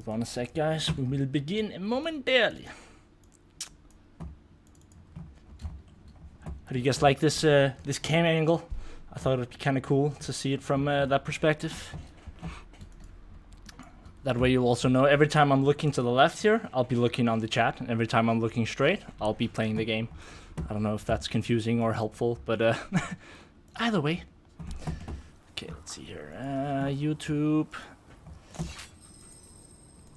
Hold on a sec, guys. We will begin momentarily. How do you guys like this this cam angle? I thought it'd be kind of cool to see it from that perspective. That way you'll also know every time I'm looking to the left here, I'll be looking on the chat, and every time I'm looking straight, I'll be playing the game. I don't know if that's confusing or helpful, but either way. Okay, let's see here. YouTube.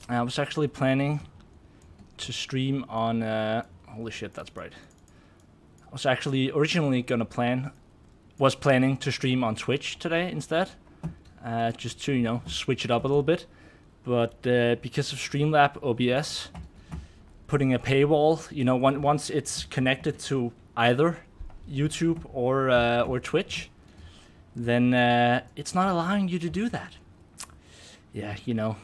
I was actually planning to stream on... holy shit, that's bright. I was actually originally planning to stream on Twitch today instead. Just to, you know, switch it up a little bit. But because of Streamlab OBS putting a paywall, you know, once it's connected to either YouTube or Twitch, then it's not allowing you to do that. Yeah, you know,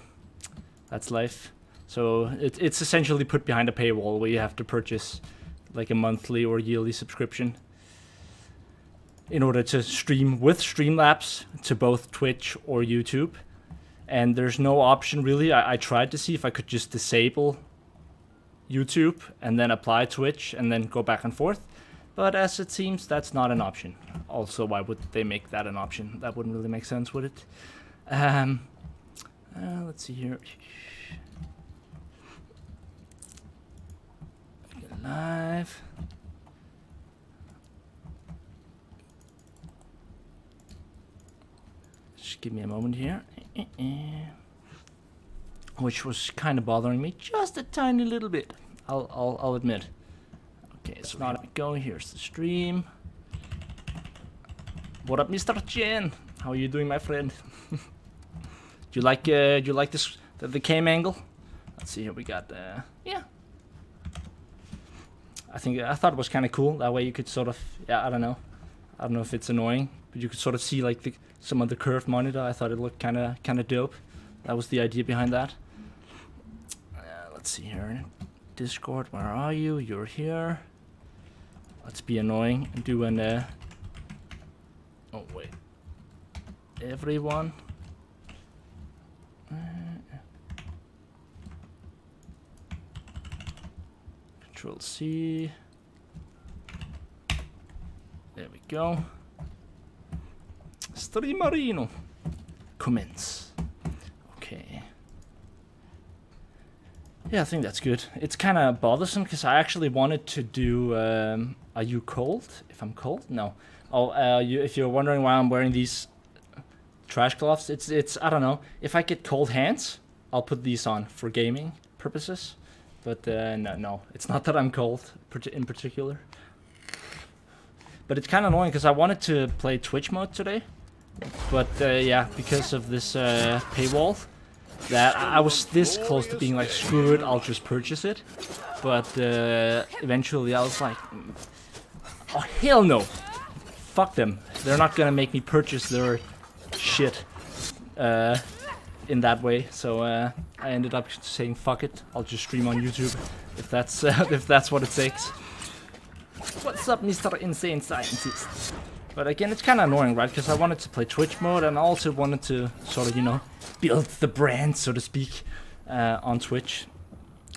that's life. So it's essentially put behind a paywall where you have to purchase like a monthly or yearly subscription in order to stream with Streamlabs to both Twitch or YouTube. And there's no option really. I tried to see if I could just disable YouTube and then apply Twitch and then go back and forth. But as it seems, that's not an option. Also, why would they make that an option? That wouldn't really make sense, would it? Let's see here. Live. Just give me a moment here. Which was kind of bothering me just a tiny little bit. I'll admit. Okay, so here we go. Here's the stream. What up, Mr. Chen? How are you doing, my friend? Do you like this the cam angle? Let's see here. We got yeah. I thought it was kind of cool. That way you could sort of, yeah, I don't know if it's annoying, but you could sort of see like some of the curved monitor. I thought it looked kind of dope. That was the idea behind that. Let's see here. Discord, where are you? You're here. Let's be annoying and do an oh wait. Everyone. Control C. There we go. Streamerino. Commence. Okay. Yeah, I think that's good. It's kind of bothersome because I actually wanted to do. Are you cold? If I'm cold? No. Oh, if you're wondering why I'm wearing these trash gloves, it's I don't know. If I get cold hands, I'll put these on for gaming purposes. But no, it's not that I'm cold in particular. But it's kind of annoying because I wanted to play Twitch mode today. But yeah, because of this paywall, that I was this close to being like, screw it, I'll just purchase it. But eventually I was like, oh hell no, fuck them. They're not gonna make me purchase their shit in that way. So I ended up saying fuck it, I'll just stream on YouTube if that's what it takes. What's up, Mr. Insane Scientist? But again, it's kind of annoying, right? Because I wanted to play Twitch mode, and I also wanted to sort of, you know, build the brand, so to speak, on Twitch.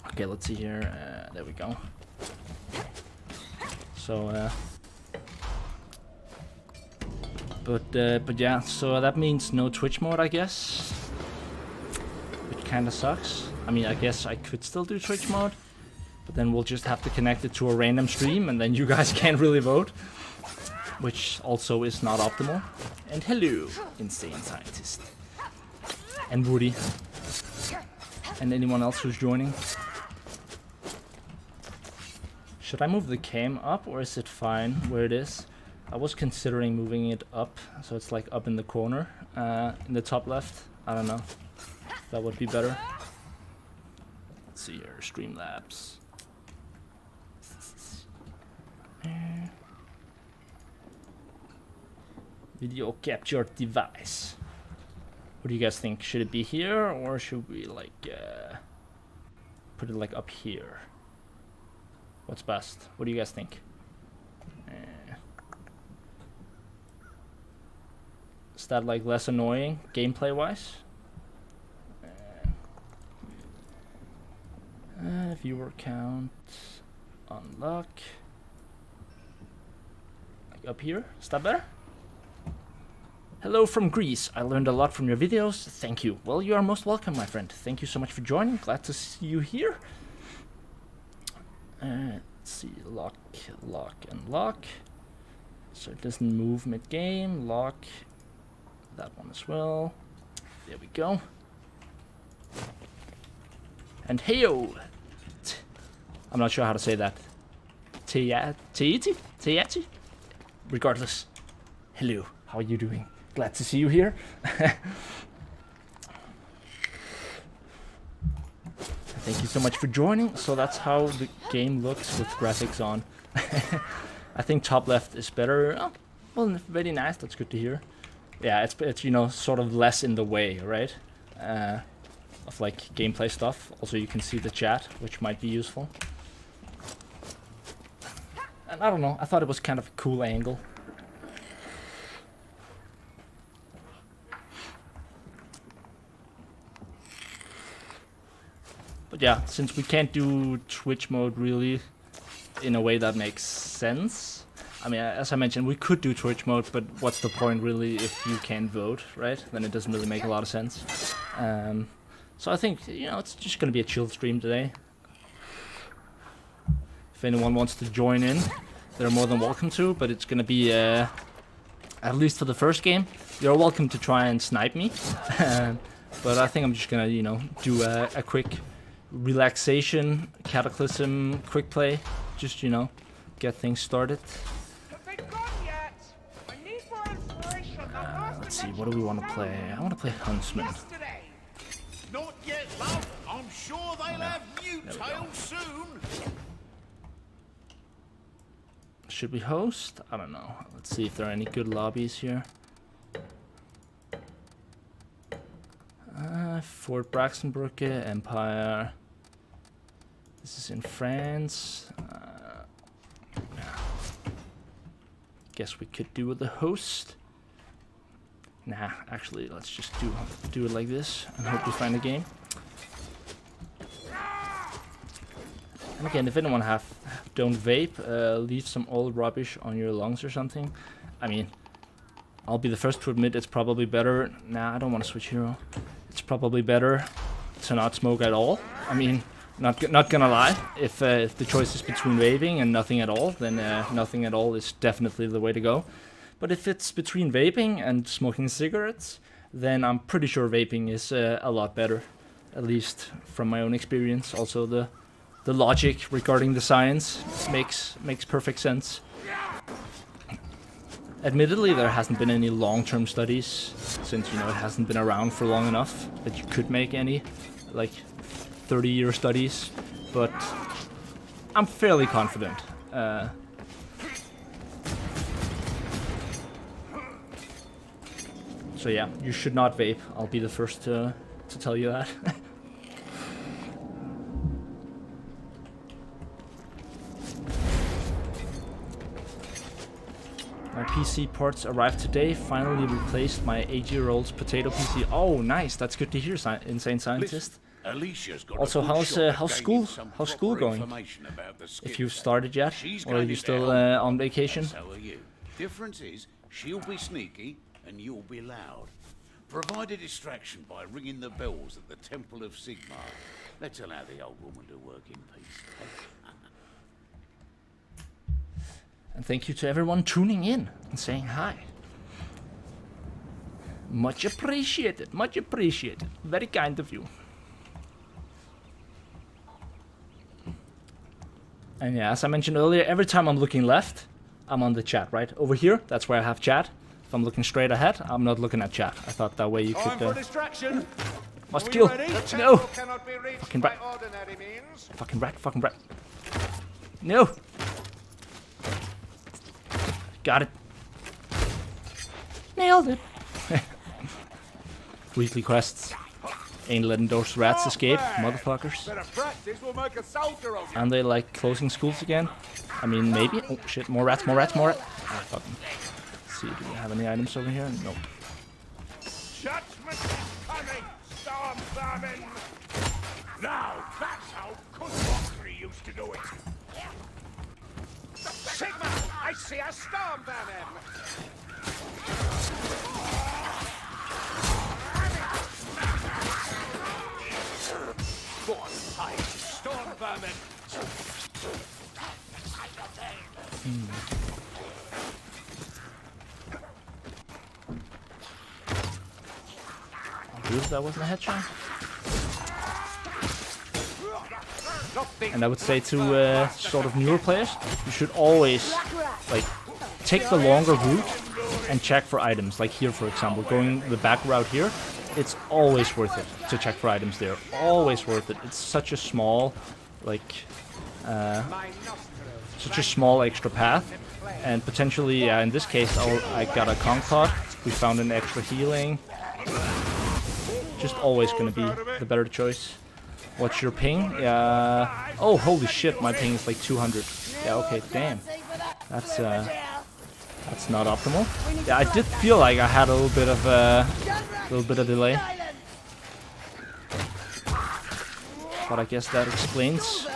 Okay, let's see here. There we go. So, but yeah, so that means no Twitch mode, I guess. Which kind of sucks. I mean, I guess I could still do Twitch mode, but then we'll just have to connect it to a random stream, and then you guys can't really vote. Which also is not optimal. And hello, Insane Scientist. And Woody. And anyone else who's joining. Should I move the cam up, or is it fine where it is? I was considering moving it up, so it's like up in the corner, in the top left. I don't know. That would be better. Let's see here, Streamlabs. Video capture device. What do you guys think? Should it be here, or should we like put it like up here? What's best? What do you guys think? Is that like less annoying gameplay wise? Viewer count. Unlock. Like up here. Is that better? Hello from Greece. I learned a lot from your videos. Thank you. Well, you are most welcome, my friend. Thank you so much for joining. Glad to see you here. Let's see. Lock, and lock. So it doesn't move mid-game. Lock. That one as well. There we go. And heyo! I'm not sure how to say that. Teati? Regardless. Hello. How are you doing? Glad to see you here. Thank you so much for joining. So that's how the game looks with graphics on. I think top left is better. Oh, well, very nice. That's good to hear. Yeah, it's you know, sort of less in the way, right? Of like gameplay stuff. Also, you can see the chat, which might be useful. And I don't know. I thought it was kind of a cool angle. But yeah, since we can't do Twitch mode really in a way that makes sense. I mean, as I mentioned, we could do Twitch mode, but what's the point really if you can't vote, right? Then it doesn't really make a lot of sense. So I think, you know, it's just going to be a chill stream today. If anyone wants to join in, they're more than welcome to, but it's going to be, at least for the first game, you're welcome to try and snipe me. But I think I'm just going to, you know, do a quick relaxation, cataclysm, quick play. Just, you know, get things started. Let's see, what do we want to play? I want to play Huntsman. Not yet, love. I'm sure they'll have new tales soon. Should we host? I don't know. Let's see if there are any good lobbies here. Fort Braxenbrücke, Empire. This is in France. Guess we could do the host. Nah, actually, let's just do it like this and hope we find a game. And again, if anyone don't vape, leave some old rubbish on your lungs or something. I mean, I'll be the first to admit it's probably better. Nah, I don't want to switch hero. It's probably better to not smoke at all. I mean, not gonna lie. If the choice is between vaping and nothing at all, then nothing at all is definitely the way to go. But if it's between vaping and smoking cigarettes, then I'm pretty sure vaping is a lot better, at least from my own experience. Also, the logic regarding the science makes perfect sense. Admittedly, there hasn't been any long-term studies, since, you know, it hasn't been around for long enough that you could make any, like, 30-year studies, but I'm fairly confident. So yeah, you should not vape. I'll be the first to tell you that. My PC parts arrived today. Finally replaced my 8-year-old's potato PC. Oh, nice. That's good to hear, insane scientist. Also, how's school going? If you've started yet, or are you still on vacation? Difference is, she'll be sneaky and you'll be loud. Provide a distraction by ringing the bells at the Temple of Sigmar. Let's allow the old woman to work in peace. And thank you to everyone tuning in and saying hi. Much appreciated, much appreciated. Very kind of you. And yeah, as I mentioned earlier, every time I'm looking left, I'm on the chat, right? Over here, that's where I have chat. If I'm looking straight ahead, I'm not looking at chat. I thought that way you could... Must kill! No! Fucking rat. Fucking rat, fucking rat. No! Got it. Nailed it. Weekly quests. Ain't letting those rats escape, motherfuckers. And they like closing schools again? I mean, maybe. Oh shit, more rats, more rats, more rats. Ah, fucking. Let's see, do we have any items over here? Nope. Judgment coming, storm vermin. Now that's how to do it. Sigma, I see a storm vermin. Storm vermin. Dude, that wasn't a headshot. And I would say to sort of newer players, you should always like take the longer route and check for items. Like here, for example, going the back route here, it's always worth it to check for items there. Always worth it. It's such a small, like, such a small extra path, and potentially, in this case, I got a conch pot. We found an extra healing. Just always gonna be the better choice. What's your ping? Oh, holy shit! My ping is like 200. Yeah. Okay. Damn. That's not optimal. Yeah, I did feel like I had a little bit of delay. But I guess that explains.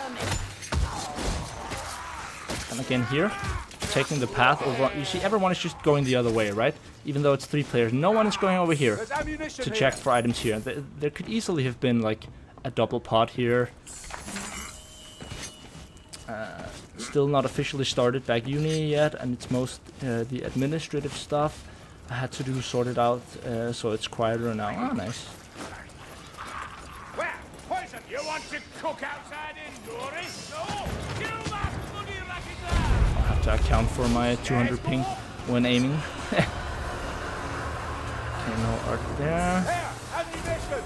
And again here, taking the path over. You see, everyone is just going the other way, right? Even though it's 3 players, no one is going over here to check for items here. There could easily have been like a double pot here. Still not officially started back uni yet, and it's most the administrative stuff I had to do sorted out, so it's quieter now. Oh, nice. Well, poison, you want to cook outside indoors? No, you must bloody racket there. I'll have to account for my 200 ping when aiming. Okay, no art there. Here, ammunition.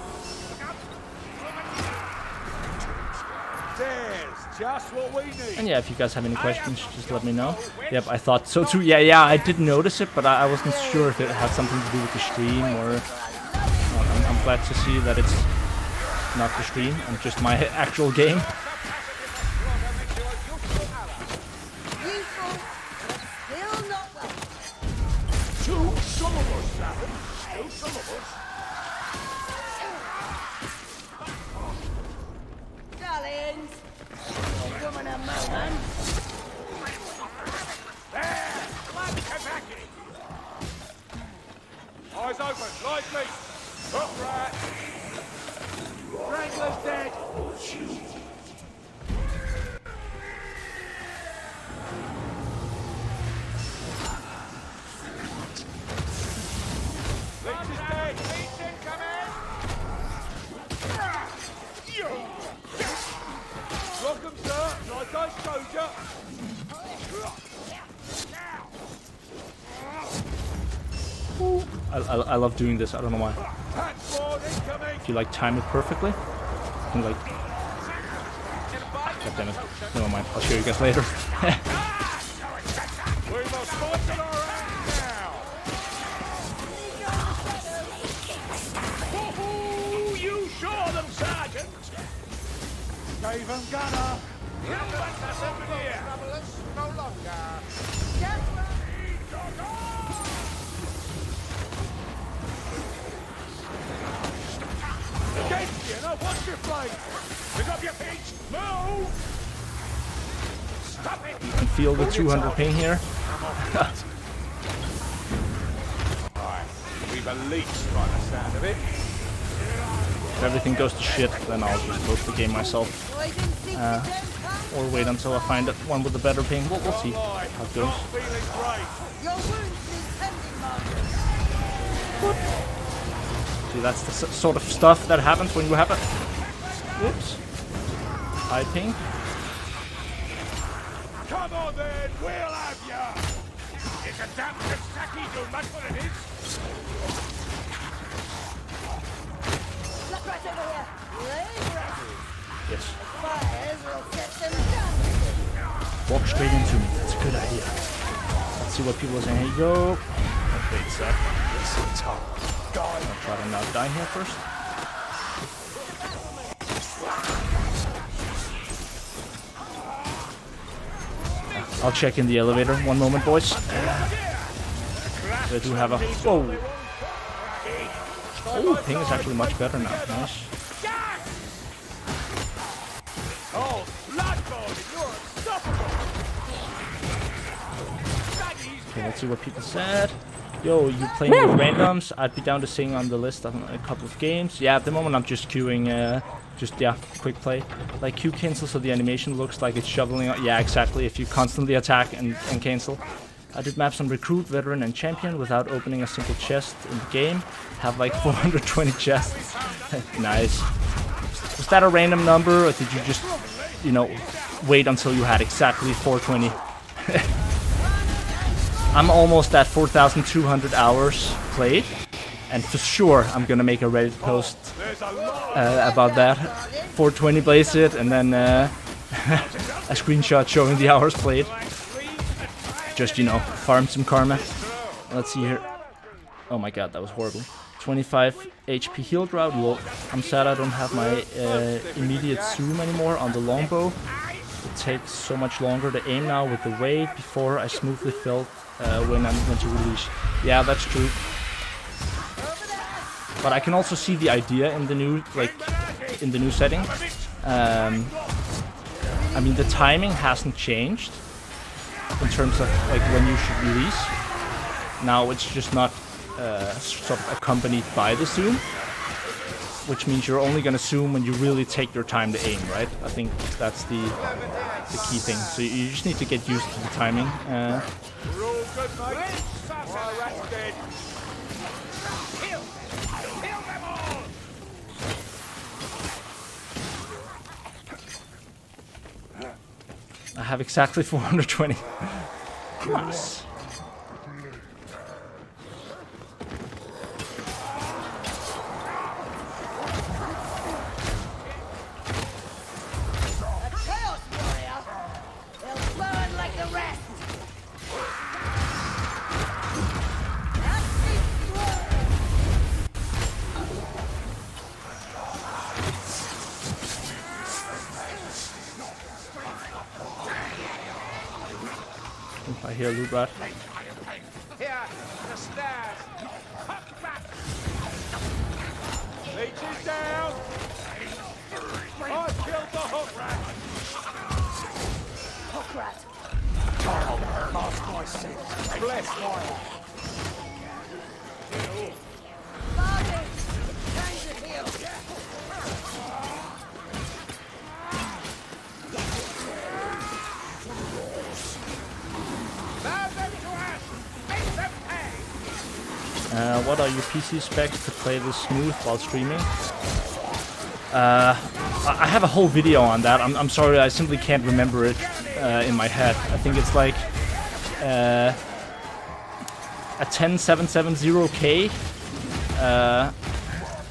There's just what we need. And yeah, if you guys have any questions, just let me know. Yep, I thought so too. Yeah, I did notice it, but I wasn't sure if it had something to do with the stream or... I'm glad to see that it's not the stream and just my actual game. Eyes open, like me. Up right. Wrangler's dead. Leech is dead. Leech incoming. Welcome, sir. Like I showed you. I love doing this, I don't know why. If you like time it perfectly, you can like... God damn it. Never mind, I'll show you guys later. You saw them, Sergeant! Gave them gunner! You want us over here! No longer! Watch your flight! Pick up your feet! Move! Stop it! You can feel the 200 ping here. Alright, we've a leech by the sound of it. If everything goes to shit, then I'll just post the game myself. Or wait until I find one with a better ping. We'll see how it goes. See, that's the sort of stuff that happens when you have a... Whoops. High ping. Come on then, we'll have ya! It's a damn Kostaki, no matter what it is! Look right over here! Yes. Fires will get them done! Walk straight into me. That's a good idea. Let's see what people are saying. Hey, yo. Okay, sec. I'll try to not die here first. I'll check in the elevator. One moment, boys. I do have a... Whoa! Oh, ping is actually much better now. Nice. Oh, blood Let's see what people said. Yo, you playing with randoms? I'd be down to sing on the list of a couple of games. Yeah, at the moment I'm just queuing, quick play. Like Q cancel so the animation looks like it's shoveling up. Yeah, exactly, if you constantly attack and cancel. I did maps on Recruit, Veteran, and Champion without opening a single chest in the game. Have like 420 chests. Nice. Was that a random number, or did you just, wait until you had exactly 420? I'm almost at 4,200 hours played, and for sure I'm gonna make a Reddit post about that. 420 blaze it, and then a screenshot showing the hours played. Just, farm some karma. Let's see here. Oh my god, that was horrible. 25 HP heal drought. Well, I'm sad I don't have my immediate zoom anymore on the longbow. It takes so much longer to aim now with the weight. Before I smoothly felt when I went to release. Yeah, that's true. But I can also see the idea in the new setting. I mean, the timing hasn't changed in terms of when you should release. Now it's just not sort of accompanied by the zoom, which means you're only gonna zoom when you really take your time to aim, right? I think that's the key thing. So you just need to get used to the timing. We're all good, mate. Our rat's dead. Kill them all! I have exactly 420. Nice. I hear a loot rat. Here, the stairs. Huck back. Leeches down. I've killed the hook rat. Hook rat. Bless my Bargain. Time to heal. What are your PC specs to play this smooth while streaming? I have a whole video on that. I'm sorry, I simply can't remember it in my head. I think it's like a 10770K.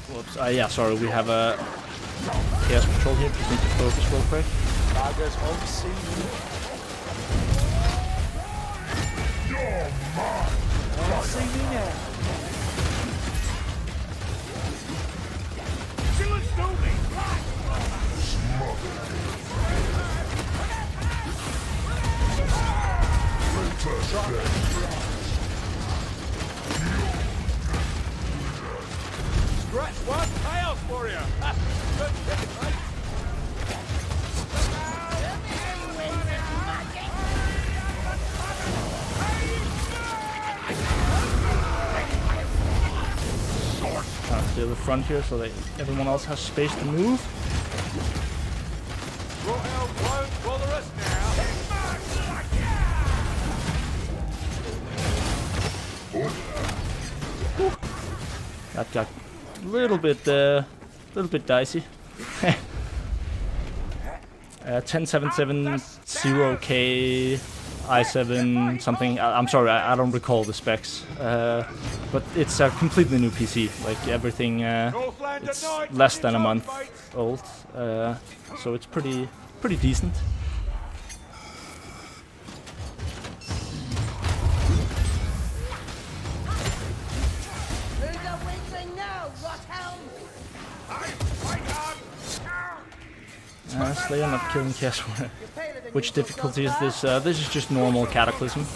Whoops. Yeah, sorry, we have a Chaos Patrol here. Just need to focus real quick. Scratch one chaos warrior. Good hit, mate. Trying to clear the front here so that everyone else has space to move. Royal won't bother us now. That got a little bit dicey. 10770K i7 something. I'm sorry, I don't recall the specs. But it's a completely new PC. Like everything, it's less than a month old. So it's pretty decent. Slayer not killing Chaos. Which difficulty is this? This is just normal Cataclysm.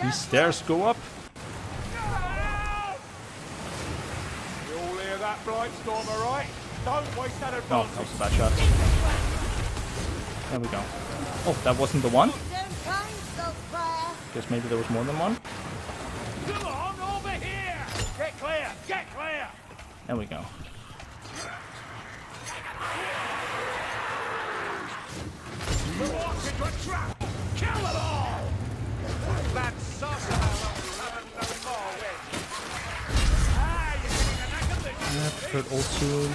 These stairs go up. Brainstorm, alright? Don't waste that No, advantage. that was a bad shot. There we go. Oh, that wasn't the one? Don't kind, Saltfire. Guess maybe there was more than one. Come on, over here! Get clear! Get clear! There we go. We're walked into a trap! Kill them all! That saucer haven't no more with. Ah, you're getting a knack of this. Preferred old tool.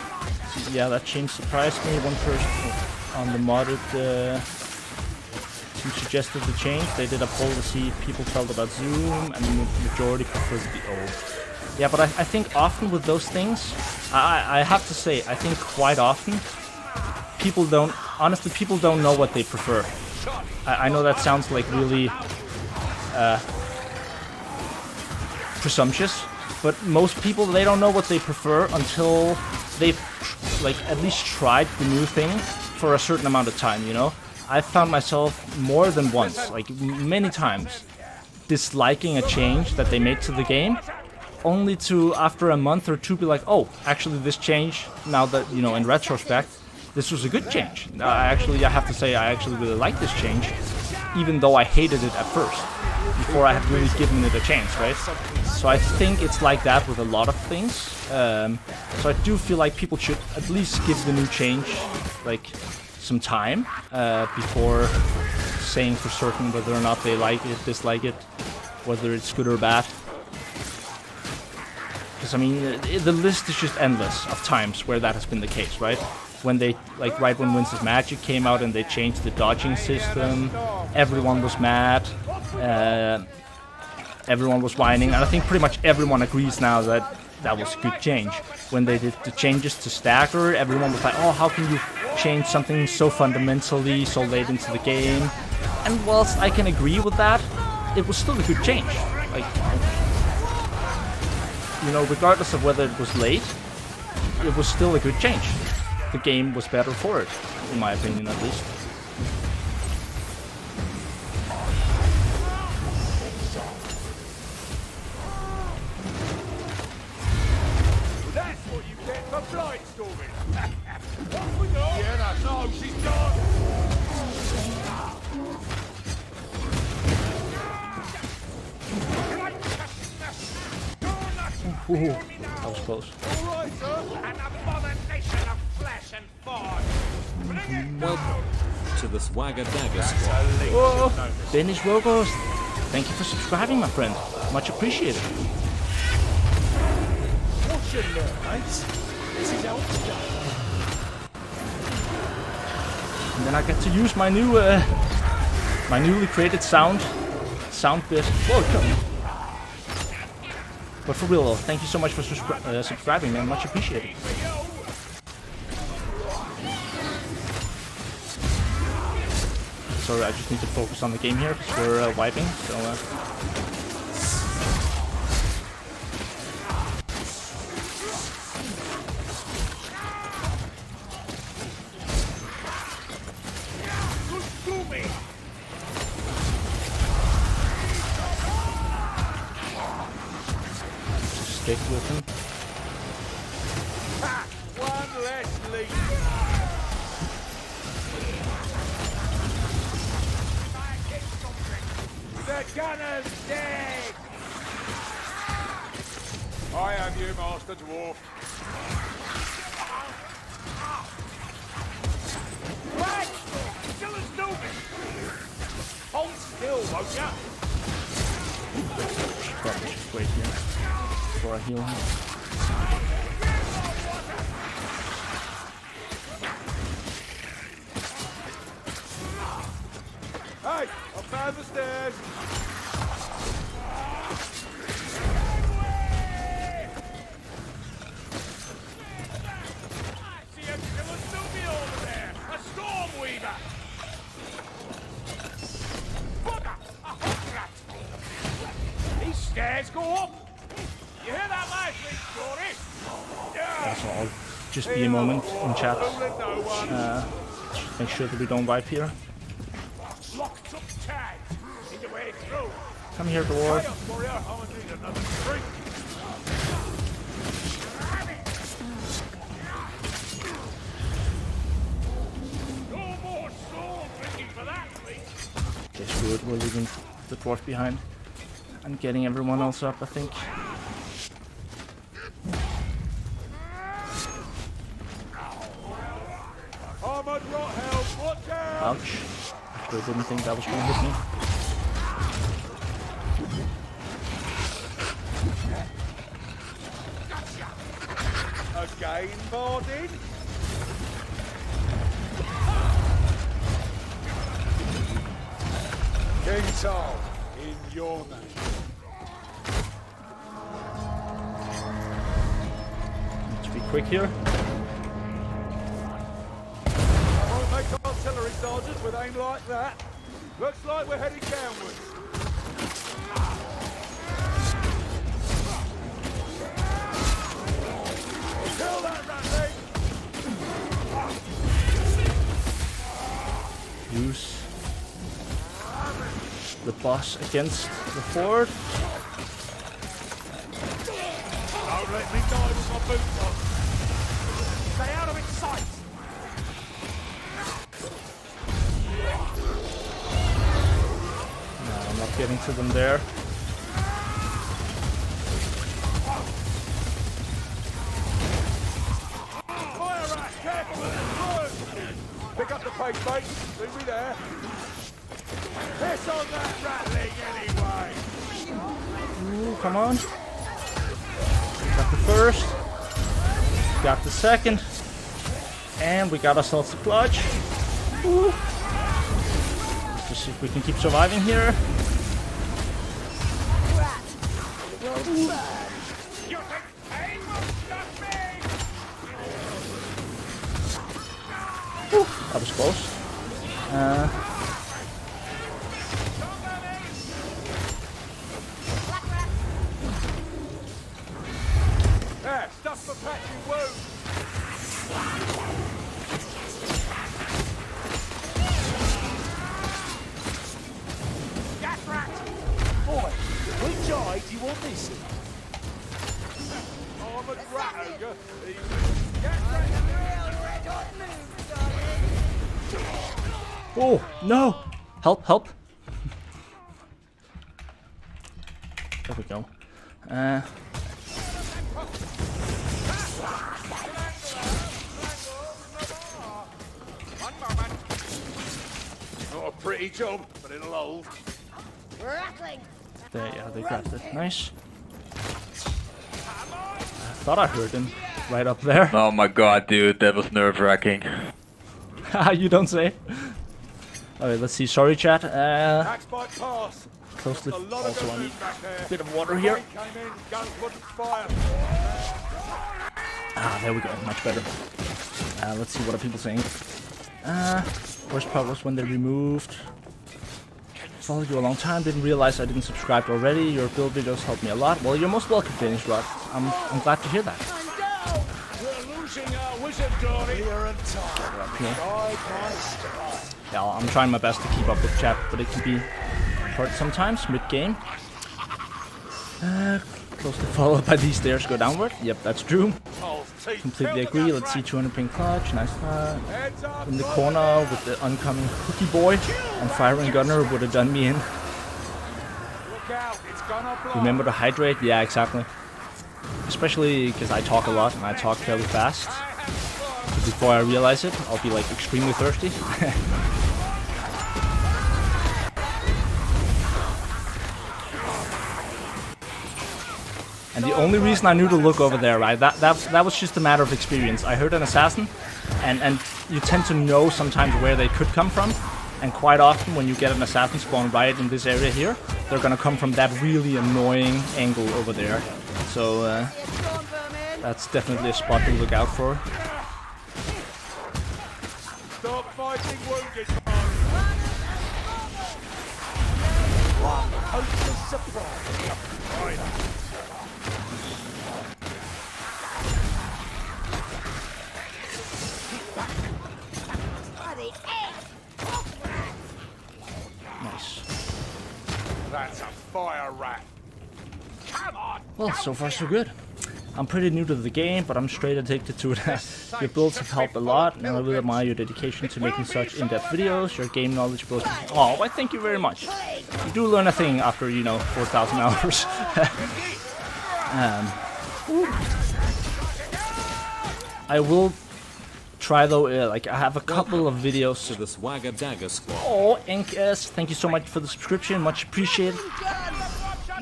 Yeah, that change surprised me. One person on the modded team suggested the change. They did a poll to see if people felt about Zoom, and the majority preferred the old. Yeah, but I think often with those things, I have to say, I think quite often, people don't know what they prefer. I know that sounds like really presumptuous, but most people, they don't know what they prefer until they've like at least tried the new thing for a certain amount of time, you know? I found myself more than once, like many times, disliking a change that they made to the game, only to after a month or two be like, oh, actually this change, now that, you know, in retrospect, this was a good change. I have to say I actually really like this change, even though I hated it at first, before I had really given it a chance, right? So I think it's like that with a lot of things. So I do feel like people should at least give the new change like some time before saying for certain whether or not they like it, dislike it, whether it's good or bad. Because I mean, the list is just endless of times where that has been the case, right? When they, like right when Winds of Magic came out and they changed the dodging system, everyone was mad, everyone was whining, and I think pretty much everyone agrees now that that was a good change. When they did the changes to stagger, everyone was like, oh, how can you change something so fundamentally so late into the game? And whilst I can agree with that, it was still a good change. Like, you know, regardless of whether it was late, it was still a good change. The game was better for it, in my opinion at least. That's what you get for brainstorming. What we got? Yeah, that's all. She's done. Ooh, that was close. All right, sir. An abomination of flesh and bone. Welcome to the SwaggerDagger squad. Whoa, Danish Rogos, thank you for subscribing, my friend. Much appreciated. What's your name, mate? This is how it's done. And then I get to use my new, my newly created sound bit. Welcome. But for real though, thank you so much for subscribing, man. Much appreciated. Sorry, I just need to focus on the game here because we're wiping. So. Stick with him. Ha! One less lead. The gunner's dead! I have you, Master Dwarf. Right! Still as stupid! Hold still, won't ya? Probably just wait here before I heal him. Hey! I found the stairs! See a killer Snoopy over there! A storm weaver! Bugger! A hot rat! These stairs go up! You hear that, mate? Story? Yeah! So I'll just be a moment in chat. No one. Make sure that we don't wipe here. Locked up tag. Need a way through. Come here, dwarf. Hey, warrior. I'm gonna need another drink. do it. We're leaving the dwarf behind. I'm getting everyone else up, I think. Armored Rothelm, watch out! Ouch. Actually, I didn't think that was going to hit me. Again, Bardin? King Sol, in your name. Let's be quick here. I won't make artillery sergeants with aim like that. Looks like we're heading downwards. Kill that ratling! Use the boss against the fort. Don't let me die with my boots on. Stay out of its sight! No, I'm not getting to them there. Fire rat, careful with the wood! Pick up the pace, mate. Leave me there. Piss on that rattling anyway! Ooh, come on. Got the first. Got the second. And we got ourselves a clutch. Ooh. Let's just see if we can keep surviving here. You think pain will stop me? That was close. There, stuff for patching wounds. Gas rat! Boy, which eye do you want this in? Armored rat ogre. Gas rat! Oh, no! Help, help! There we go. Not a pretty job, but it'll hold. Rattling. There, yeah, they grabbed it. Nice. I thought I heard him right up there. Oh my god, dude, that was nerve-wracking. You don't say. Alright, let's see. Sorry, chat. Axe bite pass. Close the. A lot Also, I of need good back there. a bit of water here. Came in, guns wouldn't fire. Ah, there we go. Much better. Let's see what are people saying. Worst part was when they removed. Followed you a long time. Didn't realize I didn't subscribe already. Your build videos helped me a lot. Well, you're most welcome, Danish Rod. I'm glad to hear that. We're losing our wizard, Dory. Here and Yeah, I'm trying my best to keep up with chat, but it can be hard sometimes mid-game. Closely followed by these stairs go downward. Yep, that's true. Completely agree. Let's see 200 ping clutch. Nice. In the corner with the oncoming hooky boy and firing gunner would have done me in. Remember to hydrate? Yeah, exactly. Especially because I talk a lot and I talk fairly fast. So before I realize it, I'll be like extremely thirsty. And the only reason I knew to look over there, right, that was just a matter of experience. I heard an assassin, and you tend to know sometimes where they could come from. And quite often when you get an assassin spawn right in this area here, they're gonna come from that really annoying angle over there. So that's definitely a spot to look out for. Stop fighting wounded. Hopeless surprise. Nice. That's a fire rat. Come on. Well, so far so good. I'm pretty new to the game, but I'm straight addicted to it. Your builds have helped a lot, and I really admire your dedication to making such in-depth videos. Your game knowledge blows. Oh, well, thank you very much. You do learn a thing after, 4,000 hours. I will try though, I have a couple of videos. To the SwaggerDagger squad. Oh, NKS, thank you so much for the subscription, much appreciated.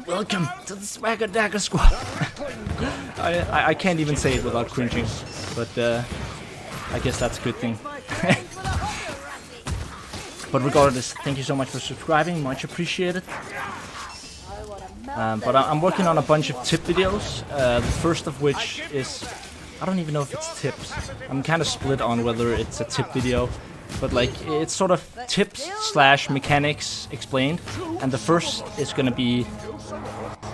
Welcome to the SwaggerDagger squad. I can't even say it without cringing, but I guess that's a good thing. But regardless, thank you so much for subscribing, much appreciated. But I'm working on a bunch of tip videos, the first of which is, I don't even know if it's tips. I'm kind of split on whether it's a tip video, but like it's sort of tips / mechanics explained. And the first is going to be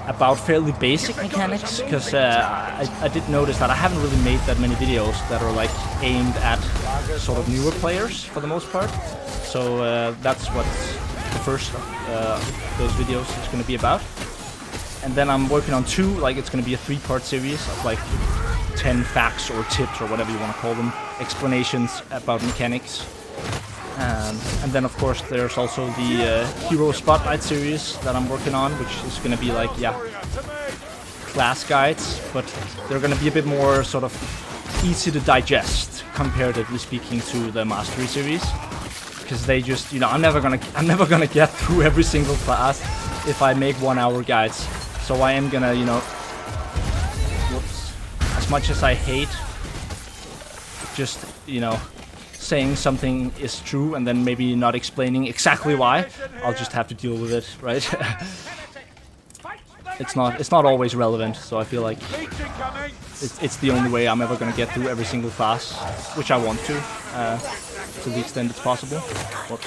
about fairly basic mechanics, because I did notice that I haven't really made that many videos that are like aimed at sort of newer players for the most part. So that's what the first of those videos is going to be about. And then I'm working on two, like it's going to be a 3-part series of like 10 facts or tips or whatever you want to call them, explanations about mechanics. And then of course there's also the Hero Spotlight series that I'm working on, which is going to be like, class guides, but they're going to be a bit more sort of easy to digest comparatively speaking to the Mastery series, because they just, I'm never gonna get through every single class if I make 1-hour guides. So I am gonna, as much as I hate just, saying something is true and then maybe not explaining exactly why, I'll just have to deal with it, right? It's not always relevant, so I feel like it's the only way I'm ever gonna get through every single class, which I want to the extent it's possible. Whoops.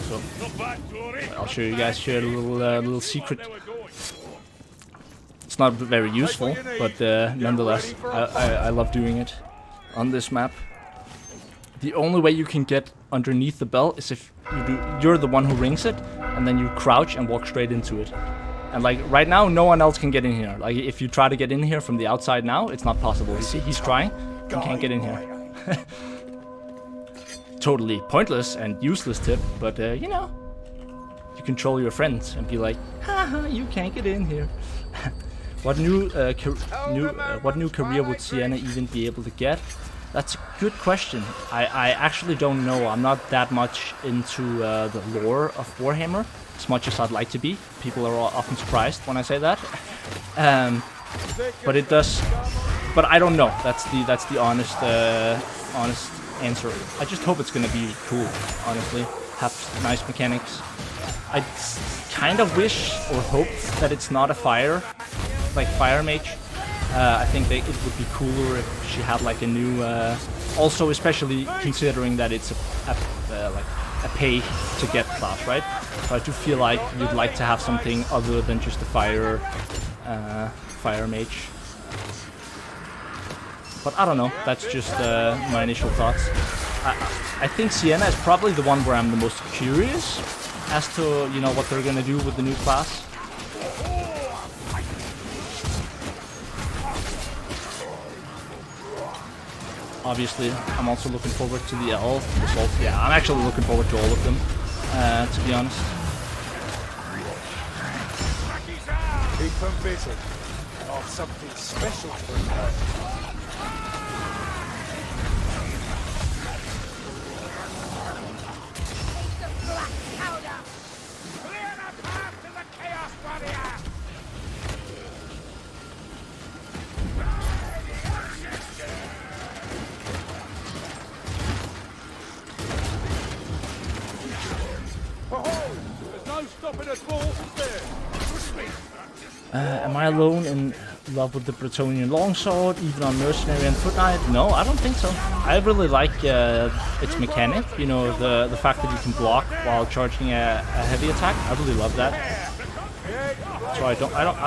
So I'll show you guys here a little secret. It's not very useful, but nonetheless, I love doing it on this map. The only way you can get underneath the bell is if you're the one who rings it, and then you crouch and walk straight into it. And like right now, no one else can get in here. Like if you try to get in here from the outside now, it's not possible. You see, he's trying, he can't get in here. Totally pointless and useless tip, but you control your friends and be like, haha, you can't get in here. What new career would Sienna even be able to get? That's a good question. I actually don't know. I'm not that much into the lore of Warhammer as much as I'd like to be. People are often surprised when I say that. But it does. But I don't know. That's the honest answer. I just hope it's gonna be cool. Honestly, have nice mechanics. I kind of wish or hope that it's not a fire mage. I think it would be cooler if she had like a new. Also, especially considering that it's a pay to get class, right? So I do feel like you'd like to have something other than just a fire mage. But I don't know. That's just my initial thoughts. I think Sienna is probably the one where I'm the most curious as to what they're gonna do with the new class. Obviously, I'm also looking forward to the elf results. Yeah, I'm actually looking forward to all of them, to be honest. Keep them busy. Of something special to them. Am I alone in love with the Bretonian longsword, even on mercenary and foot knight? No, I don't think so. I really like its mechanic. The fact that you can block while charging a heavy attack. I really love that. So I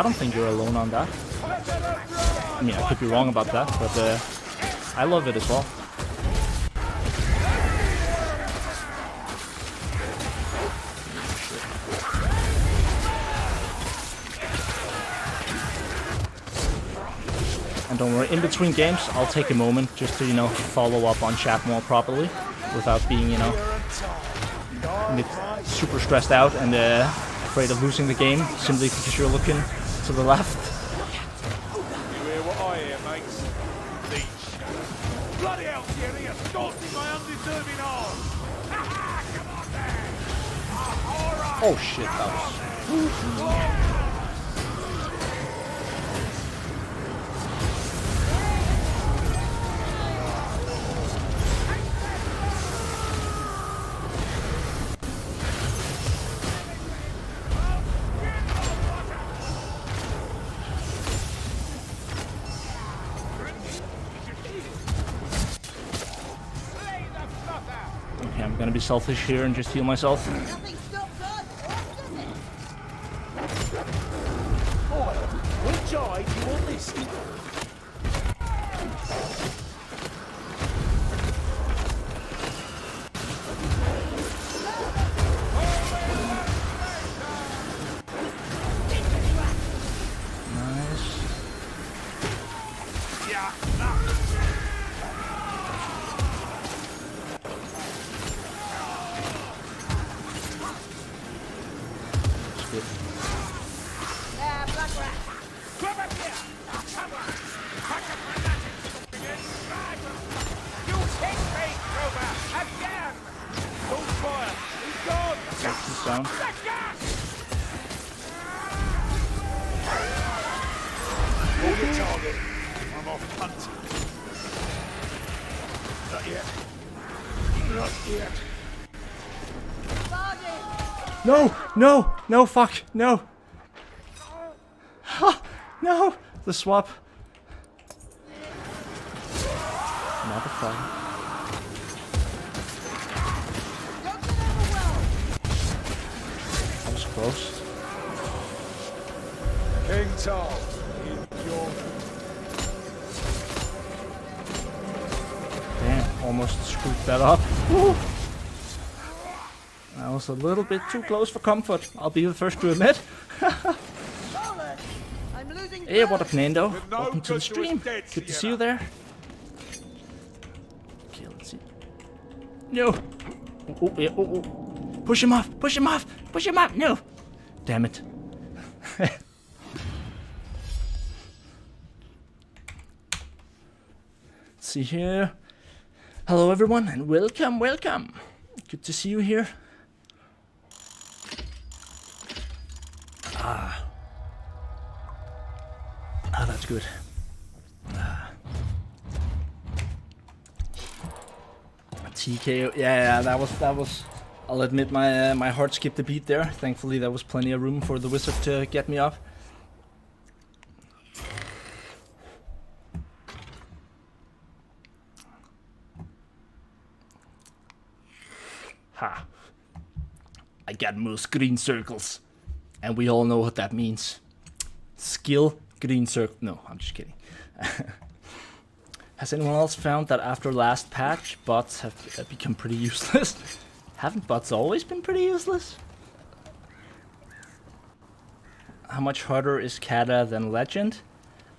don't think you're alone on that. I mean, I could be wrong about that, but I love it as well. And don't worry, in between games, I'll take a moment just to, you know, follow up on chat more properly without being, you know, super stressed out and afraid of losing the game simply because you're looking to the left. You hear what I hear, mates? Leech. Bloody hell, Thierry, you're scorching my undeserving arm! Come on then! Alright! Oh shit, that was... Okay, I'm gonna be selfish here and just heal myself. Nothing stops us, does it? Which eye do you want this? Nice. Yeah, That's good. Yeah, black rat. Come up here! Come on! Pack up my magic! You hit me, Cobra! Again! Don't fire! He's gone! He's down. Hold your target. I'm off hunting. Not yet. Not yet. Bargain. No! No! No, fuck! No! Ha! No! The swap. Motherfucker. Don't get overwhelmed. That was close. King Tom, enjoy. Damn, almost screwed that up. Woo. That was a little bit too close for comfort, I'll be the first to admit. Roland, I'm losing Hey, what up, blood. Nando? But no Welcome to the good to stream. us dead, Good to see Sienna. you there. Okay, let's see. No! Oh, yeah, oh. Push him off! Push him off! Push him off! No! Damn it. Let's see here. Hello, everyone, and welcome, welcome. Good to see you here. Ah, that's good. TKO, yeah, that was. I'll admit my heart skipped a beat there. Thankfully, there was plenty of room for the wizard to get me up. Ha! I got most green circles, and we all know what that means. Skill green circle. No, I'm just kidding. Has anyone else found that after last patch, bots have become pretty useless? Haven't bots always been pretty useless? How much harder is Kata than Legend?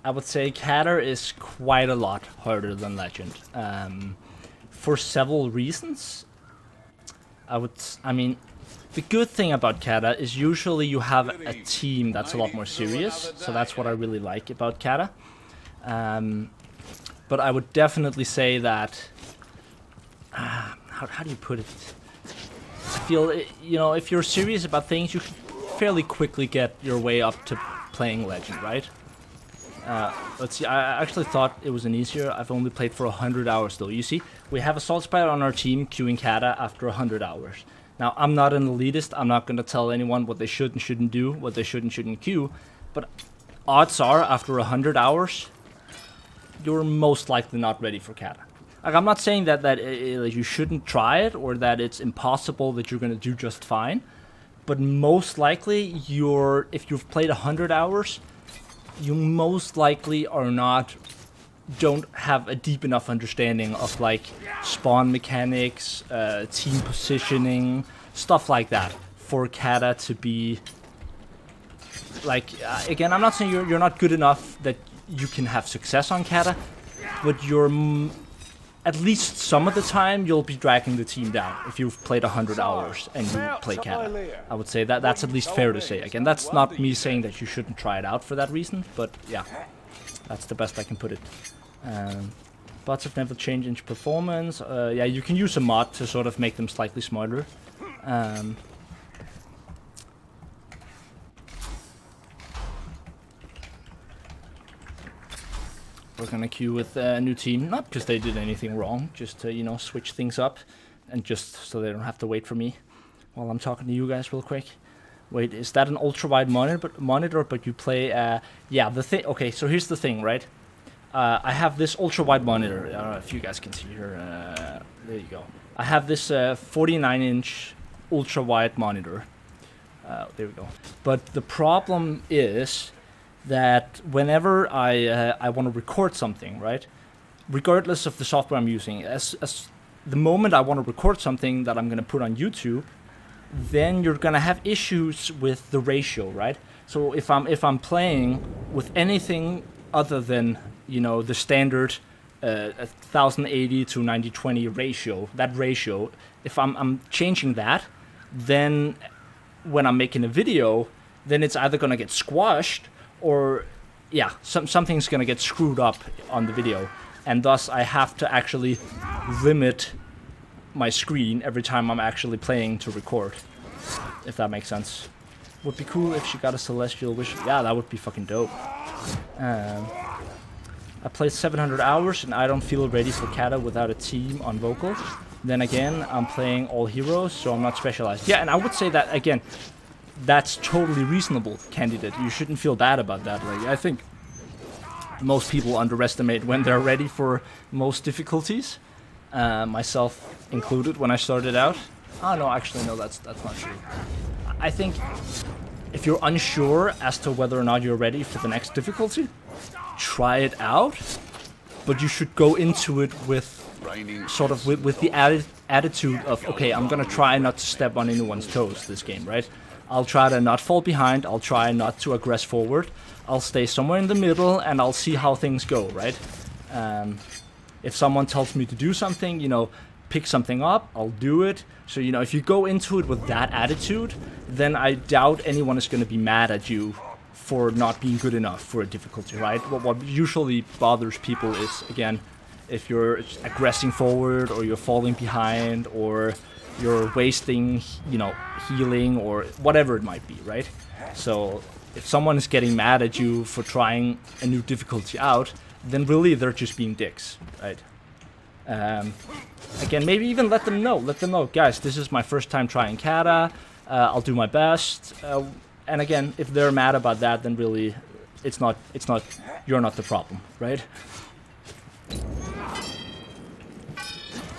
I would say Kata is quite a lot harder than Legend. For several reasons. I mean, the good thing about Kata is usually you have a team that's a lot more serious, so that's what I really like about Kata. But I would definitely say that, how do you put it? I feel, you know, if you're serious about things, you can fairly quickly get your way up to playing Legend, right? Let's see, I actually thought it was an easier. I've only played for 100 hours though. You see, we have a Salt Spider on our team queuing Kata after 100 hours. Now, I'm not an elitist. I'm not going to tell anyone what they should and shouldn't do, what they should and shouldn't queue. But odds are, after 100 hours, you're most likely not ready for Kata. Like, I'm not saying that you shouldn't try it or that it's impossible that you're going to do just fine. But most likely, if you've played 100 hours, you most likely don't have a deep enough understanding of like spawn mechanics, team positioning, stuff like that for Kata to be like again, I'm not saying you're not good enough that you can have success on Kata, but you're at least some of the time you'll be dragging the team down if you've played 100 hours and you play Kata. I would say that's at least fair to say. Again, that's not me saying that you shouldn't try it out for that reason, but yeah, that's the best I can put it. Bots have never changed in performance. Yeah, you can use a mod to sort of make them slightly smarter. We're gonna queue with a new team, not because they did anything wrong, just to, you know, switch things up, and just so they don't have to wait for me while I'm talking to you guys real quick. Wait, is that an ultra-wide monitor, but you play, yeah, the thing, okay, so here's the thing, right? I have this ultra-wide monitor, I don't know if you guys can see here, there you go. I have this 49-inch ultra-wide monitor, there we go. But the problem is that whenever I want to record something, right, regardless of the software I'm using, as the moment I want to record something that I'm going to put on YouTube, then you're going to have issues with the ratio, right? So if I'm playing with anything other than, you know, the standard 1080 to 9020 ratio, that ratio, if I'm changing that, then when I'm making a video, then it's either going to get squashed or, yeah, something's gonna get screwed up on the video, and thus I have to actually limit my screen every time I'm actually playing to record, if that makes sense. Would be cool if she got a Celestial Wish. Yeah, that would be fucking dope. I played 700 hours and I don't feel ready for Kata without a team on vocal. Then again, I'm playing all heroes, so I'm not specialized. Yeah, and I would say that, again, that's totally reasonable, candidate. You shouldn't feel bad about that. Like, I think most people underestimate when they're ready for most difficulties, myself included when I started out. Oh no, actually no, that's not true. I think if you're unsure as to whether or not you're ready for the next difficulty, try it out, but you should go into it with sort of with the attitude of, okay, I'm gonna try not to step on anyone's toes this game, right? I'll try to not fall behind, I'll try not to aggress forward, I'll stay somewhere in the middle, and I'll see how things go, right? If someone tells me to do something, you know, pick something up, I'll do it. So, you know, if you go into it with that attitude, then I doubt anyone is going to be mad at you for not being good enough for a difficulty, right? What usually bothers people is, again, if you're aggressing forward, or you're falling behind, or you're wasting, you know, healing, or whatever it might be, right? So if someone is getting mad at you for trying a new difficulty out, then really they're just being dicks, right? Again, maybe even let them know, guys, this is my first time trying Kata, I'll do my best, and again, if they're mad about that, then really, it's not, you're not the problem, right?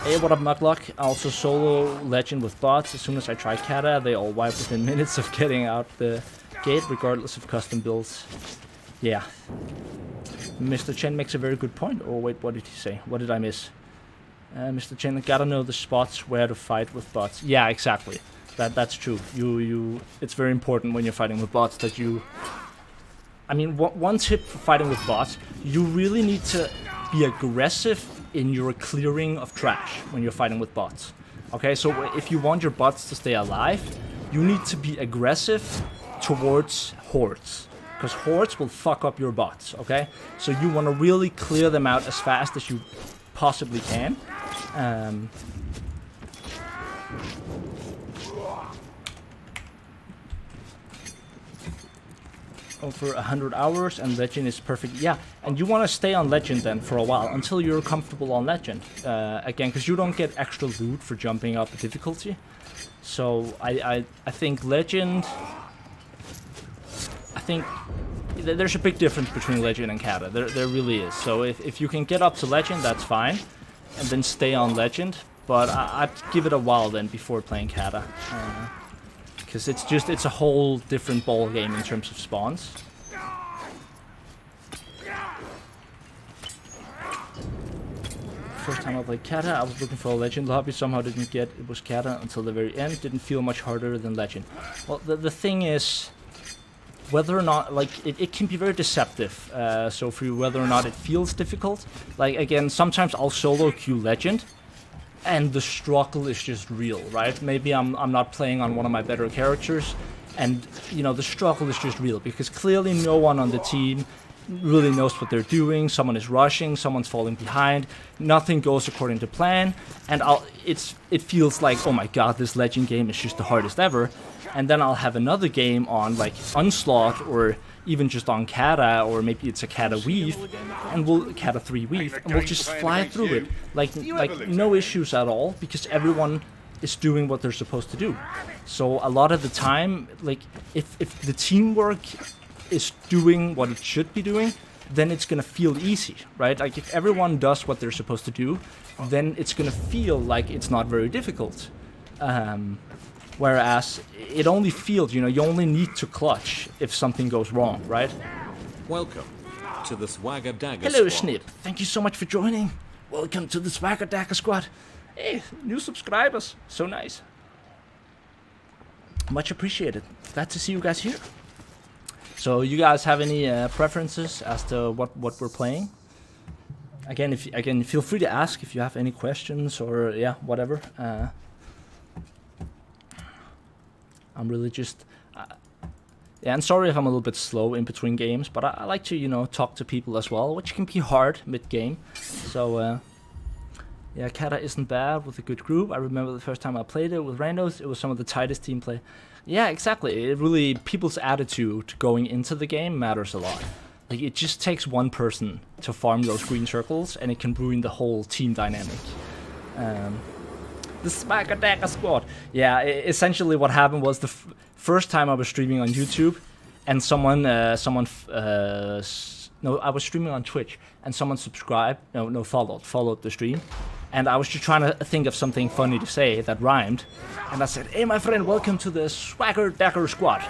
Hey, what up, Muglock? I also solo Legend with bots. As soon as I try Kata, they all wipe within minutes of getting out the gate, regardless of custom builds. Yeah. Mr. Chen makes a very good point. Oh, wait, what did he say? What did I miss? Mr. Chen, gotta know the spots where to fight with bots. Yeah, exactly. That's true. It's very important when you're fighting with bots that you... I mean, one tip for fighting with bots, you really need to be aggressive in your clearing of trash when you're fighting with bots. Okay, so if you want your bots to stay alive, you need to be aggressive towards hordes, because hordes will fuck up your bots, okay? So you want to really clear them out as fast as you possibly can. Over 100 hours and Legend is perfect. Yeah, and you want to stay on Legend then for a while until you're comfortable on Legend. Again, because you don't get extra loot for jumping up the difficulty. So I think Legend... I think there's a big difference between Legend and Kata. There really is. So if you can get up to Legend, that's fine. And then stay on Legend. But I'd give it a while then before playing Kata. Because it's a whole different ball game in terms of spawns. First time I played Kata, I was looking for a Legend lobby, somehow didn't get it was Kata until the very end. Didn't feel much harder than Legend. Well, the thing is, whether or not, like, it can be very deceptive. So for you, whether or not it feels difficult. Like, again, sometimes I'll solo queue Legend, and the struggle is just real, right? Maybe I'm not playing on one of my better characters, and, you know, the struggle is just real, because clearly no one on the team really knows what they're doing. Someone is rushing, someone's falling behind, nothing goes according to plan, and it feels like, oh my god, this Legend game is just the hardest ever. And then I'll have another game on, like, Onslaught, or even just on Kata, or maybe it's a Kata Weave, and Kata 3 Weave, and we'll just fly through it, like no issues at all, because everyone is doing what they're supposed to do. So a lot of the time, like, if the teamwork is doing what it should be doing, then it's gonna feel easy, right? Like, if everyone does what they're supposed to do, then it's gonna feel like it's not very difficult. Whereas it only feels, you know, you only need to clutch if something goes wrong, right? Welcome to the SwaggerDagger Hello, squad. Snip. Thank you so much for joining. Welcome to the SwaggerDagger squad. Hey, new subscribers. So nice. Much appreciated. Glad to see you guys here. So, you guys have any preferences as to what we're playing? Again, feel free to ask if you have any questions or whatever. I'm really just, and sorry if I'm a little bit slow in between games, but I like to, you know, talk to people as well, which can be hard mid-game. So, yeah, Kata isn't bad with a good group. I remember the first time I played it with randos, it was some of the tightest team play. Yeah, exactly. It really, people's attitude going into the game matters a lot. Like, it just takes one person to farm those green circles, and it can ruin the whole team dynamic. The SwaggerDagger squad. Yeah, essentially what happened was the first time I was streaming on YouTube, and no, I was streaming on Twitch, and someone subscribed, followed the stream, and I was just trying to think of something funny to say that rhymed, and I said, hey my friend, welcome to the SwaggerDagger squad,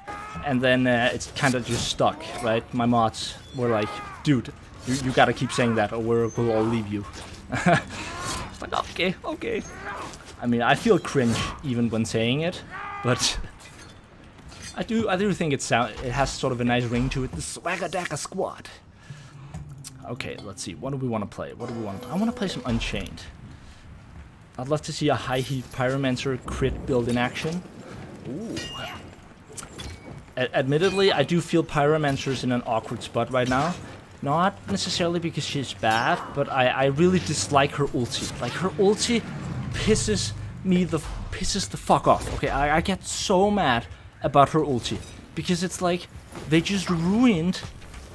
and then it's kind of just stuck, right? My mods were like, dude, you gotta keep saying that, or we'll all leave you. It's like, okay. I mean, I feel cringe even when saying it, but I do think it has sort of a nice ring to it. The SwaggerDagger squad. Okay, let's see. What do we want to play? I want to play some Unchained. I'd love to see a high heat Pyromancer crit build in action. Ooh. Admittedly, I do feel Pyromancer's in an awkward spot right now. Not necessarily because she's bad, but I really dislike her ulti. Like, her ulti pisses the fuck off. Okay, I get so mad about her ulti, because it's like they just ruined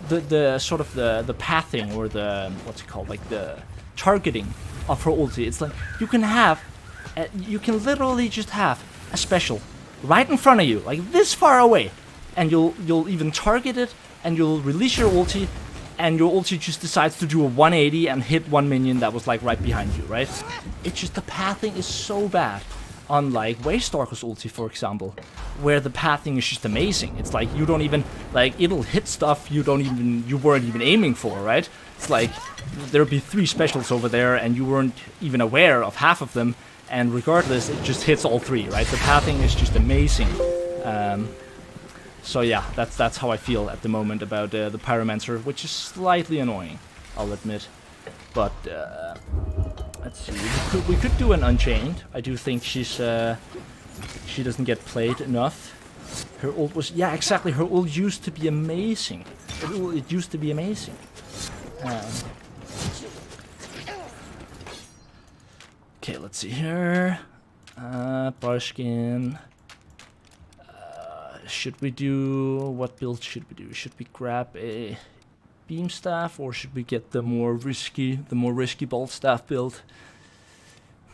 the sort of the pathing, or the, what's it called, like the targeting of her ulti. It's like you can literally just have a special right in front of you, like this far away, and you'll even target it, and you'll release your ulti, and your ulti just decides to do a 180 and hit one minion that was like right behind you, right? It's just, the pathing is so bad. Unlike Waystalker's ulti, for example, where the pathing is just amazing. It's like you don't even, like, it'll hit stuff you weren't even aiming for, right? It's like there'll be 3 specials over there and you weren't even aware of half of them, and regardless, it just hits all 3, right? The pathing is just amazing. So yeah, that's how I feel at the moment about the Pyromancer, which is slightly annoying, I'll admit. But let's see, we could do an Unchained. I do think she doesn't get played enough. Her ult was, yeah, exactly. Her ult used to be amazing. It used to be amazing. Okay, let's see here. Barskin. Should we do, what build should we do? Should we grab a beam staff, or should we get the more risky bolt staff build?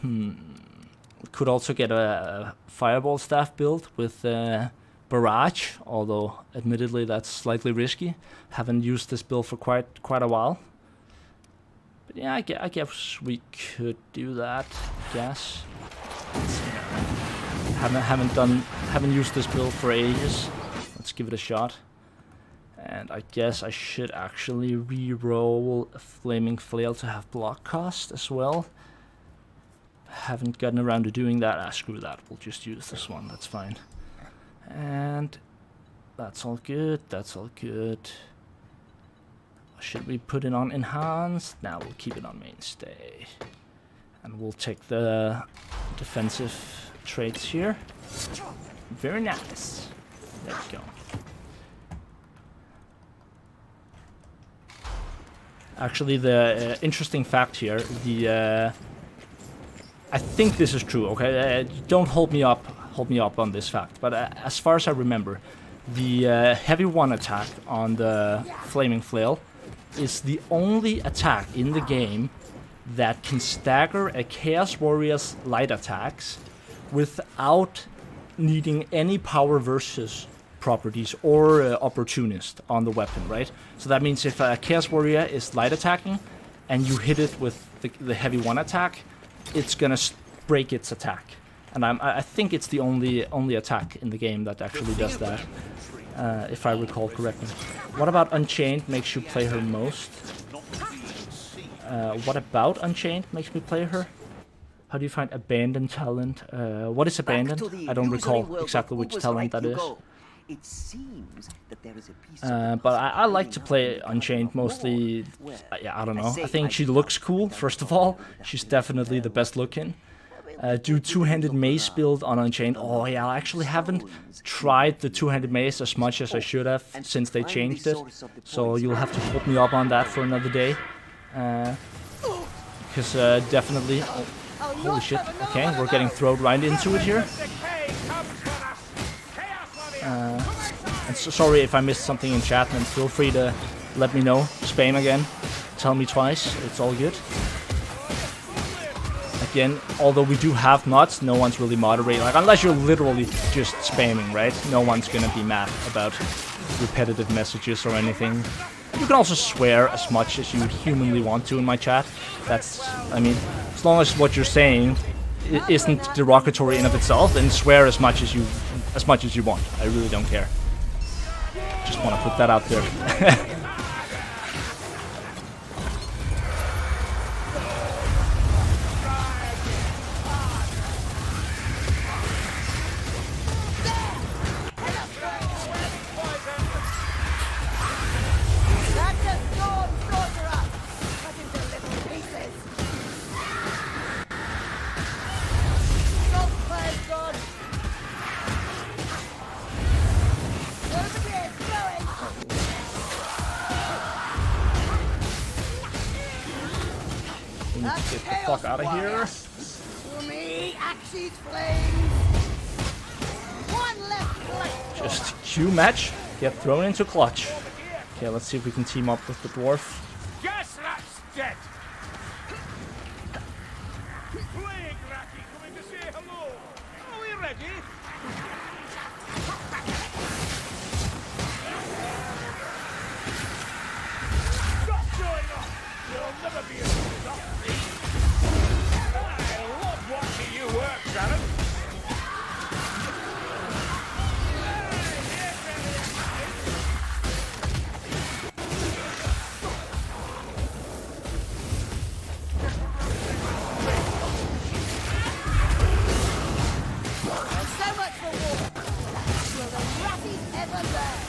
We could also get a fireball staff build with barrage, although admittedly that's slightly risky. Haven't used this build for quite a while. But yeah, I guess we could do that. I guess. Haven't used this build for ages. Let's give it a shot. And I guess I should actually re-roll a Flaming Flail to have block cost as well. Haven't gotten around to doing that. Screw that. We'll just use this one. That's fine. And That's all good. That's all good. Should we put it on enhanced? Now we'll keep it on mainstay. And we'll take the defensive traits here. Very nice. There we go. Actually, the interesting fact here, I think this is true, okay? Don't hold me up on this fact, but as far as I remember, the heavy 1 attack on the Flaming Flail is the only attack in the game that can stagger a Chaos Warrior's light attacks without needing any power versus properties or opportunist on the weapon, right? So that means if a Chaos Warrior is light attacking and you hit it with the heavy 1 attack, it's gonna break its attack. And I think it's the only attack in the game that actually does that, if I recall correctly. What about Unchained makes you play her most? What about Unchained makes me play her? How do you find Abandoned talent? What is Abandoned? I don't recall exactly which talent that is. It seems that there is a piece but I like to play Unchained mostly. Yeah, I don't know. I think she looks cool, first of all. She's definitely the best looking. Do two-handed mace build on Unchained. Oh yeah, I actually haven't tried the two-handed mace as much as I should have since they changed it. So you'll have to hold me up on that for another day. Because definitely... Oh, holy shit. Okay, we're getting thrown right into it here. And so sorry if I missed something in chat, and feel free to let me know. Spam again. Tell me twice. It's all good. Again, although we do have mods, no one's really moderating. Like, unless you're literally just spamming, right? No one's gonna be mad about repetitive messages or anything. You can also swear as much as you humanly want to in my chat. That's, I mean, as long as what you're saying isn't derogatory in of itself, then swear as much as you want. I really don't care. Just want to put that out there. Get the fuck out of here. For me, Axe's flames. One left. Just Q match, get thrown into clutch. Okay, let's see if we can team up with the dwarf. Guess that's dead. Plague Racky coming to say hello. Are we ready? Stop showing off. You'll never be able to stop me. I love watching you work, Sharon. So much for war. Will the Ratties ever learn?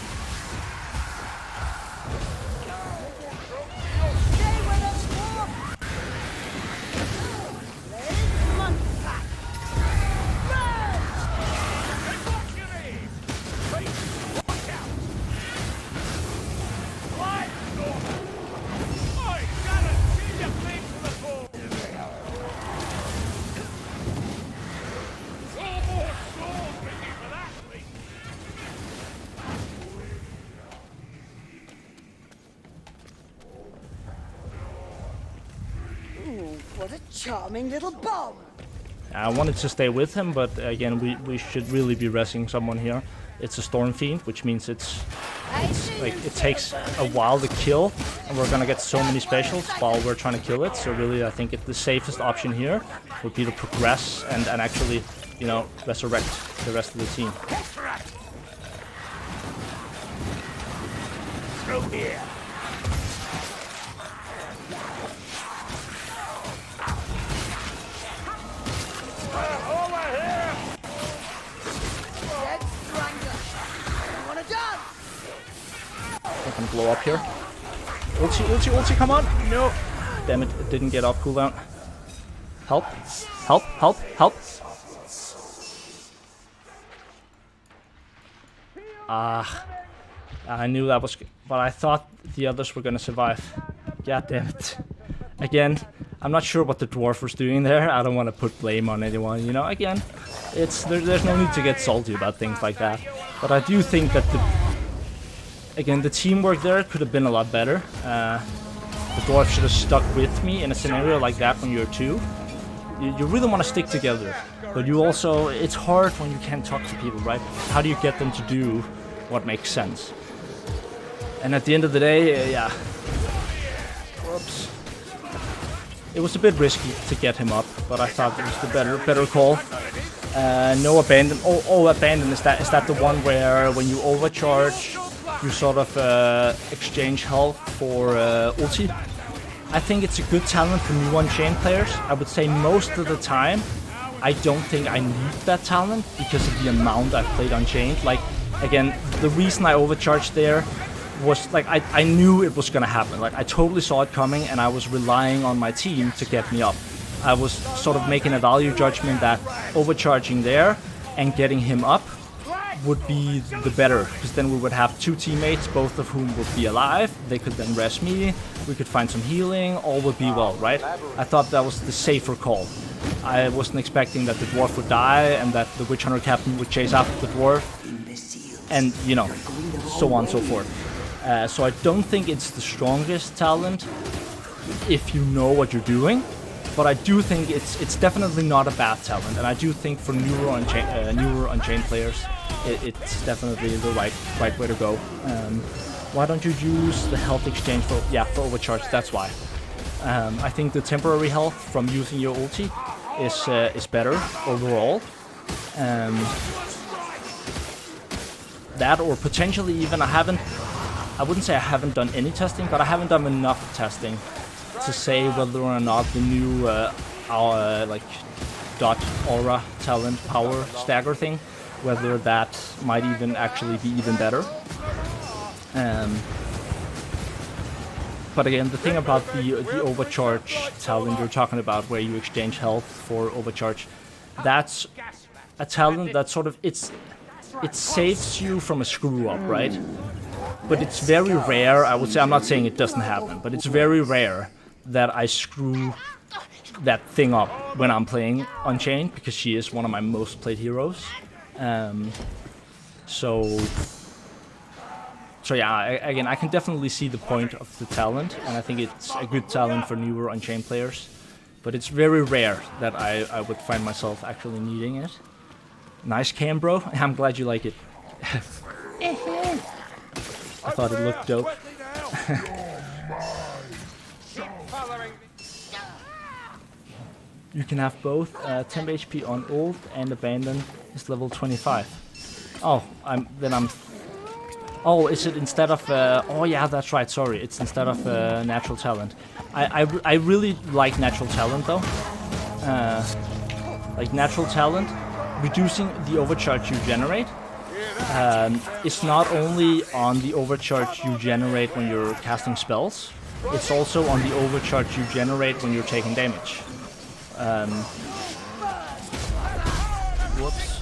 Stay with us, war. Let's monkey pack. Run! Evacuate! Wait, watch out! Live normal! Oi, Sharon, change your place to the phone! Almost sold ready for that, please! Ooh, what a charming little bomb. I wanted to stay with him, but again, we should really be resing someone here. It's a Storm Fiend, which means it's like it takes a while to kill, and we're gonna get so many specials while we're trying to kill it. So really, I think the safest option here would be to progress and actually, you know, resurrect the rest of the team. Through here! Over here! Dead strangler. You wanna dance? blow up here. Ulti, ulti, ulti, come on! No! Damn it, it didn't get off cooldown. Help! Help! Help! Help! I knew that was... But I thought the others were gonna survive. God damn it. Again, I'm not sure what the dwarf was doing there. I don't want to put blame on anyone, you know. Again, there's no need to get salty about things like that. But I do think that the teamwork there could have been a lot better. The dwarf should have stuck with me in a scenario like that when you're two. You really want to stick together, but you also, it's hard when you can't talk to people, right? How do you get them to do what makes sense? And at the end of the day, yeah. Whoops. It was a bit risky to get him up, but I thought it was the better call. No abandon. Oh, abandon. Is that the one where when you overcharge, you sort of exchange health for ulti? I think it's a good talent for new Unchained players. I would say most of the time, I don't think I need that talent because of the amount I've played Unchained. Like, again, the reason I overcharged there was like I knew it was gonna happen. Like I totally saw it coming, and I was relying on my team to get me up. I was sort of making a value judgment that overcharging there and getting him up would be the better, because then we would have two teammates, both of whom would be alive. They could then rest me, we could find some healing, all would be well, right? I thought that was the safer call. I wasn't expecting that the dwarf would die and that the witch hunter captain would chase after the dwarf, and you know, so on and so forth. So I don't think it's the strongest talent if you know what you're doing, but I do think it's definitely not a bad talent, and I do think for newer Unchained players, it's definitely the right way to go. Why don't you use the health exchange for overcharge? That's why. I think the temporary health from using your ulti is better overall. That, or potentially even I wouldn't say I haven't done any testing, but I haven't done enough testing to say whether or not the new like dot aura talent power stagger thing, whether that might even actually be even better. But again, the thing about the overcharge talent you're talking about, where you exchange health for overcharge, that's a talent that sort of it saves you from a screw up, right? But it's very rare, I would say. I'm not saying it doesn't happen, but it's very rare that I screw that thing up when I'm playing Unchained, because she is one of my most played heroes. So yeah, again, I can definitely see the point of the talent, and I think it's a good talent for newer Unchained players. But it's very rare that I would find myself actually needing it. Nice cam, bro. I'm glad you like it. I thought it looked dope. You can have both. 10 HP on ult and abandon is level 25. Oh, oh, is it instead of... oh yeah, that's right, sorry. It's instead of natural talent. I really like natural talent though. Like natural talent, reducing the overcharge you generate. It's not only on the overcharge you generate when you're casting spells, it's also on the overcharge you generate when you're taking damage. Whoops.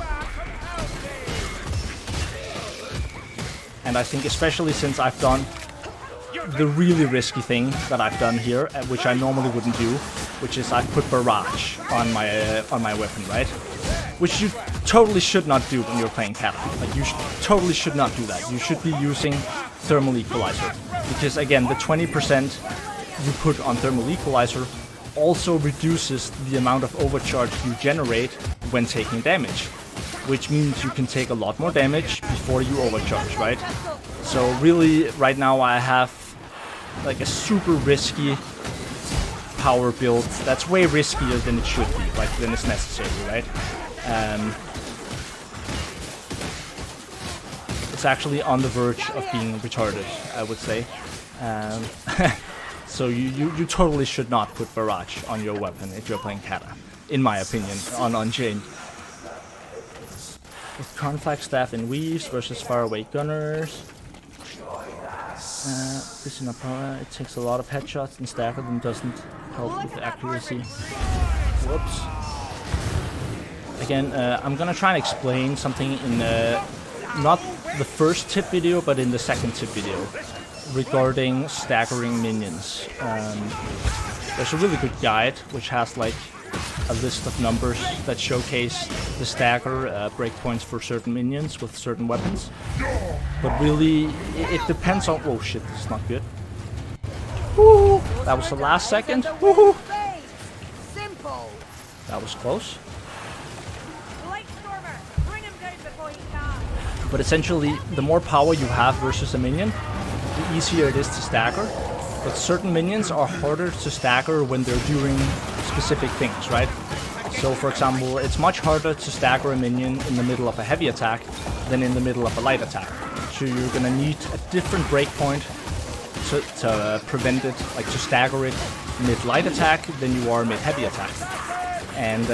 And I think especially since I've done the really risky thing that I've done here, which I normally wouldn't do, which is I've put barrage on my weapon, right? Which you totally should not do when you're playing Cata. Like, you totally should not do that. You should be using Thermal Equalizer. Because again, the 20% you put on Thermal Equalizer also reduces the amount of overcharge you generate when taking damage. Which means you can take a lot more damage before you overcharge, right? So really, right now I have like a super risky power build that's way riskier than it should be, like than it's necessary, right? It's actually on the verge of being retarded, I would say. So you totally should not put barrage on your weapon if you're playing Cata, in my opinion, on Unchained. With Conflag Staff and Weaves versus faraway gunners. This in a power, it takes a lot of headshots and stagger them doesn't help with the accuracy. Whoops. Again, I'm gonna try and explain something in not the first tip video, but in the second tip video regarding staggering minions. There's a really good guide which has like a list of numbers that showcase the stagger breakpoints for certain minions with certain weapons. But really, it depends on. Oh shit, this is not good. Woo! That was the last second. Woohoo! Simple. That was close. Light Stormer, bring him down before he can. But essentially, the more power you have versus a minion, the easier it is to stagger. But certain minions are harder to stagger when they're doing specific things, right? So for example, it's much harder to stagger a minion in the middle of a heavy attack than in the middle of a light attack. So you're gonna need a different breakpoint to prevent it, like to stagger it mid-light attack than you are mid-heavy attack. And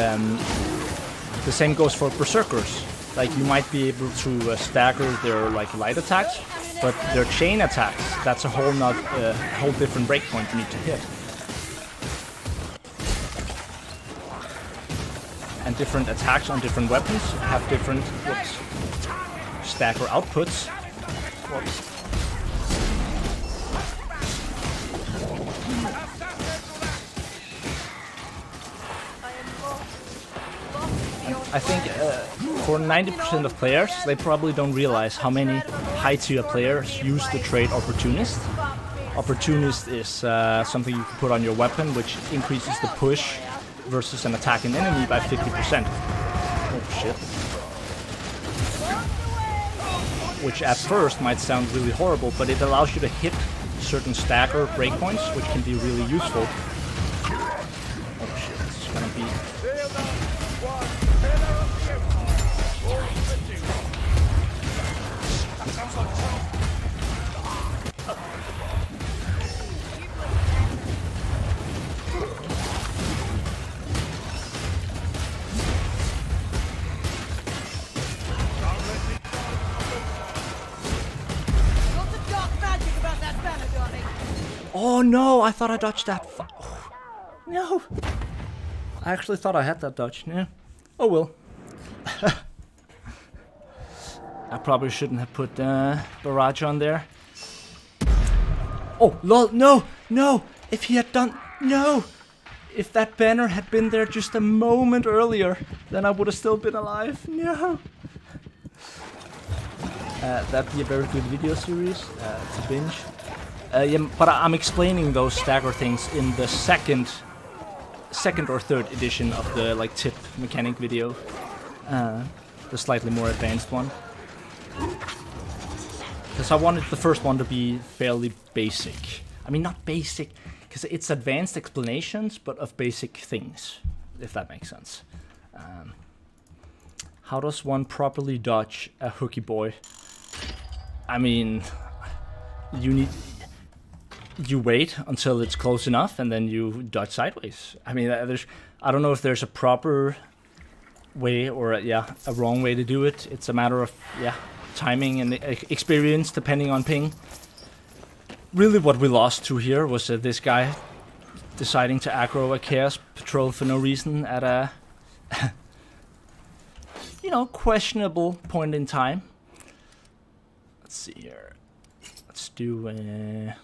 the same goes for berserkers. Like you might be able to stagger their like light attacks, but their chain attacks, that's a whole different breakpoint you need to hit. And different attacks on different weapons have different stagger outputs. Whoops. I think for 90% of players, they probably don't realize how many high-tier players use the trait Opportunist. Opportunist is something you can put on your weapon, which increases the push versus an attacking enemy by 50%. Oh shit. Which at first might sound really horrible, but it allows you to hit certain stagger breakpoints, which can be really useful. Oh shit, this is gonna be... Oh no, I thought I dodged that. Oh, no. I actually thought I had that dodge. Yeah. Oh well. I probably shouldn't have put barrage on there. Oh, lol, no, no. If he had done, no. If that banner had been there just a moment earlier, then I would have still been alive. No. That'd be a very good video series to binge. Yeah, but I'm explaining those stagger things in the second or third edition of the like tip mechanic video, the slightly more advanced one. Because I wanted the first one to be fairly basic. I mean, not basic, because it's advanced explanations, but of basic things, if that makes sense. How does one properly dodge a hooky boy? I mean, you wait until it's close enough, and then you dodge sideways. I mean, I don't know if there's a proper way or a wrong way to do it. It's a matter of timing and experience, depending on ping. Really, what we lost to here was this guy deciding to aggro a chaos patrol for no reason at a questionable point in time. Let's see here. Let's do a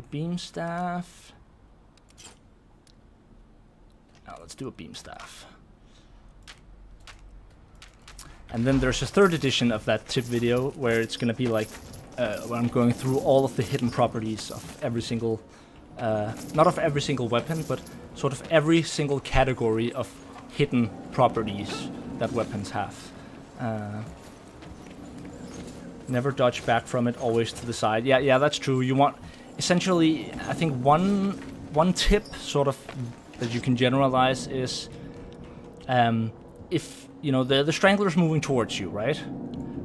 beam staff. Now let's do a beam staff. And then there's a third edition of that tip video where it's gonna be like where I'm going through all of the hidden properties of every single not of every single weapon, but sort of every single category of hidden properties that weapons have. Never dodge back from it, always to the side. Yeah, that's true. You want essentially, I think one tip sort of that you can generalize is if the strangler's moving towards you, right?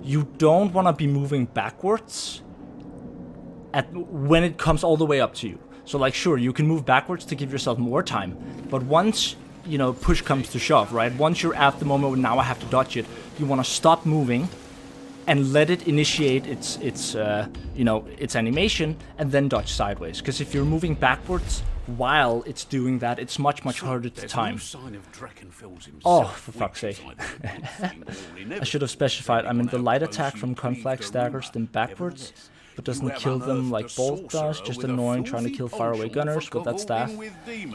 You don't want to be moving backwards when it comes all the way up to you. So like, sure, you can move backwards to give yourself more time, but once push comes to shove, right? Once you're at the moment where now I have to dodge it, you want to stop moving and let it initiate its its animation and then dodge sideways. Because if you're moving backwards while it's doing that, it's much harder to time. Oh, for fuck's sake. I should have specified. I mean, the light attack from conflag staggers them backwards, but doesn't kill them like bolt does. Just annoying trying to kill faraway gunners with that staff.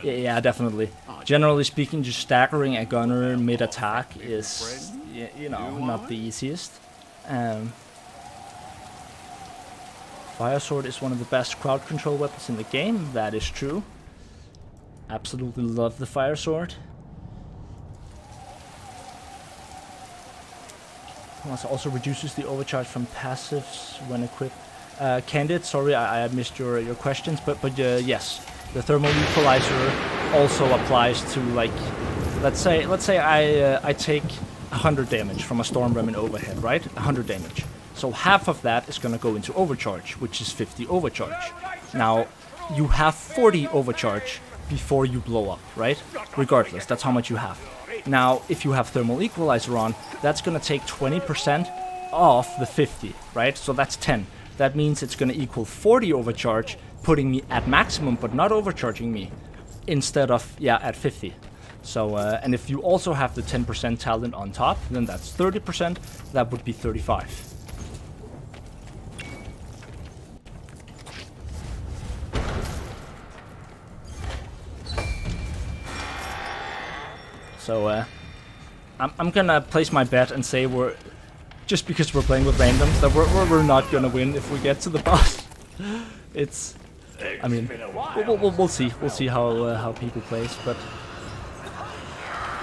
Yeah, definitely. Generally speaking, just staggering a gunner mid-attack is, not the easiest. Fire sword is one of the best crowd control weapons in the game. That is true. Absolutely love the fire sword. Also reduces the overcharge from passives when equipped. Candid, sorry I missed your questions, but yes, the thermal equalizer also applies to, like, let's say I take 100 damage from a storm remnant overhead, right? 100 damage. So half of that is gonna go into overcharge, which is 50 overcharge. Now you have 40 overcharge before you blow up, right? Regardless, that's how much you have. Now, if you have thermal equalizer on, that's gonna take 20% off the 50, right? So that's 10. That means it's gonna equal 40 overcharge, putting me at maximum, but not overcharging me, instead of, at 50. So, and if you also have the 10% talent on top, then that's 30%, that would be 35. So, I'm gonna place my bet and say just because we're playing with randoms, that we're not gonna win if we get to the boss. I mean, we'll see. We'll see how people plays, but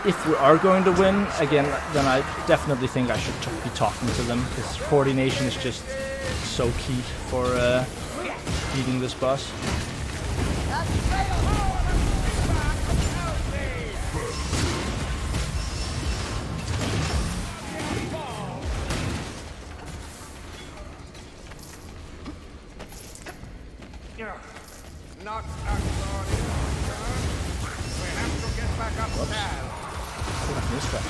if we are going to win, again, then I definitely think I should be talking to them, because coordination is just so key for beating this boss. Not that far in our turn. We have to get back up there. I missed that.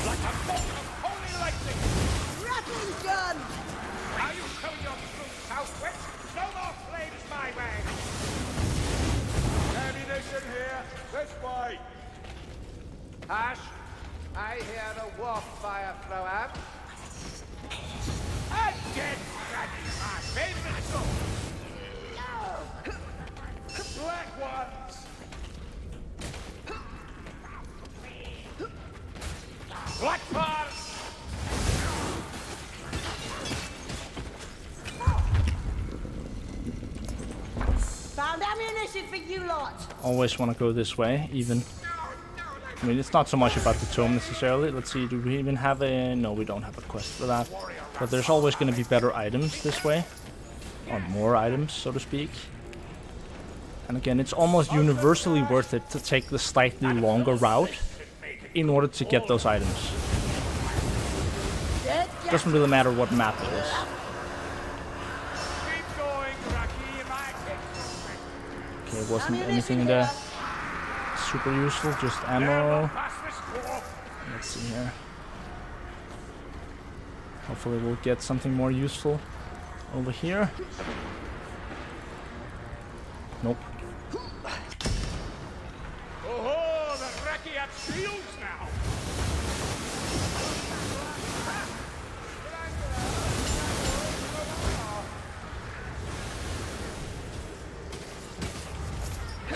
Like a bolt of holy lightning. Rattling gun! Are you showing your true southwest? No more flames my way. Ammunition here. This way. Ash, I hear the warp fire throw out. And get ready, my favorite sword. Black ones. Black bars. Found ammunition for you lot! Always want to go this way, even. I mean, it's not so much about the tome necessarily. Let's see, do we even have a... No, we don't have a quest for that. But there's always going to be better items this way. Or more items, so to speak. And again, it's almost universally worth it to take the slightly longer route in order to get those items. Doesn't really matter what map it is. Keep going, Rocky. Okay, wasn't anything there super useful, just ammo. Let's see here. Hopefully we'll get something more useful over here. Nope. Oh, the Rocky have shields now.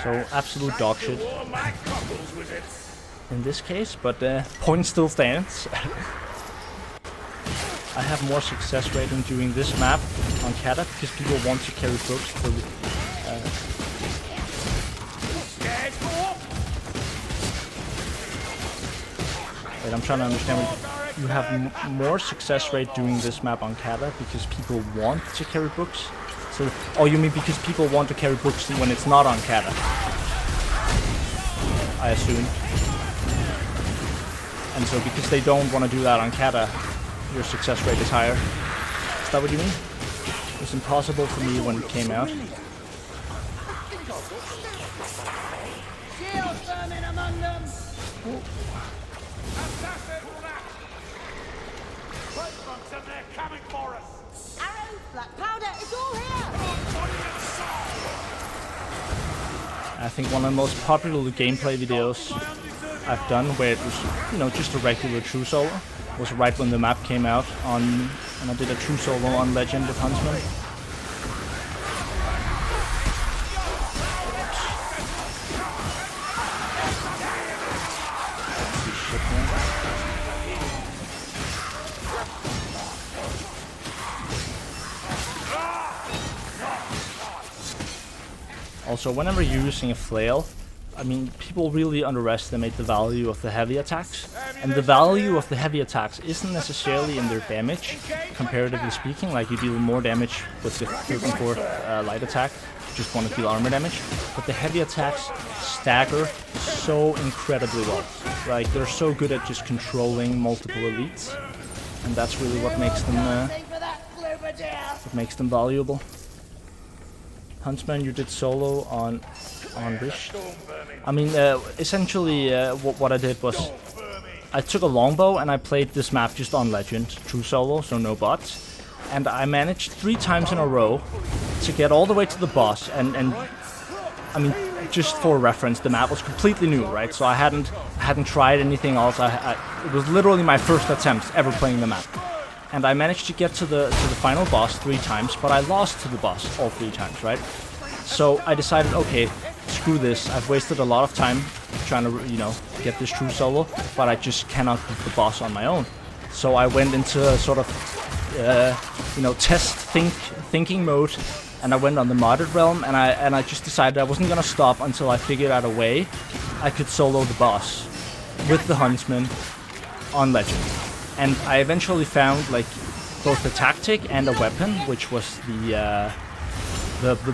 So absolute dog shit in this case, but point still stands. I have more success rate in doing this map on Kata because people want to carry books for wait, I'm trying to understand what you have more success rate doing this map on Kata because people want to carry books. So, oh, you mean because people want to carry books when it's not on Kata? I assume. And so because they don't want to do that on Kata, your success rate is higher. Is that what you mean? It was impossible for me when it came out. Shields vermin among them! Assassin rat! Footprints and they're coming for us! Arrows, black powder, it's all here! Body and soul! I think one of the most popular gameplay videos My undeserving I've done, where it was, you know, just a regular true solo, was right when the map came out on, and I did a true solo on Legend with Huntsman. Also, whenever you're using a flail, I mean, people really underestimate the value of the heavy attacks. And the value of the heavy attacks isn't necessarily in their damage, comparatively speaking. Like, you deal more damage with the 3rd and 4th light attack, just want to deal armor damage. But the heavy attacks stagger so incredibly well. Like, they're so good at just controlling multiple elites. And that's really what makes them valuable. Huntsman, you did solo on Rish. I mean, essentially, what I did was I took a longbow and I played this map just on Legend, true solo, so no bots. And I managed 3 times in a row to get all the way to the boss. And I mean, just for reference, the map was completely new, right? So I hadn't tried anything else. It was literally my first attempt ever playing the map. And I managed to get to the final boss 3 times, but I lost to the boss all 3 times, right? So I decided, okay, screw this. I've wasted a lot of time trying to, you know, get this true solo, but I just cannot beat the boss on my own. So I went into a sort of, you know, thinking mode, and I went on the modded realm, and I just decided I wasn't gonna stop until I figured out a way I could solo the boss with the Huntsman on Legend. And I eventually found, like, both a tactic and a weapon, which was the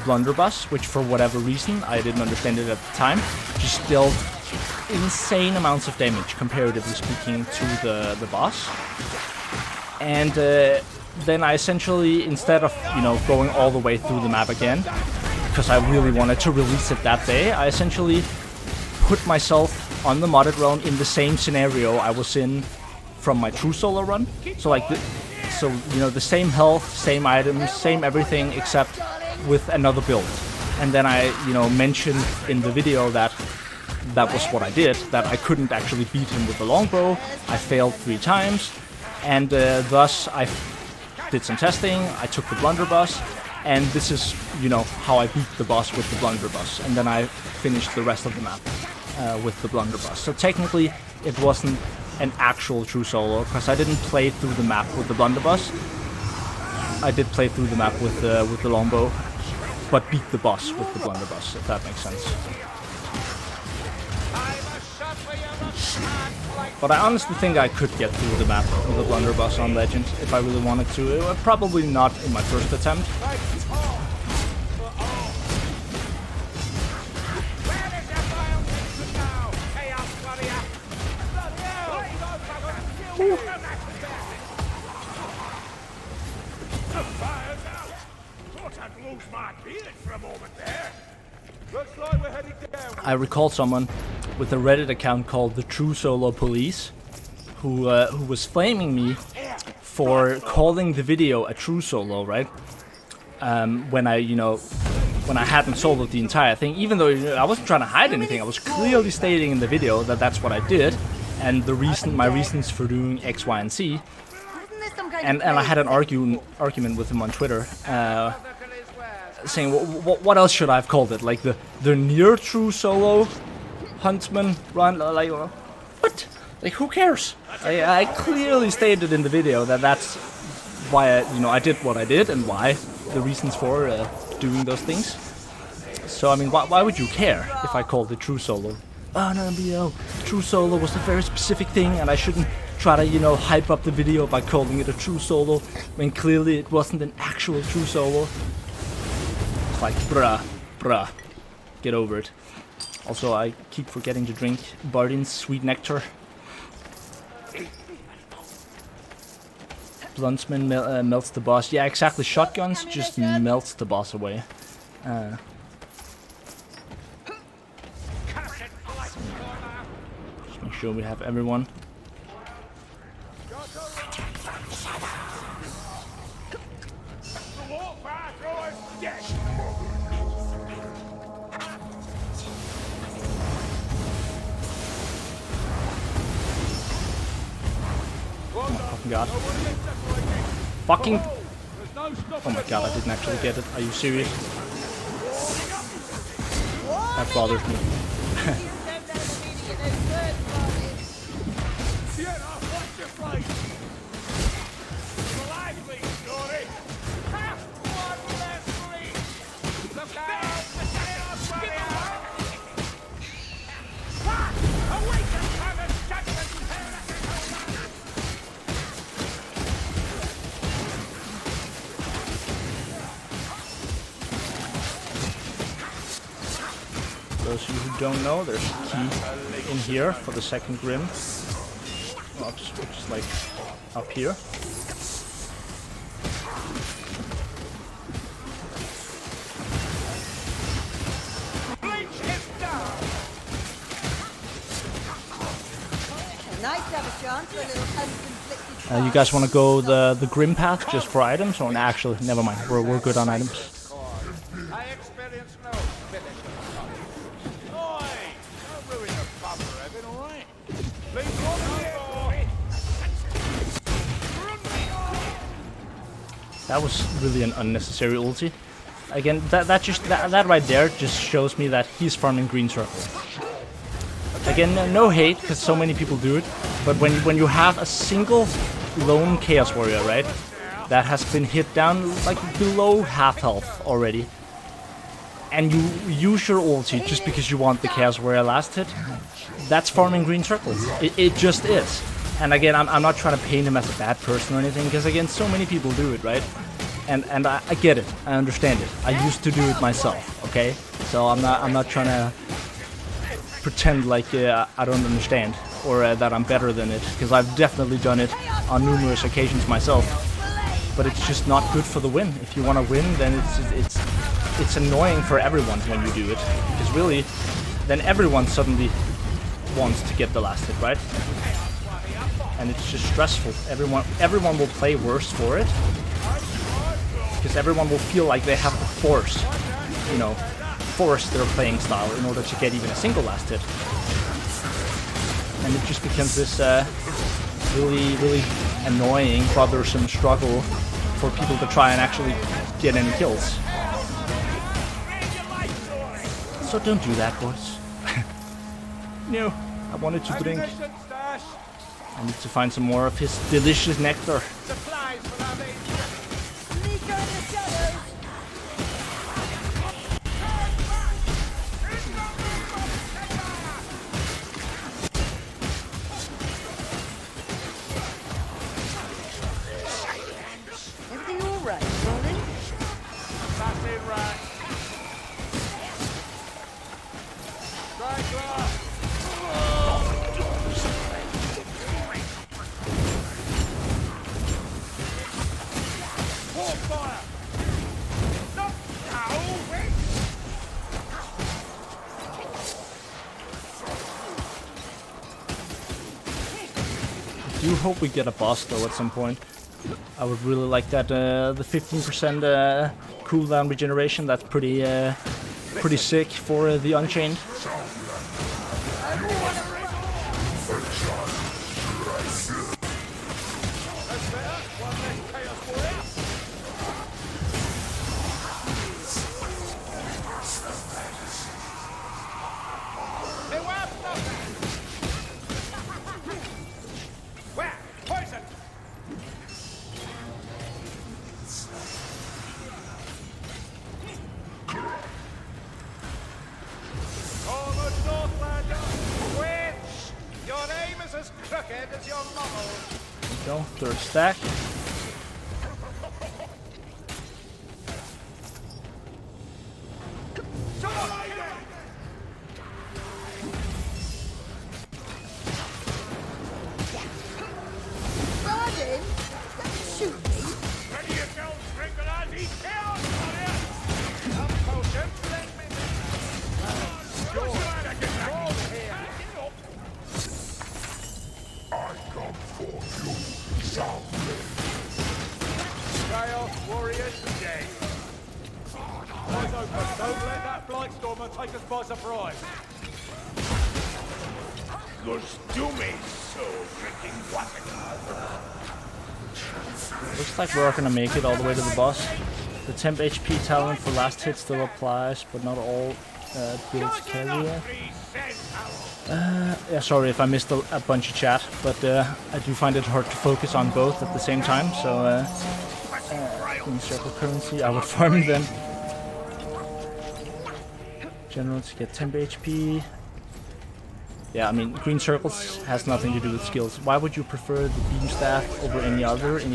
blunderbuss, which for whatever reason, I didn't understand it at the time, just dealt insane amounts of damage, comparatively speaking, to the boss. And then I essentially, instead of, you know, going all the way through the map again, because I really wanted to release it that day, I essentially put myself on the modded realm in the same scenario I was in from my true solo run. So like, you know, the same health, same items, same everything, except with another build. And then I, you know, mentioned in the video that was what I did, that I couldn't actually beat him with the longbow. I failed 3 times, and thus I did some testing. I took the blunderbuss, and this is, you know, how I beat the boss with the blunderbuss. And then I finished the rest of the map with the blunderbuss. So technically, it wasn't an actual true solo, because I didn't play through the map with the blunderbuss. I did play through the map with the longbow, but beat the boss with the blunderbuss, if that makes sense. But I honestly think I could get through the map with the blunderbuss on Legend if I really wanted to. Probably not in my first attempt. I recall someone with a Reddit account called the True Solo Police, who was flaming me for calling the video a true solo, right? When I hadn't soloed the entire thing, even though I wasn't trying to hide anything. I was clearly stating in the video that that's what I did, and my reasons for doing X, Y, and Z. And I had an argument with him on Twitter, saying what else should I have called it? Like the near true solo Huntsman run? Like what? Like who cares? I clearly stated in the video that that's why I did what I did and why the reasons for doing those things. So I mean, why would you care if I called it true solo? Oh no, true solo was a very specific thing, and I shouldn't try to hype up the video by calling it a true solo when clearly it wasn't an actual true solo. It's like bruh, get over it. Also, I keep forgetting to drink Bardin's sweet nectar. Bluntsman melts the boss. Yeah, exactly. Shotguns just melts the boss away. Just make sure we have everyone. god. Fucking... There's no stopping Oh my the god, I door. didn't actually get it. Are you serious? That bothers me. Sienna, watch your place. Alive, please, Dory. Have one less, please. Look out! Skip away! Awaken, Travis Jackson! Those of you who don't know, there's a key in here for the second Grim. Oops, which is like up here. Bleach is down! Nice to have a chance for a little unconflicted You guys want to go the Grim path just for items? Or actually, never mind. We're good on items. I experience no village. Oi! Don't ruin the fun for Evan, alright? Please walk That was really an unnecessary ulti. Again, that right there just shows me that he's farming green circle. Again, no hate, because so many people do it. But when you have a single lone Chaos Warrior, right, that has been hit down like below half health already, and you use your ulti just because you want the Chaos Warrior last hit, that's farming green circles. It just is. And again, I'm not trying to paint him as a bad person or anything, because again, so many people do it, right? And I get it, I understand it. I used to do it myself, okay? So I'm not trying to pretend like I don't understand or that I'm better than it, because I've definitely done it on numerous occasions myself. But it's just not good for the win. If you want to win, then it's annoying for everyone when you do it, because really, then everyone suddenly wants to get the last hit, right? And it's just stressful. Everyone will play worse for it, because everyone will feel like they have to force their playing style in order to get even a single last hit. And it just becomes this really, really annoying, bothersome struggle for people to try and actually get any kills. So don't do that, boys. No, I wanted to drink. I need to find some more of his delicious nectar. Supplies for our main Nico in the shadows. Everything all right, Colin? That's it, right. Fire! Not now, wait! I do hope we get a boss though at some point. I would really like that. The 15% cooldown regeneration. That's pretty sick for the Unchained. Where? Poison! Forward, Northlander! Witch! Your aim is as crooked as your model! There we go. Third stack. Garden? Shoot me. Ready to go, Sprinkler! He kills on it! Some potion, let me You're trying to get back over here! Chaos Warriors dead. Eyes open, don't let that Blightstormer take us by surprise. Los Dumes so freaking what? Looks like we're gonna make it all the way to the boss. The temp HP talent for last hit still applies, but not all builds carry it. Yeah, sorry if I missed a bunch of chat, but I do find it hard to focus on both at the same time, so in circle currency, I would farm them. General to get temp HP. Yeah, I mean, green circles has nothing to do with skills. Why would you prefer the beam staff over any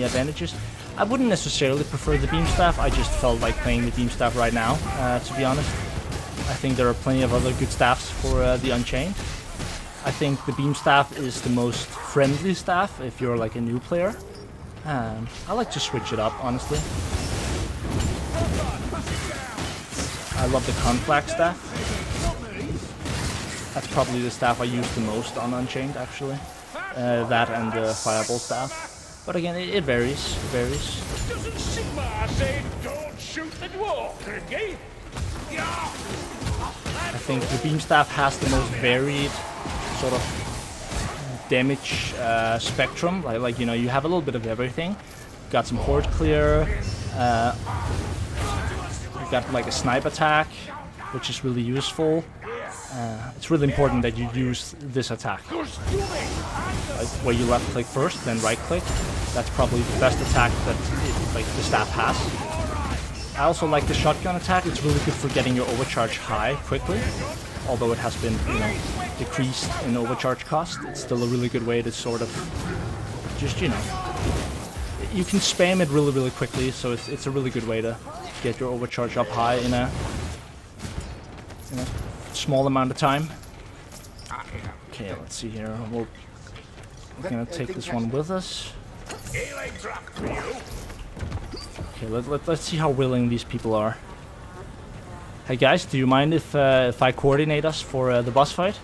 advantages? I wouldn't necessarily prefer the beam staff, I just felt like playing the beam staff right now, to be honest. I think there are plenty of other good staffs for the Unchained. I think the beam staff is the most friendly staff if you're like a new player. I like to switch it up, honestly. I love the Conflag staff. That's probably the staff I use the most on Unchained, actually. That and the Fireball staff. But again, it varies. It varies. Doesn't Sigmar say don't shoot the dwarf, Gringy? I think the beam staff has the most varied sort of damage spectrum. Like you know, you have a little bit of everything. Got some horde clear. You got like a snipe attack, which is really useful. It's really important that you use this attack. Like where you left click first, then right click. That's probably the best attack that the staff has. I also like the shotgun attack. It's really good for getting your overcharge high quickly. Although it has been, you know, decreased in overcharge cost, it's still a really good way to sort of just, you know, you can spam it really quickly. So it's a really good way to get your overcharge up high in a small amount of time. Okay, let's see here. We're gonna take this one with us. Okay, let's see how willing these people are. Hey guys, do you mind if I coordinate us for the boss fight?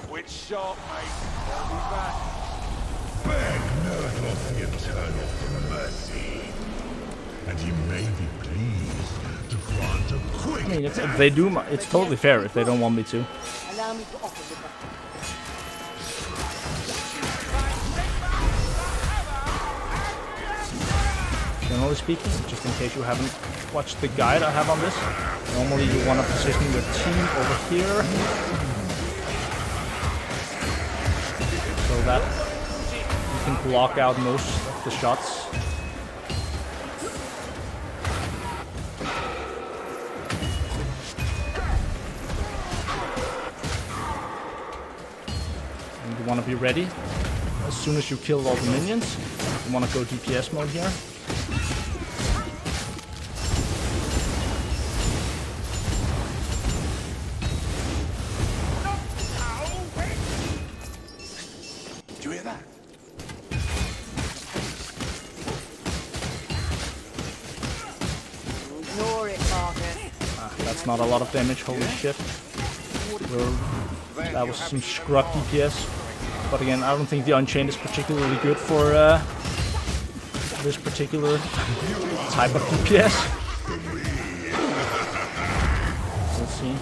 Which shot, mate? I'll be back. Beg not of the eternal for mercy, and he may be pleased to grant a quick. I mean, if they do, it's totally fair if they don't want me to. Allow me to offer the Generally speaking, just in case you haven't watched the guide I have on this, normally you want to position your team over here, so that you can block out most of the shots. And you want to be ready as soon as you kill all the minions. You want to go DPS mode here. Do you hear that? ignore it, Margaret. That's not a lot of damage, holy shit. That was some scrub DPS. But again, I don't think the Unchained is particularly good for this particular type of DPS. Let's see.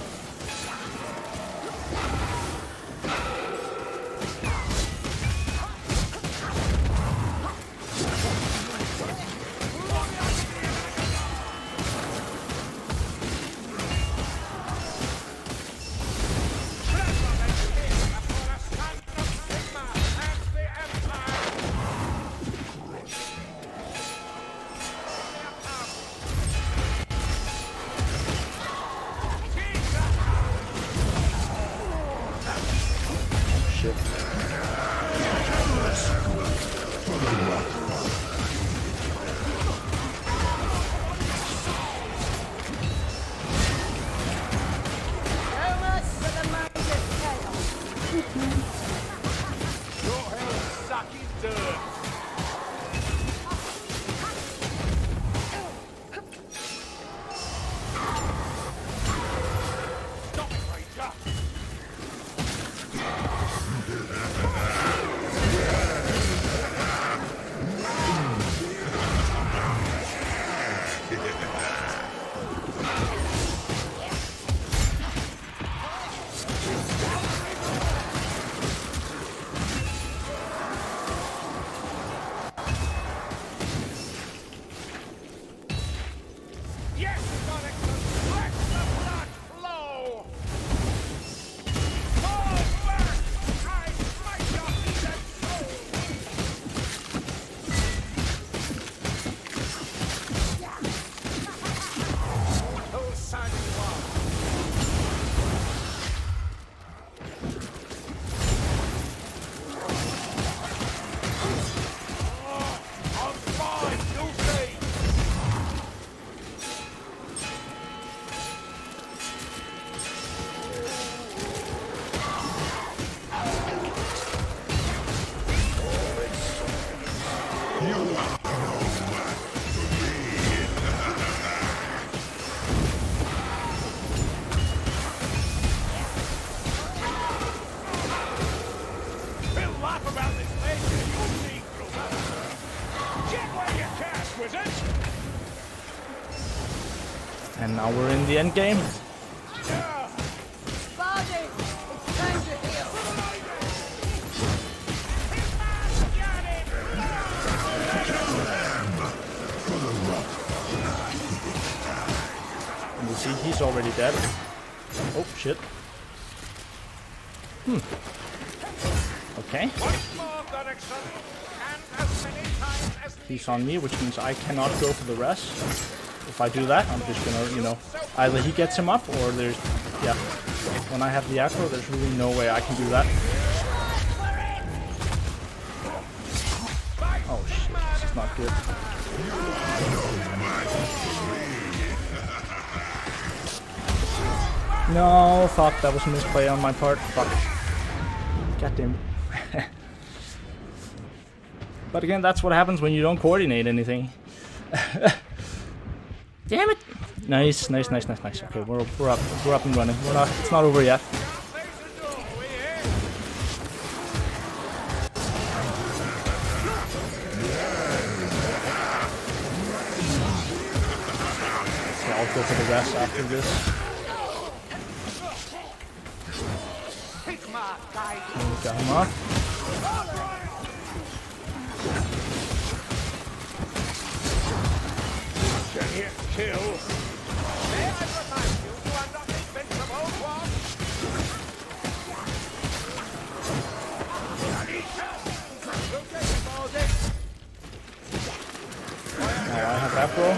And now we're in the end game. Spardy, it's time to heal. And you see, he's already dead. Oh, shit. Okay. He's on me, which means I cannot go for the rest. If I do that, I'm just gonna, you know, either he gets him up or there's, yeah. When I have the aggro, there's really no way I can do that. Oh shit, this is not good. No, fuck, that was a misplay on my part. Fuck. Goddamn. But again, that's what happens when you don't coordinate anything. Damn it! Nice, nice, nice, nice, nice. Okay, we're up and running. It's not over yet. So I'll go for the rest after this. Got him off. Kill. May I remind you to are not invincible, what? Now I have Afro.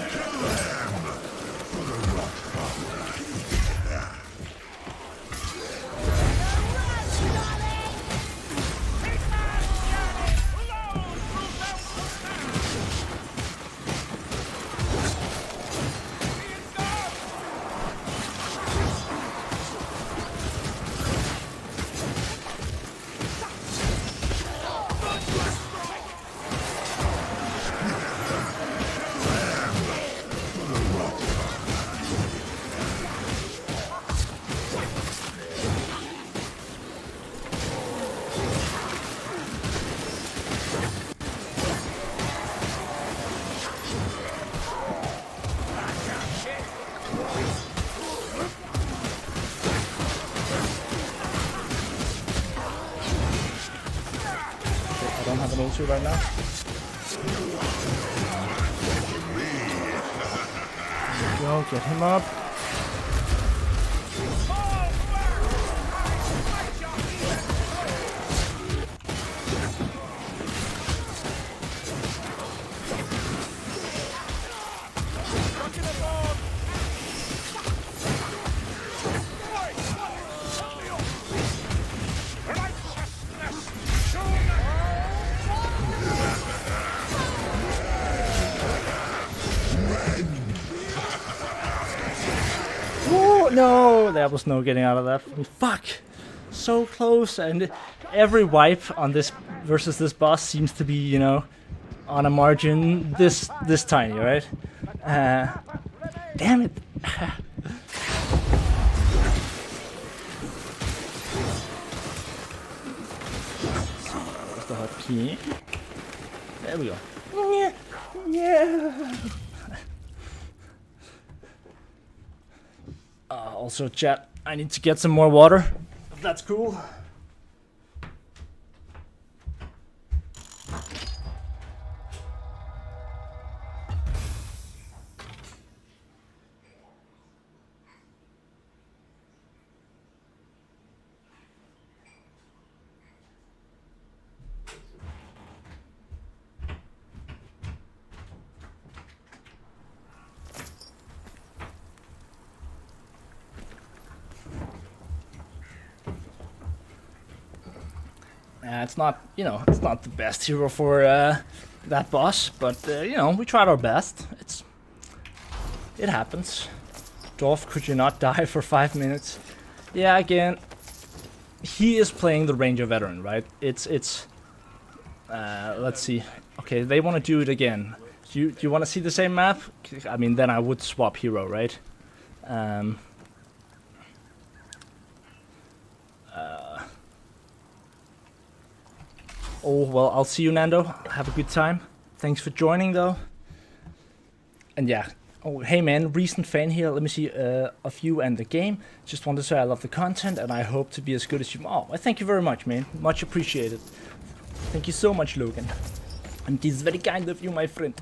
I don't have an ulti right now. There we go, get him up. No, there was no getting out of that. Fuck, so close, and every wipe on this versus this boss seems to be, you know, on a margin this tiny, right? Damn it. Where's the hotkey? There we go. Yeah. Also, chat, I need to get some more water. If that's cool. It's not, you know, it's not the best hero for that boss, but you know, we tried our best. It happens. Dwarf, could you not die for 5 minutes? Yeah, again, he is playing the Ranger veteran, right? Let's see. Okay, they want to do it again. Do you want to see the same map? I mean, then I would swap hero, right? Oh, well, I'll see you, Nando. Have a good time. Thanks for joining, though. And yeah, Oh, hey man, recent fan here. Let me see of you and the game. Just want to say I love the content and I hope to be as good as you. Oh, well, thank you very much, man. Much appreciated. Thank you so much, Logan. And this is very kind of you, my friend.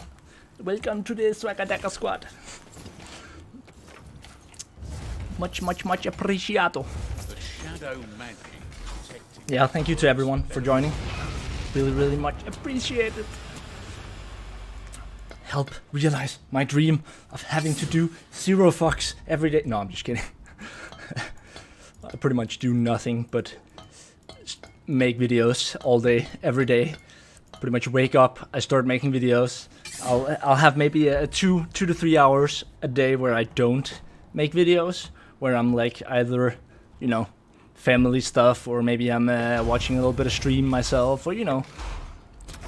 Welcome to the SwaggerDagger squad. Much appreciato. The shadow magic protecting. Yeah, thank you to everyone for joining. Really much appreciated. Help realize my dream of having to do 0 fucks every day. No, I'm just kidding. I pretty much do nothing but make videos all day, every day. Pretty much wake up, I start making videos. I'll have maybe 2 to 3 hours a day where I don't make videos, where I'm like either, you know, family stuff, or maybe I'm watching a little bit of stream myself, or you know,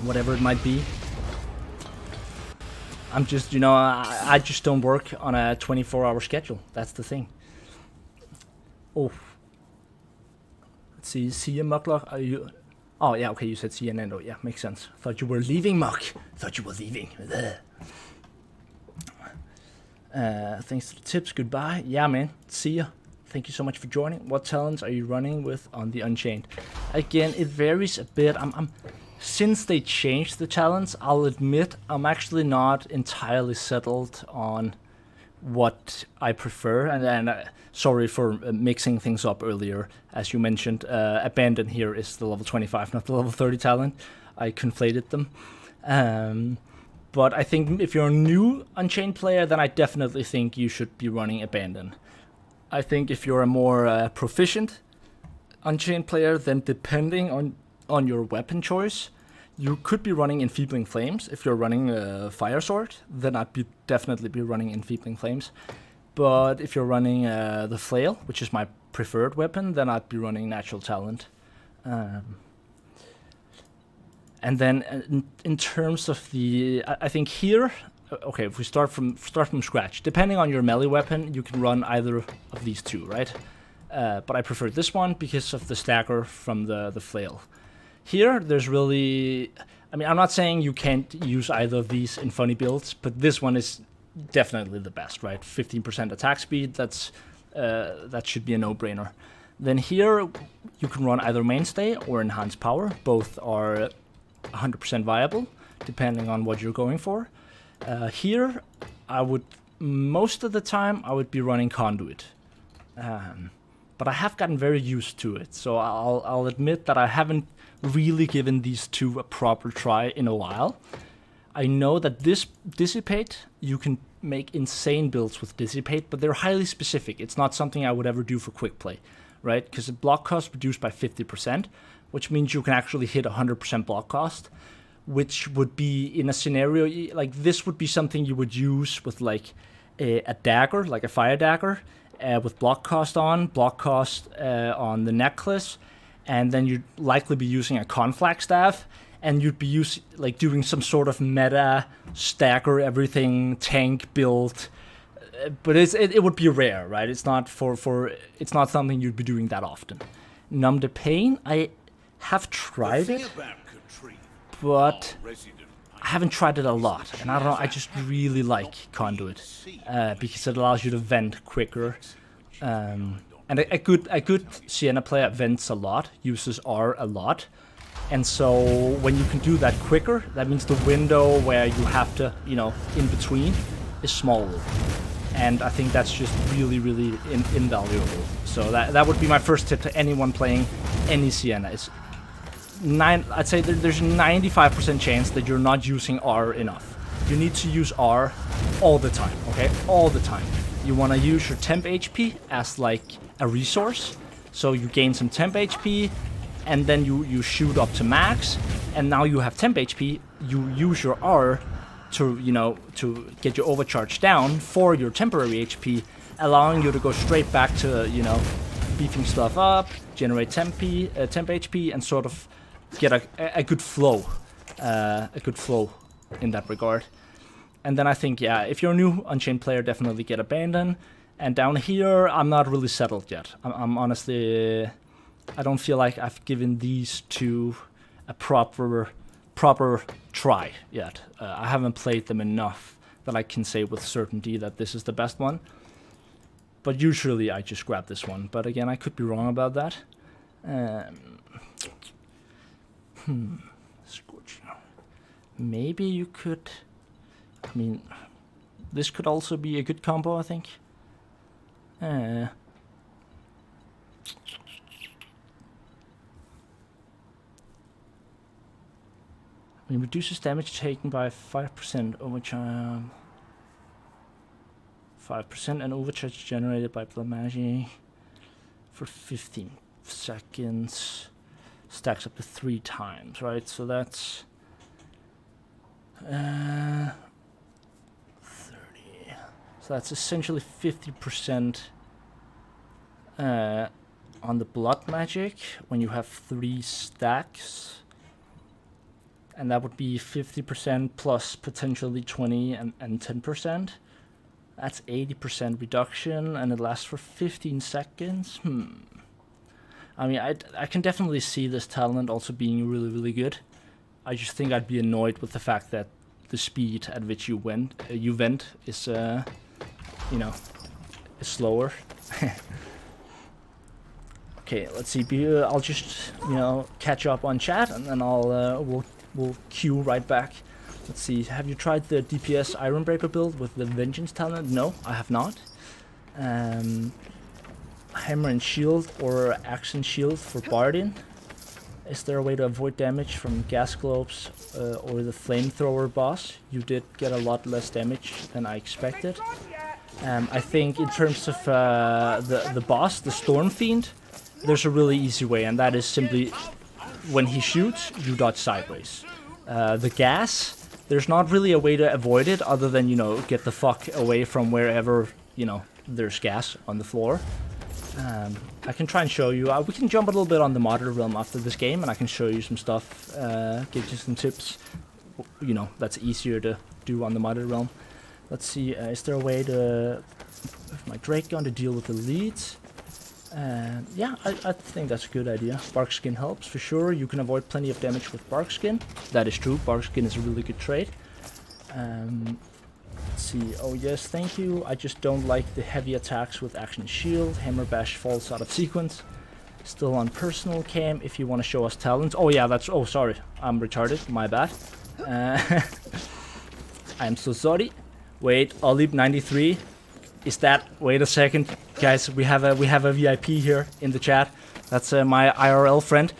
whatever it might be. I'm just, you know, I just don't work on a 24-hour schedule. That's the thing. Oh. Let's see. See you, Mucklock. Are you? Oh, yeah, okay, you said see you, Nando. Yeah, makes sense. Thought you were leaving, Muck. Thought you were leaving. Thanks to the tips. Goodbye. Yeah, man. See ya. Thank you so much for joining. What talents are you running with on the Unchained? Again, it varies a bit. Since they changed the talents, I'll admit I'm actually not entirely settled on what I prefer. And sorry for mixing things up earlier. As you mentioned, Abandon here is the level 25, not the level 30 talent. I conflated them. But I think if you're a new Unchained player, then I definitely think you should be running Abandon. I think if you're a more proficient Unchained player, then depending on your weapon choice, you could be running Enfeebling Flames. If you're running Fire Sword, then I'd definitely be running Enfeebling Flames. But if you're running the Flail, which is my preferred weapon, then I'd be running Natural Talent. And then in terms of the, I think here, okay, if we start from scratch, depending on your melee weapon, you can run either of these two, right? But I prefer this one because of the stagger from the Flail. Here, there's really, I mean, I'm not saying you can't use either of these in funny builds, but this one is definitely the best, right? 15% attack speed, that should be a no-brainer. Then here, you can run either Mainstay or Enhanced Power. Both are 100% viable, depending on what you're going for. Here, most of the time, I would be running Conduit. But I have gotten very used to it, so I'll admit that I haven't really given these two a proper try in a while. I know that this Dissipate, you can make insane builds with Dissipate, but they're highly specific. It's not something I would ever do for quick play, right? Because the block cost reduced by 50%, which means you can actually hit 100% block cost, which would be in a scenario like this would be something you would use with like a dagger, like a fire dagger, with block cost on the necklace, and then you'd likely be using a conflag staff, and you'd be doing some sort of meta stagger everything tank build, but it would be rare, right? It's not it's not something you'd be doing that often. Numb the Pain, I have tried it, but I haven't tried it a lot, and I don't know, I just really like Conduit because it allows you to vent quicker. And a good Sienna player vents a lot, uses R a lot, and so when you can do that quicker, that means the window where you have to, you know, in between is smaller. And I think that's just really invaluable. So that would be my first tip to anyone playing any Sienna. I'd say there's 95% chance that you're not using R enough. You need to use R all the time, okay? All the time. You want to use your temp HP as like a resource. So you gain some temp HP, and then you shoot up to max, and now you have temp HP. You use your R to, you know, to get your overcharge down for your temporary HP, allowing you to go straight back to, you know, beefing stuff up, generate temp HP, and sort of get a good flow in that regard. And then I think, yeah, if you're a new Unchained player, definitely get Abandon. And down here, I'm not really settled yet. I'm honestly, I don't feel like I've given these two a proper try yet. I haven't played them enough that I can say with certainty that this is the best one. But usually I just grab this one. But again, I could be wrong about that. Scorching. Maybe you could... I mean, this could also be a good combo, I think. I mean, reduces damage taken by 5% overcharge. 5% and overcharge generated by blood magic for 15 seconds. Stacks up to 3 times, right? So that's 30. So that's essentially 50% on the blood magic when you have 3 stacks. And that would be 50% plus potentially 20 and 10%. That's 80% reduction, and it lasts for 15 seconds. I mean, I can definitely see this talent also being really, really good. I just think I'd be annoyed with the fact that the speed at which you vent is, you know, is slower. Okay, let's see. I'll just, you know, catch up on chat, and then we'll queue right back. Let's see. Have you tried the DPS Ironbreaker build with the Vengeance talent? No, I have not. Hammer and Shield or Axe and Shield for Bardin. Is there a way to avoid damage from gas globes or the flamethrower boss? You did get a lot less damage than I expected. I think in terms of the boss, the Storm Fiend, there's a really easy way, and that is simply when he shoots, you dodge sideways. The gas, there's not really a way to avoid it other than, you know, get the fuck away from wherever, you know, there's gas on the floor. I can try and show you. We can jump a little bit on the Martyr Realm after this game, and I can show you some stuff, give you some tips, you know, that's easier to do on the Martyr Realm. Let's see, is there a way to, with my Drake gun, to deal with the leads? Yeah, I think that's a good idea. Barkskin helps, for sure. You can avoid plenty of damage with Barkskin. That is true. Barkskin is a really good trait. Let's see. Oh, yes, thank you. I just don't like the heavy attacks with Action and Shield. Hammer Bash falls out of sequence. Still on personal cam if you want to show us talents. Oh, yeah, that's... Oh, sorry. I'm retarded. My bad. I'm so sorry. Wait, Olib93. Is that... Wait a second. Guys, we have a VIP here in the chat. That's my IRL friend.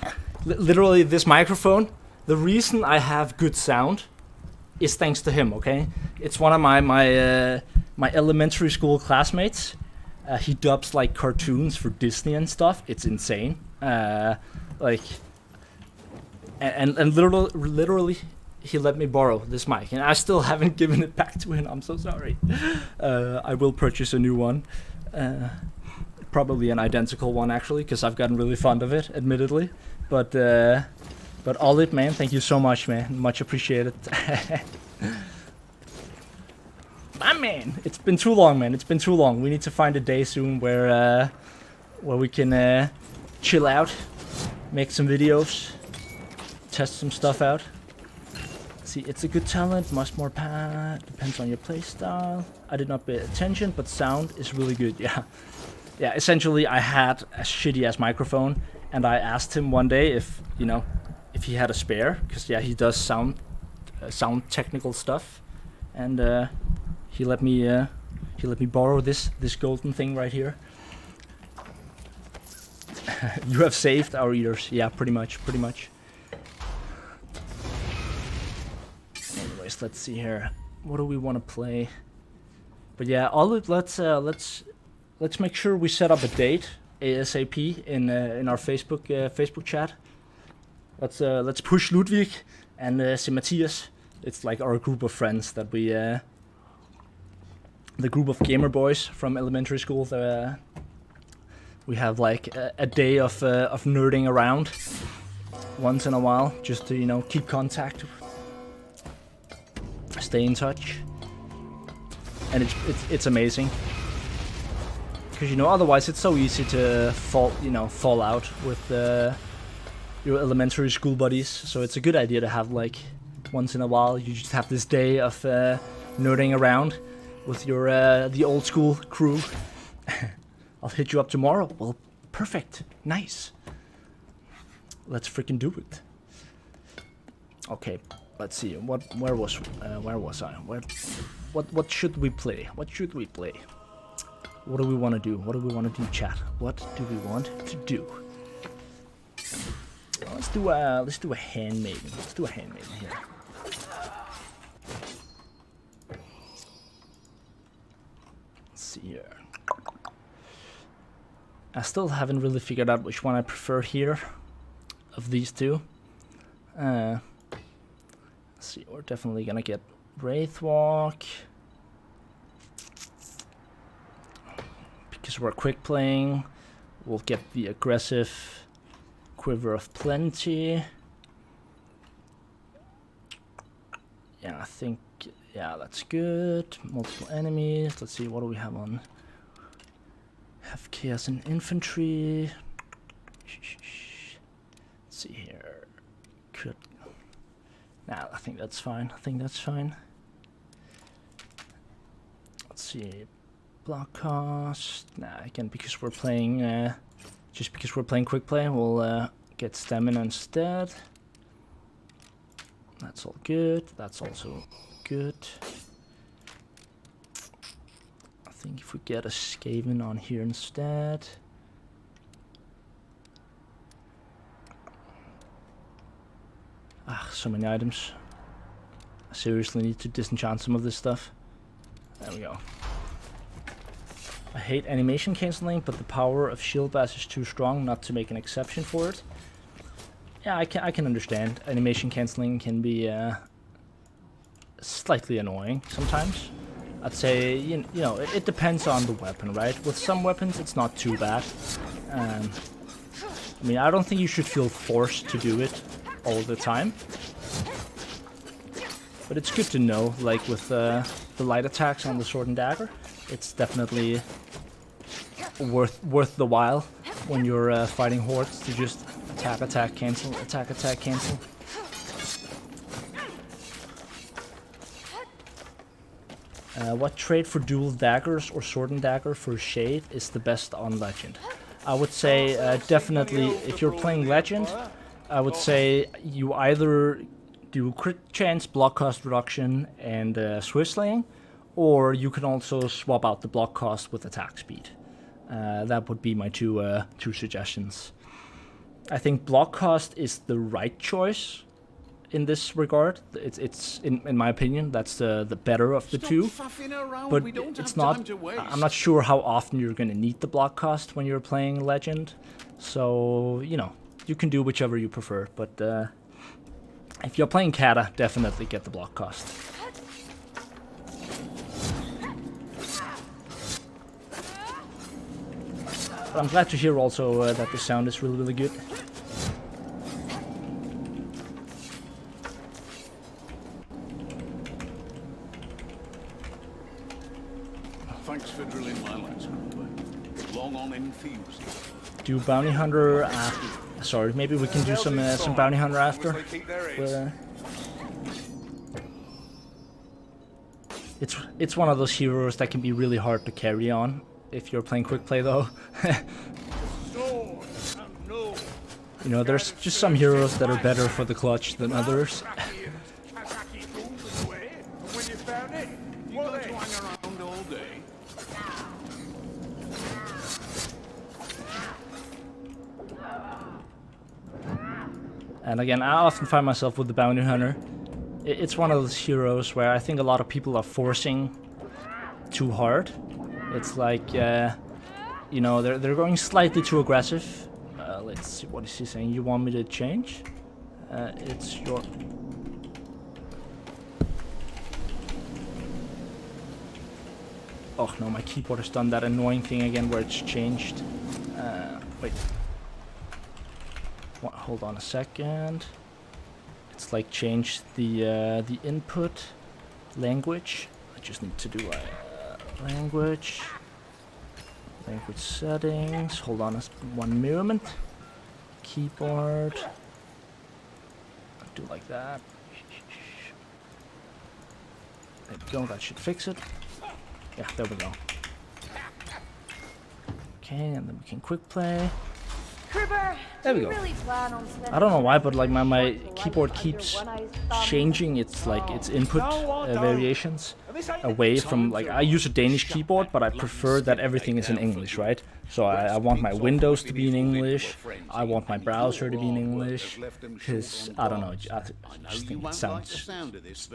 Literally, this microphone, the reason I have good sound is thanks to him, okay? It's one of my elementary school classmates. He dubs, like, cartoons for Disney and stuff. It's insane. Like... And literally... He let me borrow this mic, and I still haven't given it back to him. I'm so sorry. I will purchase a new one. Probably an identical one, actually, because I've gotten really fond of it, admittedly. But all it, man, thank you so much, man. Much appreciated. My man, it's been too long, man. It's been too long. We need to find a day soon where we can chill out, make some videos, test some stuff out. See, it's a good talent, much more depends on your playstyle. I did not pay attention, but sound is really good, yeah. Yeah, essentially I had a shitty ass microphone, and I asked him one day if, you know, if he had a spare, because yeah, he does sound technical stuff, and he let me borrow this golden thing right here. You have saved our ears, yeah, pretty much. Anyways, let's see here. What do we want to play? But yeah, let's make sure we set up a date ASAP in our Facebook chat. Let's push Ludwig and Matthias. It's like our group of friends that we the group of gamer boys from elementary school. We have like a day of nerding around once in a while, just to, you know, keep contact. Stay in touch, and it's amazing, because, you know, otherwise it's so easy to fall out with your elementary school buddies. So it's a good idea to have, like, once in a while you just have this day of nerding around with your the old school crew. I'll hit you up tomorrow. Well, perfect. Nice. Let's freaking do it. Okay, let's see. Where was I? What should we play? What should we play? What do we want to do? What do we want to do, chat? What do we want to do? Let's do a handmaiden. Let's do a handmaiden here. Let's see here. I still haven't really figured out which one I prefer here of these two. Let's see, we're definitely gonna get Wraithwalk because we're quick playing. We'll get the aggressive Quiver of Plenty. Yeah, I think, yeah, that's good. Multiple enemies. Let's see, what do we have on? Have Chaos and Infantry. Let's see here. Could. Nah, I think that's fine. I think that's fine. Let's see. Block cost. Nah, again, because we're playing. Just because we're playing quick play, we'll get stamina instead. That's all good. That's also good. I think if we get a Skaven on here instead. Ah, so many items. I seriously need to disenchant some of this stuff. There we go. I hate animation cancelling, but the power of Shield Bash is too strong not to make an exception for it. Yeah, I can understand. Animation cancelling can be slightly annoying sometimes. I'd say, you know, it depends on the weapon, right? With some weapons, it's not too bad. I mean, I don't think you should feel forced to do it all the time. But it's good to know, like with the light attacks on the sword and dagger, it's definitely worth the while when you're fighting hordes to just attack, cancel, attack, cancel. What trade for dual daggers or sword and dagger for shade is the best on Legend? I would say definitely if you're playing Legend, I would say you either do crit chance, block cost reduction, and swift slaying, or you can also swap out the block cost with attack speed. That would be my two suggestions. I think block cost is the right choice in this regard. It's in my opinion, that's the better of the two. But it's not. I'm not sure how often you're going to need the block cost when you're playing Legend. So you know, you can do whichever you prefer. But if you're playing Kata, definitely get the block cost. But I'm glad to hear also that the sound is really, really good. Thanks for drilling my lance, long on enthusiasm. Do bounty hunter. Sorry, maybe we can do some bounty hunter after. It's one of those heroes that can be really hard to carry on if you're playing quick play though. You know, there's just some heroes that are better for the clutch than others. And again, I often find myself with the bounty hunter. It's one of those heroes where I think a lot of people are forcing too hard. It's like, you know, they're going slightly too aggressive. Let's see, what is he saying? You want me to change? It's your... Oh no, my keyboard has done that annoying thing again where it's changed. Wait. Hold on a second. It's like changed the input language. I just need to do language settings. Hold on one moment. Keyboard. Do like that. There we go, that should fix it. Yeah, there we go. Okay, and then we can quick play. There we go. I don't know why, but like my keyboard keeps changing its input variations away from, like, I use a Danish keyboard, but I prefer that everything is in English, right? So I want my Windows to be in English. I want my browser to be in English, because I don't know, I just think it sounds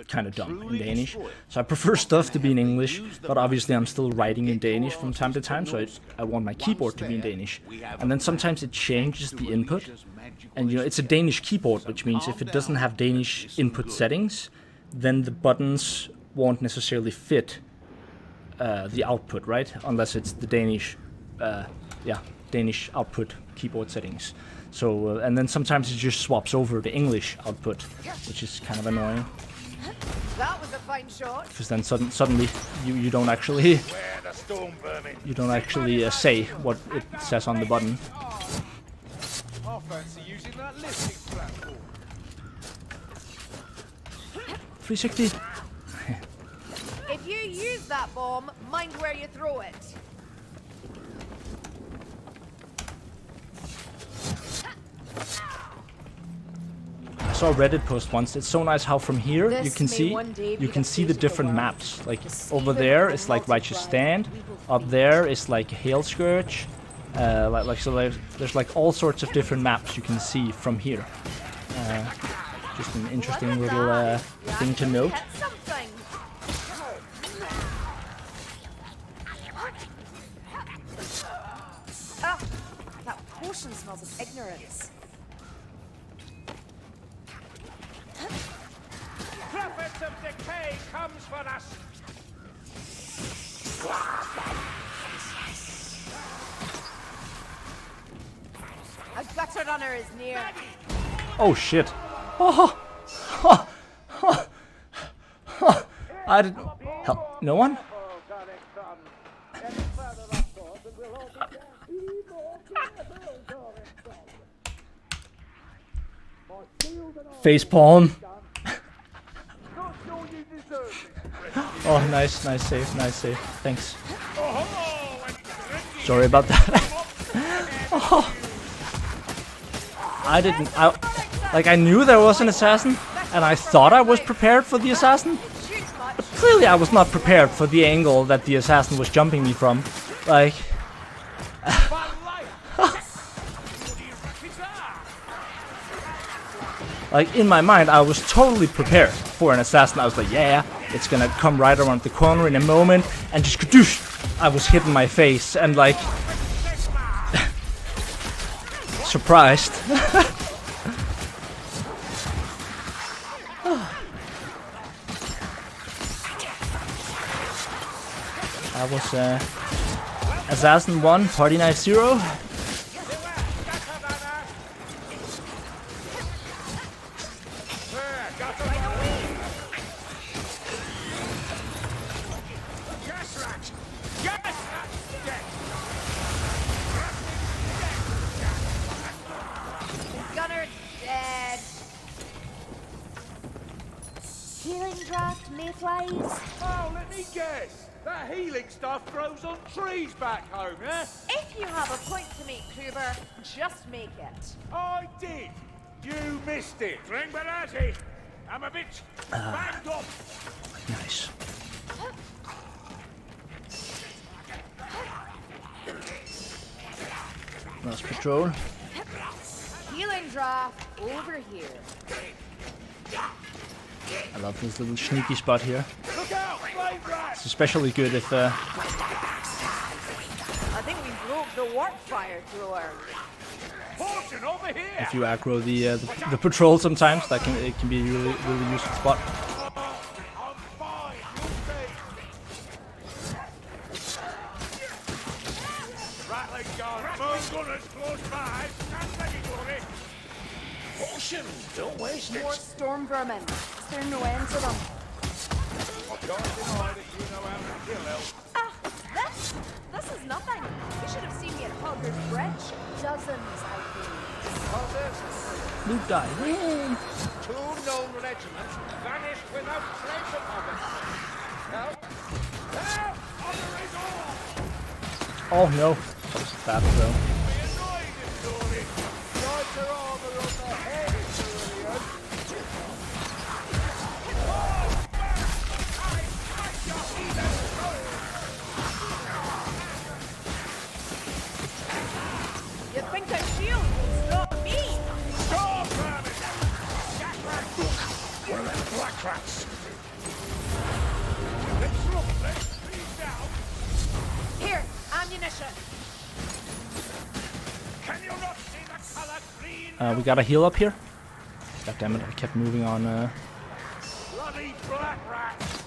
kind of dumb in Danish. So I prefer stuff to be in English, but obviously I'm still writing in Danish from time to time, so I want my keyboard to be in Danish. And then sometimes it changes the input, and you know, it's a Danish keyboard, which means if it doesn't have Danish input settings, then the buttons won't necessarily fit the output, right? Unless it's the Danish Danish output keyboard settings. So and then sometimes it just swaps over the English output, which is kind of annoying. That was a fine shot. Because then suddenly you don't actually say what it says on the button. I fancy using that lifting platform. 360. If you use that bomb, mind where you throw it. I saw a Reddit post once. It's so nice how from here you can see the different maps. Like over there it's like Righteous Stand. Up there is like Hail Scourge. There's like all sorts of different maps you can see from here. Just an interesting little thing to note. That potion smells of ignorance. Prophets of decay comes for us. A gutter runner is near. Oh shit! Oh, I didn't. Hell, no one? Facepalm. Oh, nice save. Thanks. Sorry about that. Oh. I knew there was an assassin, and I thought I was prepared for the assassin, but clearly I was not prepared for the angle that the assassin was jumping me from. Like, like in my mind, I was totally prepared for an assassin. I was like, yeah, it's gonna come right around the corner in a moment, and just kadoosh, I was hitting my face, and like, surprised. That was Assassin 1, Party Knife 0. Gunner dead. Healing draft, mayflies. Oh, let me guess. That healing stuff grows on trees back home, yeah? If you have a point to make, Kruber, just make it. I did. You missed it. Ring Barati. I'm a bit banged up. Nice. Nice patrol. Healing draft over here. I love this little sneaky spot here. Look out, flame rat! It's especially good if I think we broke the warp fire thrower. Portion over here! if you aggro the patrol sometimes. It can be a really useful spot. I'm fine, Rattling gun, moon gunners close by. Can't take it, Glory. Portion, don't waste More storm vermin. Is there no end to them? I can't deny that you know how to kill elf. This is nothing. You should have seen me at Hogger's Bridge. Dozens, I think. Luke died. Yay! 2 known regiments vanished without trace of them. Oh no, that was a bad throw. You think a shield will stop me? Stop, Vermin! One of them black rats! Let's look, let's freeze down! Here, ammunition. Can you not see the color green? We got a heal up here. God damn it, I kept moving on. Bloody black rats!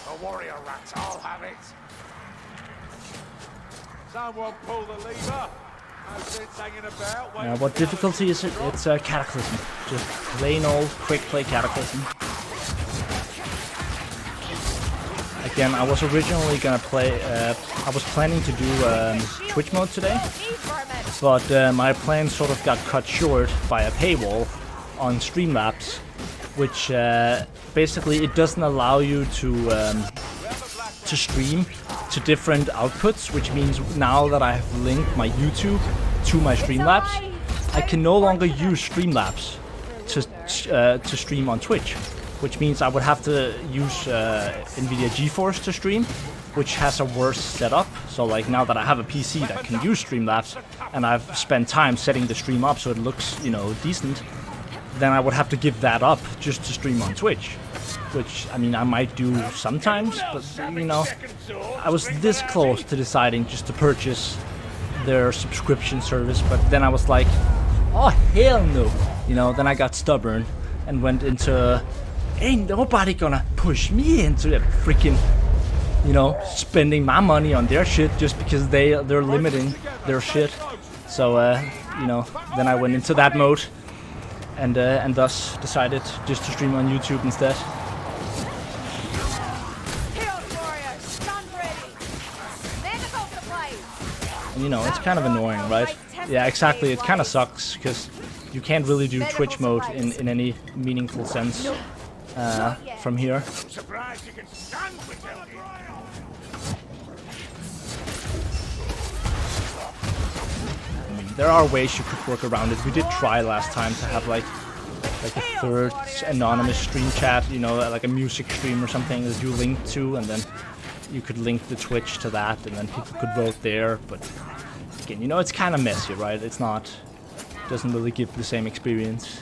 The warrior rats, I'll have it! Someone pull the lever! No sense hanging about. What difficulty is it? It's Cataclysm. Just plain old quick play Cataclysm. Again, I was originally gonna play. I was planning to do Twitch mode today, but my plan sort of got cut short by a paywall on Streamlabs, which basically it doesn't allow you to stream to different outputs, which means now that I have linked my YouTube to my Streamlabs, I can no longer use Streamlabs to stream on Twitch, which means I would have to use NVIDIA GeForce to stream, which has a worse setup. So like now that I have a PC that can use Streamlabs, and I've spent time setting the stream up so it looks, you know, decent, then I would have to give that up just to stream on Twitch. Which, I mean, I might do sometimes, but, you know, I was this close to deciding just to purchase their subscription service, but then I was like, oh, hell no. You know, then I got stubborn and went into, ain't nobody gonna push me into a freaking, you know, spending my money on their shit just because they're limiting their shit. So, you know, then I went into that mode and thus decided just to stream on YouTube instead. You know, it's kind of annoying, right? Yeah, exactly. It kind of sucks because you can't really do Twitch mode in any meaningful sense from here. I mean, there are ways you could work around it. We did try last time to have like a third anonymous stream chat, you know, like a music stream or something that you link to, and then you could link the Twitch to that, and then people could vote there. But again, you know, it's kind of messy, right? It's not, doesn't really give the same experience.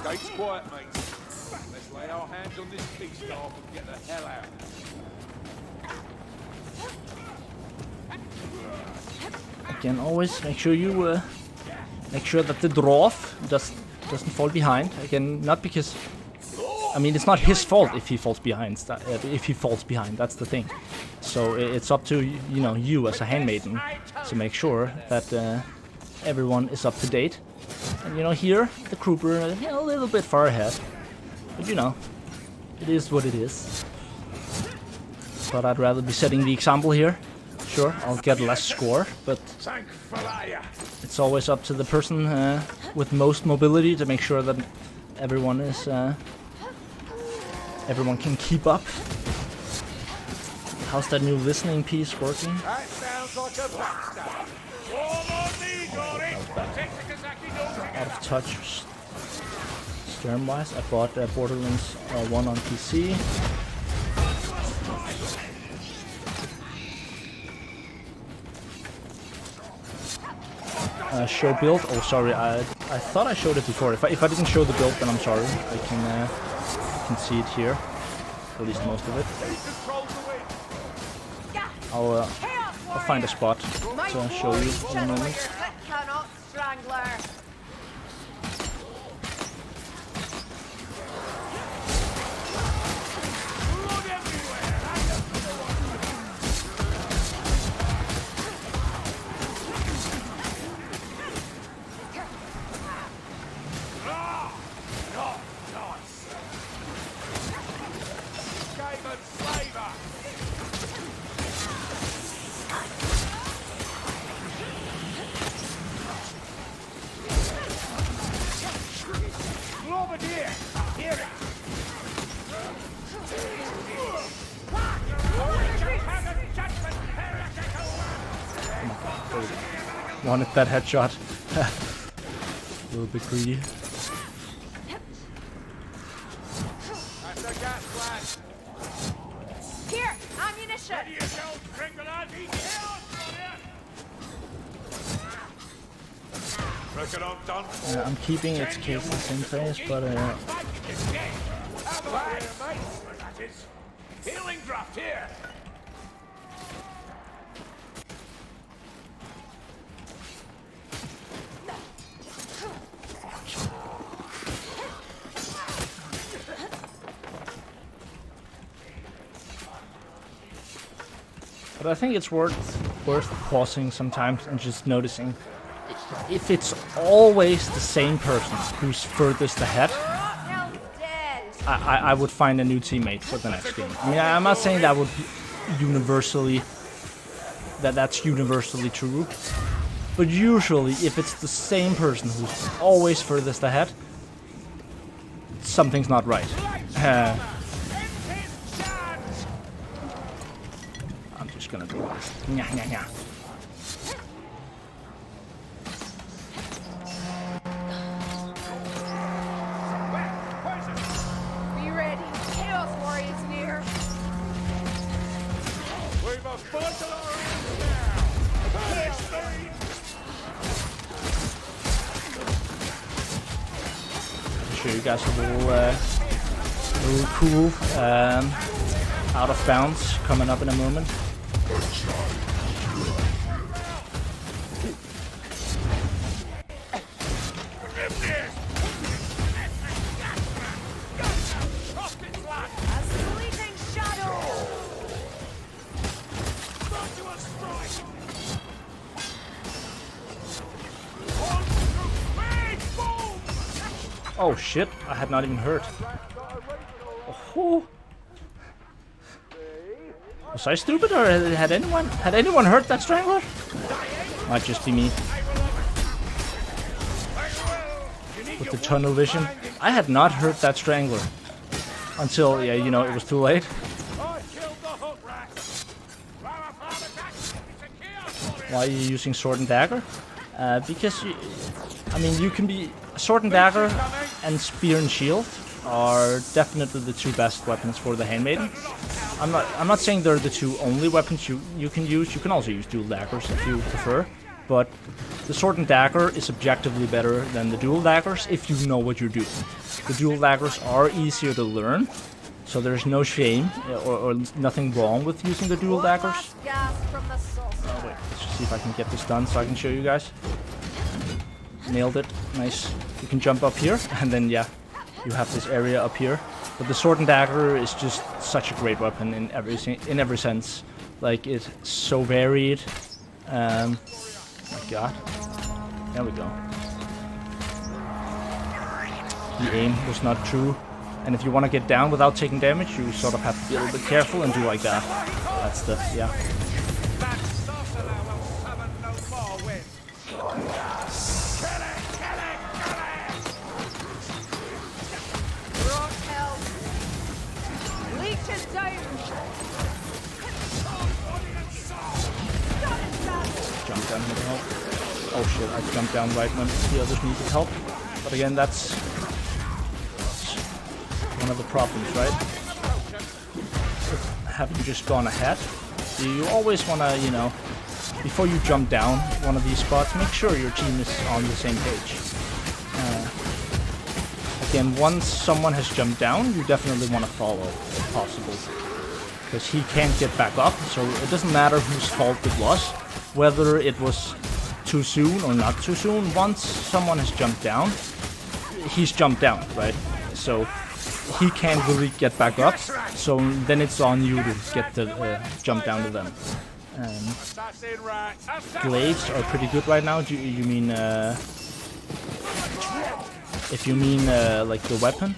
Gate's quiet, mate. Let's lay our hands on this key staff and get the hell out. Again, always make sure you make sure that the dwarf doesn't fall behind. Again, not because, I mean, it's not his fault if he falls behind. That's the thing. So it's up to, you know, you as a handmaiden to make sure that everyone is up to date. And you know, here the Kruber, you know, a little bit far ahead, but you know, it is what it is. But I'd rather be setting the example here. Sure, I'll get less score, but it's always up to the person with most mobility to make sure that everyone is everyone can keep up. How's that new listening piece working? That sounds like a backstab. Out of touch stern-wise. I bought Borderlands 1 on PC. Show build. Oh, sorry. I thought I showed it before. If I didn't show the build, then I'm sorry. I can see it here. At least most of it. I'll find a spot to show you in a moment. over here. Here it. Wanted that headshot. A little bit greedy. That's a gas flash. Here, ammunition. Ready yourself, Gringolands. Reckon I'm done for. I'm keeping its case in the same place, but Out of here, mate. That is. Healing draft here. but I think it's worth pausing sometimes and just noticing if it's always the same person who's furthest ahead. Now dead. I would find a new teammate for the next game. I mean, I'm not saying that would be universally, that's universally true, but usually if it's the same person who's always furthest ahead, something's not right. I'm just gonna do this. Nya, nya, nya. Be ready. Chaos Warriors near. We've a fight on our hands now. Show you guys a little cool out of bounds coming up in a moment. A sleeping shadow. Oh shit, I had not even heard. Oh. Was I stupid, or had anyone heard that strangler? Might just be me. With the tunnel vision. I had not heard that strangler. Until, yeah, you know, it was too late. Why are you using sword and dagger? Because, I mean, you can be... Sword and dagger and spear and shield are definitely the two best weapons for the handmaiden. I'm not saying they're the two only weapons you can use. You can also use dual daggers if you prefer. But the sword and dagger is objectively better than the dual daggers if you know what you're doing. The dual daggers are easier to learn, so there's no shame or nothing wrong with using the dual daggers. Gas from the saucer. Wait, let's just see if I can get this done so I can show you guys. Nailed it. Nice. You can jump up here, and then, yeah, you have this area up here. But the sword and dagger is just such a great weapon in every sense. Like, it's so varied. My god. There we go. The aim was not true. And if you want to get down without taking damage, you sort of have to be a little bit careful and do like that. That's the, yeah. Jump down here to help. Oh shit, I jumped down right when the others needed help. But again, that's one of the problems, right? Having just gone ahead, you always want to, you know, before you jump down one of these spots, make sure your team is on the same page. Again, once someone has jumped down, you definitely want to follow if possible. Because he can't get back up, so it doesn't matter whose fault it was, whether it was too soon or not too soon. Once someone has jumped down, he's jumped down, right? So he can't really get back up, so then it's on you to get the jump down to them. Glaives are pretty good right now. Do you mean if you mean like the weapon?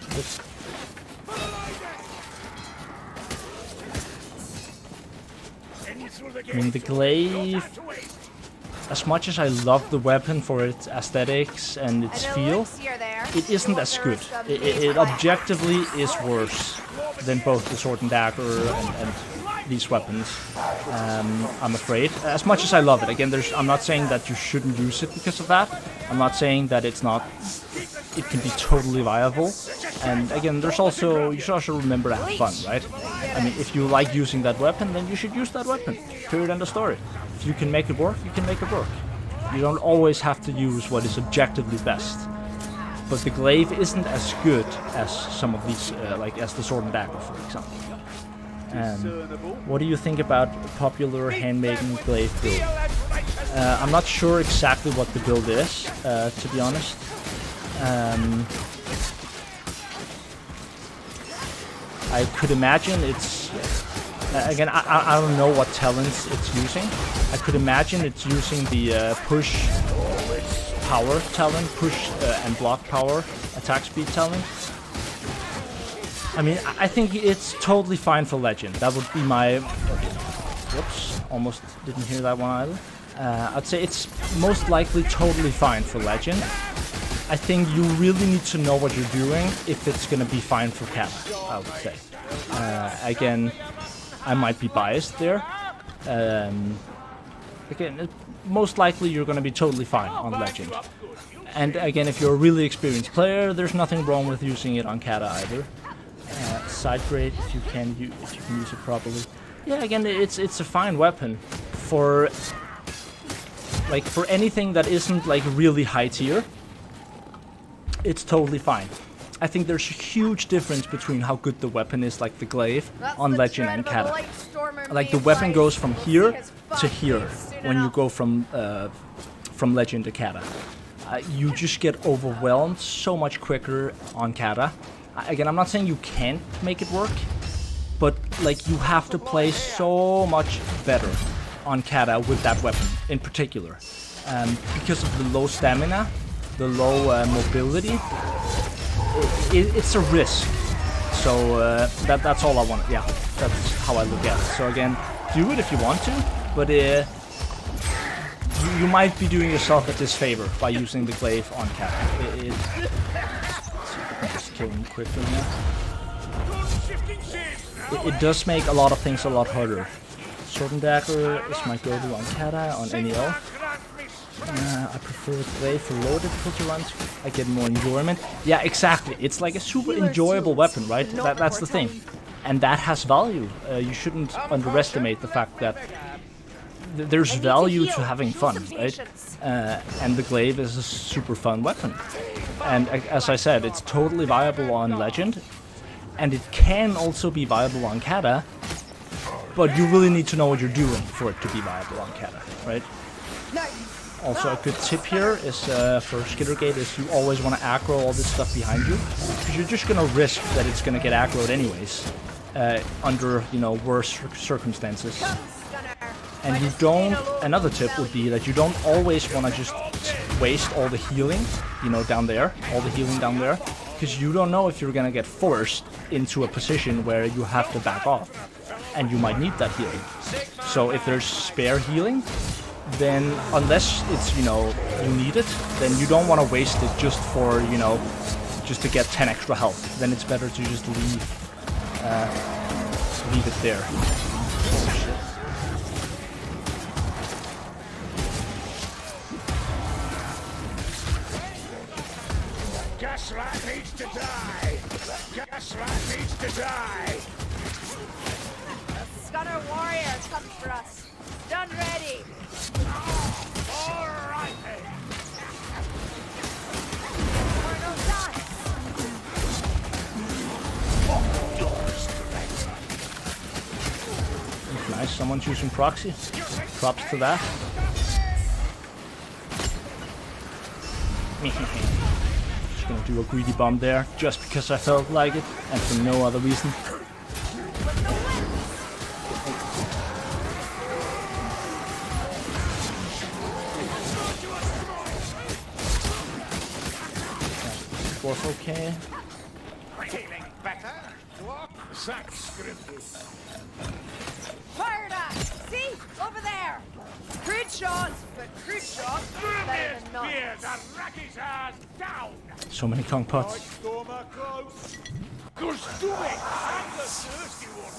I mean, the glaive, as much as I love the weapon for its aesthetics and its feel, it isn't as good. It objectively is worse than both the sword and dagger and these weapons. I'm afraid. As much as I love it, again, I'm not saying that you shouldn't use it because of that. I'm not saying that it's not. It can be totally viable. And again, you should also remember to have fun, right? I mean, if you like using that weapon, then you should use that weapon. Period. End of story. If you can make it work, you can make it work. You don't always have to use what is objectively best. But the glaive isn't as good as some of these, like as the sword and dagger, for example. What do you think about popular handmaiden glaive build? I'm not sure exactly what the build is, to be honest. I could imagine it's... again, I don't know what talents it's using. I could imagine it's using the push power talent, push and block power, attack speed talent. I mean, I think it's totally fine for Legend. That would be my... Whoops, almost didn't hear that one either. I'd say it's most likely totally fine for Legend. I think you really need to know what you're doing if it's going to be fine for Kata, I would say. Again, I might be biased there. Again, most likely you're going to be totally fine on Legend. And again, if you're a really experienced player, there's nothing wrong with using it on Kata either. Side grade, if you can use it properly. Yeah, again, it's a fine weapon for anything that isn't like really high tier. It's totally fine. I think there's a huge difference between how good the weapon is, like the glaive, on Legend and Kata. Like the weapon goes from here to here when you go from Legend to Kata. You just get overwhelmed so much quicker on Kata. Again, I'm not saying you can't make it work, but like you have to play so much better on Kata with that weapon in particular, because of the low stamina, the low mobility. It's a risk. So that's all I want. Yeah, that's how I look at it. So again, do it if you want to, but you might be doing yourself a disfavor by using the glaive on Kata. Just kill him quickly now. It does make a lot of things a lot harder. Sword and dagger is my go-to on Kata, on any elf. I prefer the glaive for low difficulty runs. I get more enjoyment. Yeah, exactly. It's like a super enjoyable weapon, right? That's the thing. And that has value. You shouldn't underestimate the fact that there's value to having fun, right? And the glaive is a super fun weapon. And as I said, it's totally viable on Legend. And it can also be viable on Kata. But you really need to know what you're doing for it to be viable on Kata, right? Also, a good tip here is for Skittergate is you always want to aggro all this stuff behind you, because you're just gonna risk that it's gonna get aggroed anyways, under worse circumstances. And you don't. Another tip would be that you don't always want to just waste all the healing, down there, because you don't know if you're gonna get forced into a position where you have to back off, and you might need that healing. So if there's spare healing, then unless it's you need it, then you don't want to waste it just for just to get 10 extra health. Then it's better to just leave it there. Gaslight needs to die! Gaslight needs to die! The Scunner warrior comes for us. Done ready. All right then! We're no done. Nice, someone's using proxy. Props to that. Just gonna do a greedy bomb there, just because I felt like it, and for no other reason. Was okay. Feeling better? What? That's scripted. Fired up. See? Over there! Crude shots, but crude shots better than none. Spears and rack his ass down! So many Kong pots. Stormer close. Gosh, do it! I'm the thirsty one!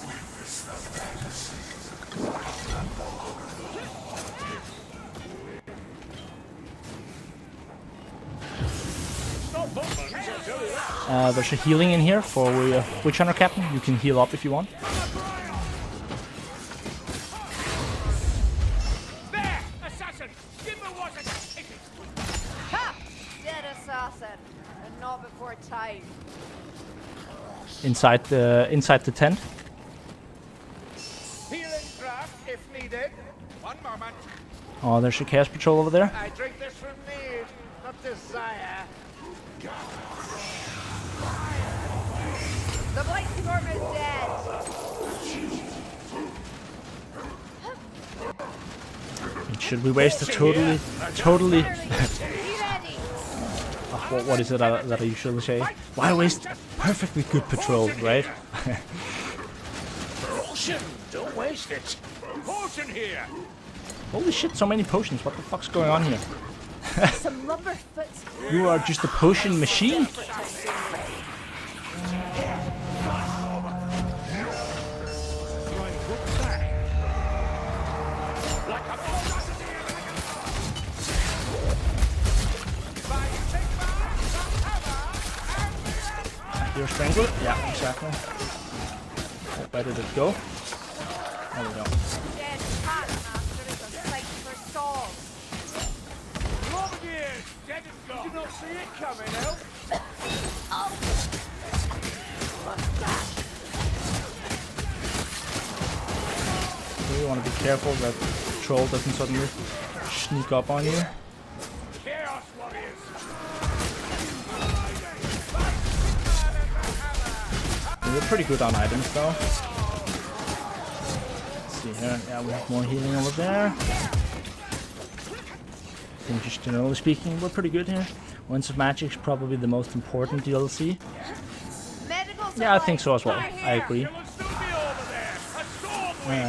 There's a healing in here for Witch Hunter Captain. You can heal up if you want. There! Assassin! Gimmer wasn't kicking! Ha! Dead assassin. And not before time. Inside the tent. Healing draft if needed. One moment. Oh, there's a Chaos Patrol over there. I drink this from need, not desire. The Blight Storm is dead. Should we waste a totally Be ready. what is it that I usually say? Why waste perfectly good patrol, right? Potion! Don't waste it! Potion here! Holy shit, so many potions. What the fuck's going on here? Some lumberfoots. You are just a potion machine. Your strangler? Yeah, exactly. Where did it go? There we go. Dead Taskmaster is a sight for souls. Over here! Dead and gone! Did you not see it coming, Elf? You want to be careful that the troll doesn't suddenly sneak up on you. Chaos Warriors! We're pretty good on items though. Let's see here. Yeah, we have more healing over there. I think just generally speaking, we're pretty good here. Winds of Magic is probably the most important DLC. Medical Yeah, I think so as well. supplies I agree. You'll still be over there! A storm wing!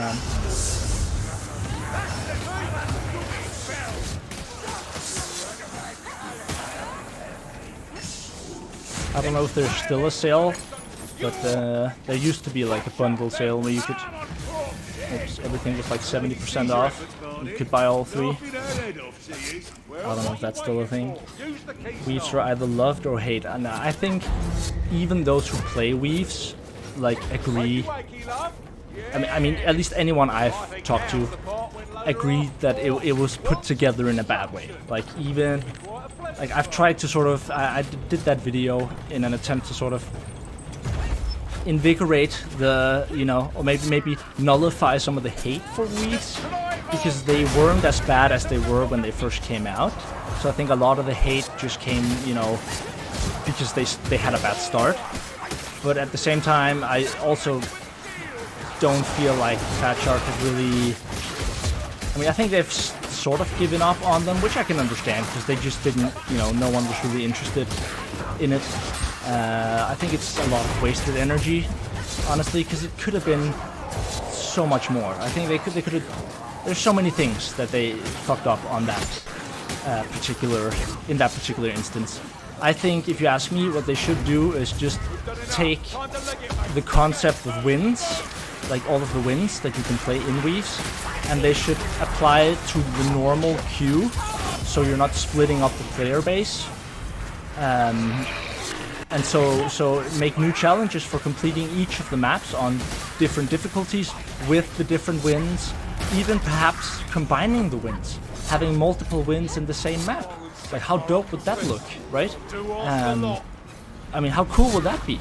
I don't know if there's still a sale, but there used to be like a bundle sale where you could, oops, everything was like 70% off. You could buy all three. I don't know if that's still a thing. Weaves are either loved or hate, and I think even those who play Weaves like agree. I mean, at least anyone I've talked to agree that it was put together in a bad way. Like even, like I've tried to sort of, I did that video in an attempt to sort of invigorate the, you know, or maybe nullify some of the hate for Weaves, because they weren't as bad as they were when they first came out. So I think a lot of the hate just came, you know, because they had a bad start. But at the same time, I also don't feel like Fat Shark has really, I mean, I think they've sort of given up on them, which I can understand, because they just didn't, you know, no one was really interested in it. I think it's a lot of wasted energy, honestly, because it could have been so much more. I think they could have, there's so many things that they fucked up on that in that particular instance. I think, if you ask me, what they should do is just take the concept of wins, like all of the wins that you can play in Weaves, and they should apply it to the normal queue, so you're not splitting up the player base. And so make new challenges for completing each of the maps on different difficulties with the different wins, even perhaps combining the wins, having multiple wins in the same map. Like, how dope would that look, right? I mean, how cool would that be?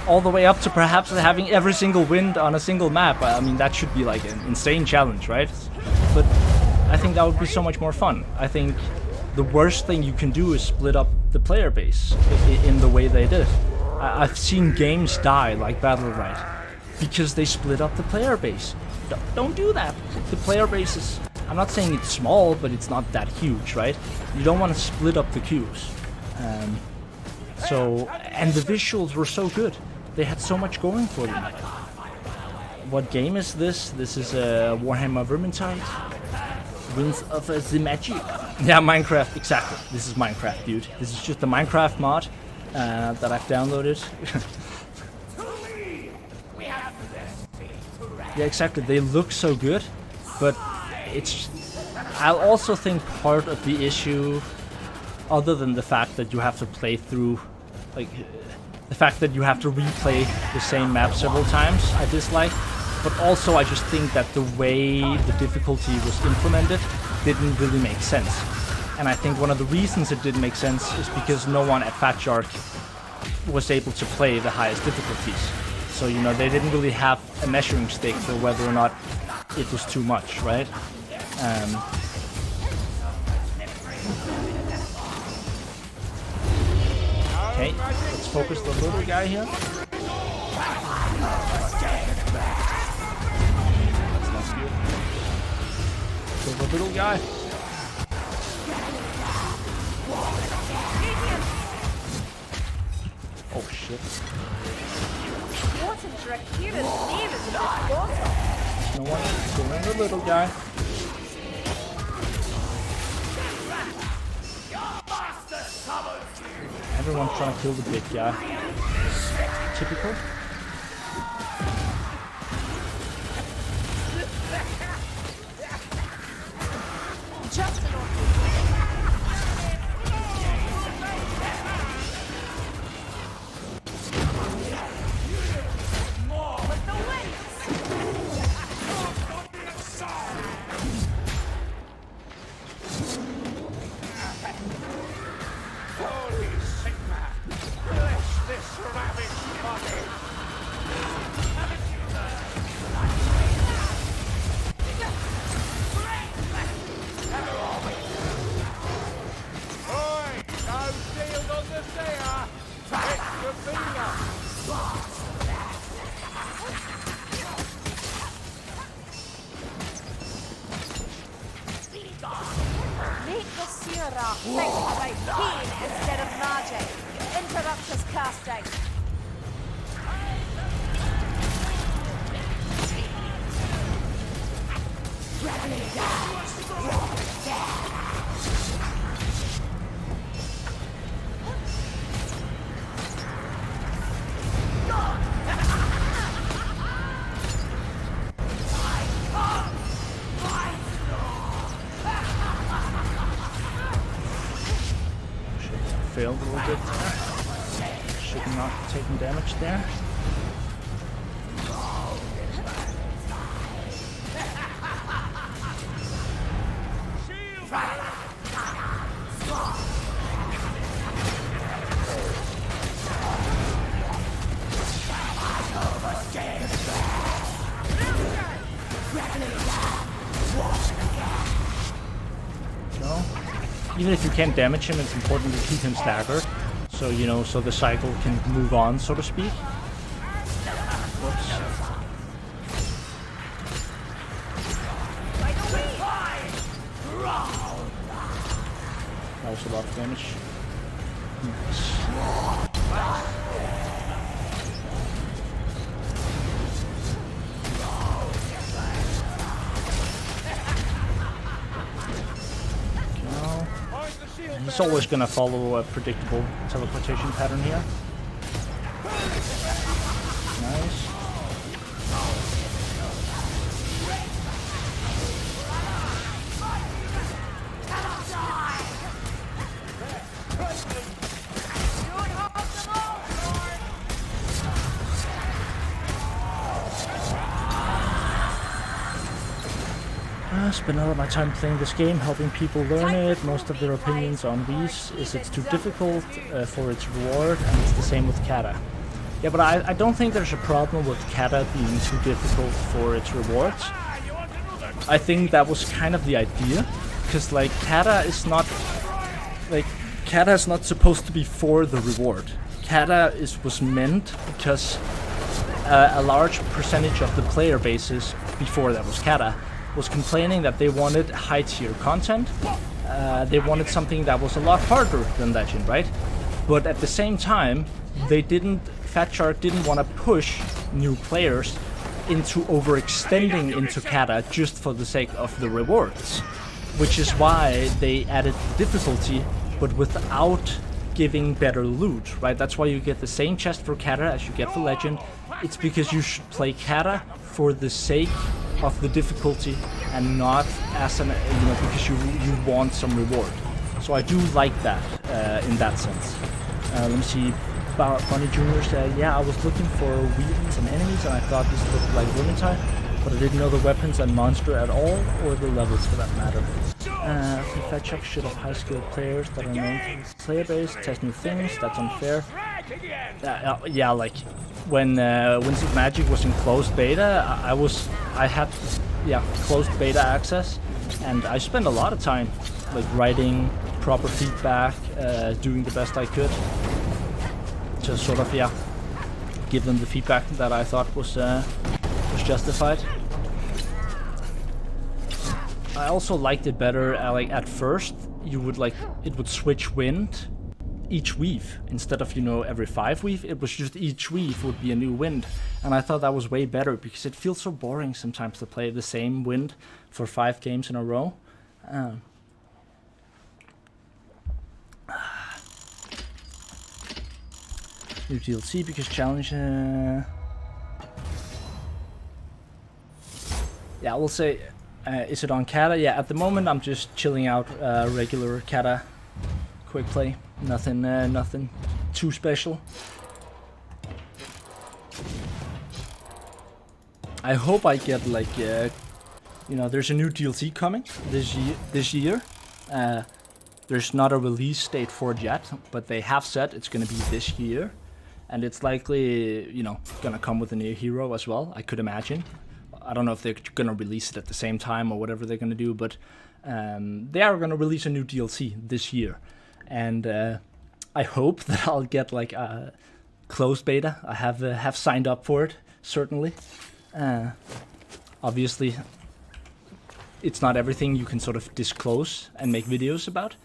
All the way up to perhaps having every single win on a single map. I mean, that should be like an insane challenge, right? But I think that would be so much more fun. I think the worst thing you can do is split up the player base in the way they did. I've seen games die like Battle Right because they split up the player base. Don't do that. The player base is, I'm not saying it's small, but it's not that huge, right? You don't want to split up the queues. And the visuals were so good. They had so much going for them. what game is this? This is Warhammer Vermintide. Winds of the Magic. Yeah, Minecraft, exactly. This is Minecraft, dude. This is just the Minecraft mod that I've downloaded. Yeah, exactly. They look so good, but it's... I also think part of the issue, other than the fact that you have to play through, like, the fact that you have to replay the same map several times, I dislike. But also I just think that the way the difficulty was implemented didn't really make sense. And I think one of the reasons it didn't make sense is because no one at Fat Shark was able to play the highest difficulties. So, you know, they didn't really have a measuring stick for whether or not it was too much, right? Okay, let's focus the little guy here. Kill the little guy. Oh shit. No one is killing the little guy. Everyone's trying to kill the big guy. Typical. Failed a little bit there. Should not have taken damage there. Even if you can't damage him, it's important to keep him staggered. So, you know, so the cycle can move on, so to speak. Whoops. That was a lot of damage. Nice. He's always gonna follow a predictable teleportation pattern here. Nice. I spend a lot of my time playing this game, helping people learn it. Most of their opinions on these is it's too difficult for its reward, and it's the same with Kata. Yeah, but I don't think there's a problem with Kata being too difficult for its rewards. I think that was kind of the idea, because like Kata is not supposed to be for the reward. Kata was meant because a large percentage of the player bases before that was Kata was complaining that they wanted high-tier content. They wanted something that was a lot harder than Legend, right? But at the same time, Fat Shark didn't want to push new players into overextending into kata just for the sake of the rewards, which is why they added difficulty, but without giving better loot, right? That's why you get the same chest for kata as you get for legend. It's because you should play kata for the sake of the difficulty and not as an, because you want some reward. So I do like that in that sense. Let me see. Bunny Jr. said, yeah, I was looking for weapons and enemies and I thought this looked like Vermintide, but I didn't know the weapons and monster at all, or the levels for that matter. I think Fat Chuck should have high-skilled players that are known for his player base, test new things, that's unfair. Yeah, like, when Winds of Magic was in closed beta, I had closed beta access, and I spent a lot of time, like, writing proper feedback, doing the best I could. To sort of, give them the feedback that I thought was justified. I also liked it better. Like at first, it would switch wind each weave instead of every 5 weave. It was just each weave would be a new wind, and I thought that was way better because it feels so boring sometimes to play the same wind for 5 games in a row. New DLC because challenge. Yeah, I will say, is it on kata? Yeah, at the moment I'm just chilling out regular kata quick play. Nothing too special. I hope I get like, there's a new DLC coming this year. There's not a release date for it yet, but they have said it's gonna be this year. And it's likely, gonna come with a new hero as well, I could imagine. I don't know if they're gonna release it at the same time or whatever they're gonna do, but they are gonna release a new DLC this year. And I hope that I'll get like a closed beta. I have signed up for it, certainly. Obviously, it's not everything you can sort of disclose and make videos about,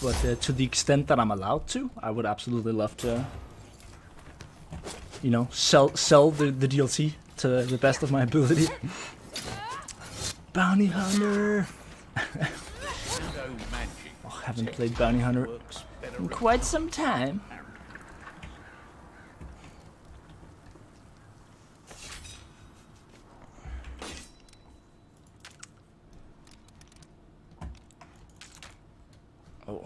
but to the extent that I'm allowed to, I would absolutely love to sell the DLC to the best of my ability. Bounty Hunter! Oh, haven't played Bounty Hunter in quite some time. Oh,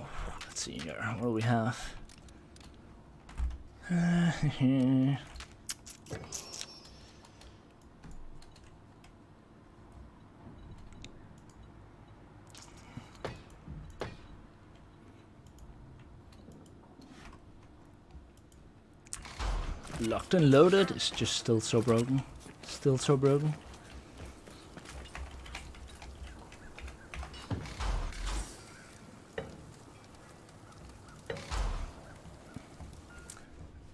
let's see here. What do we have? Locked and loaded is just still so broken. Still so broken.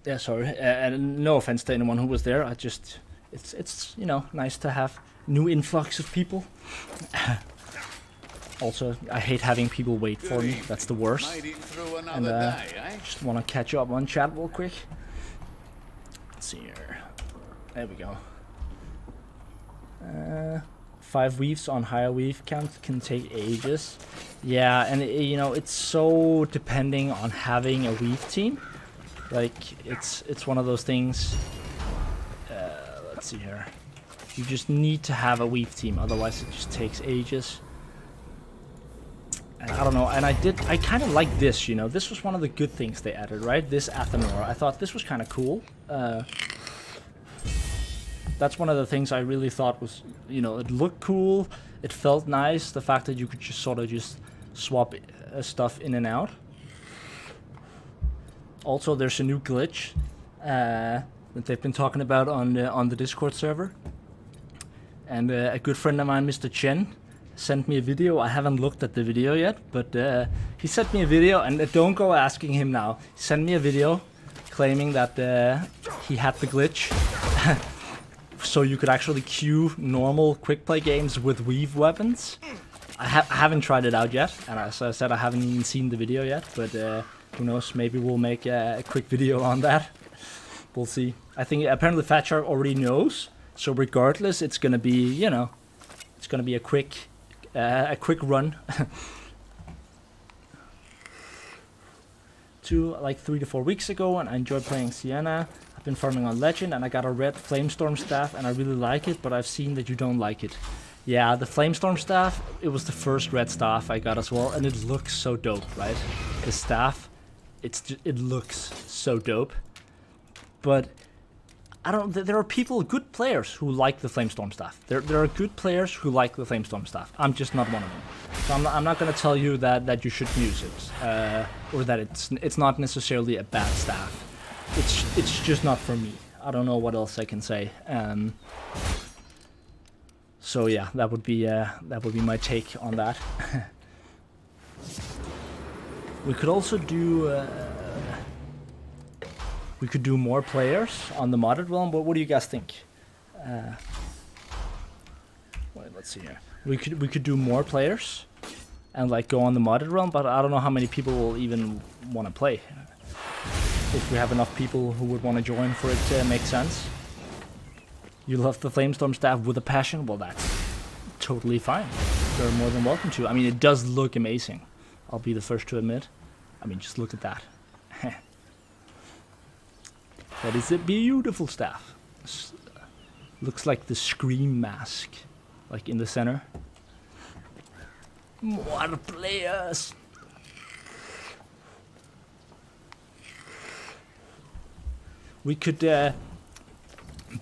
Yeah, sorry. And no offense to anyone who was there. It's nice to have new influx of people. Also, I hate having people wait for me. That's the worst. And just want to catch up on chat real quick. Let's see here. There we go. 5 weaves on higher weave count can take ages. Yeah, and it's so depending on having a weave team. Like, it's one of those things. Let's see here. You just need to have a weave team, otherwise it just takes ages. And I don't know, and I kind of like this, This was one of the good things they added, right? This Athanor. I thought this was kind of cool. That's one of the things I really thought was, it looked cool. It felt nice, the fact that you could just sort of just swap stuff in and out. Also, there's a new glitch that they've been talking about on the Discord server. And a good friend of mine, Mr. Chen, sent me a video. I haven't looked at the video yet, but he sent me a video, and don't go asking him now. He sent me a video claiming that he had the glitch. So you could actually queue normal quick play games with weave weapons. I haven't tried it out yet, and as I said, I haven't even seen the video yet, but who knows, maybe we'll make a quick video on that. We'll see. I think apparently Fat Shark already knows, So regardless, it's gonna be, you know, it's gonna be a quick run. Like 3 to 4 weeks ago, and I enjoyed playing Sienna. I've been farming on Legend, and I got a red Flamestorm staff, and I really like it, but I've seen that you don't like it. Yeah, the Flamestorm staff, it was the first red staff I got as well, and it looks so dope, right? The staff, it looks so dope. But there are people, good players, who like the Flamestorm staff. There are good players who like the Flamestorm staff. I'm just not one of them. So I'm not gonna tell you that you should use it, or that it's not necessarily a bad staff. It's just not for me. I don't know what else I can say. So yeah, that would be my take on that. We could also do. We could do more players on the modded realm, but what do you guys think? Wait, let's see here. We could do more players and like go on the modded realm, but I don't know how many people will even want to play. If we have enough people who would want to join for it to make sense. You love the Flamestorm staff with a passion? Well, that's totally fine. You're more than welcome to. I mean, it does look amazing. I'll be the first to admit. I mean, just look at that. That is a beautiful staff. Looks like the Scream mask, like in the center. More players. We could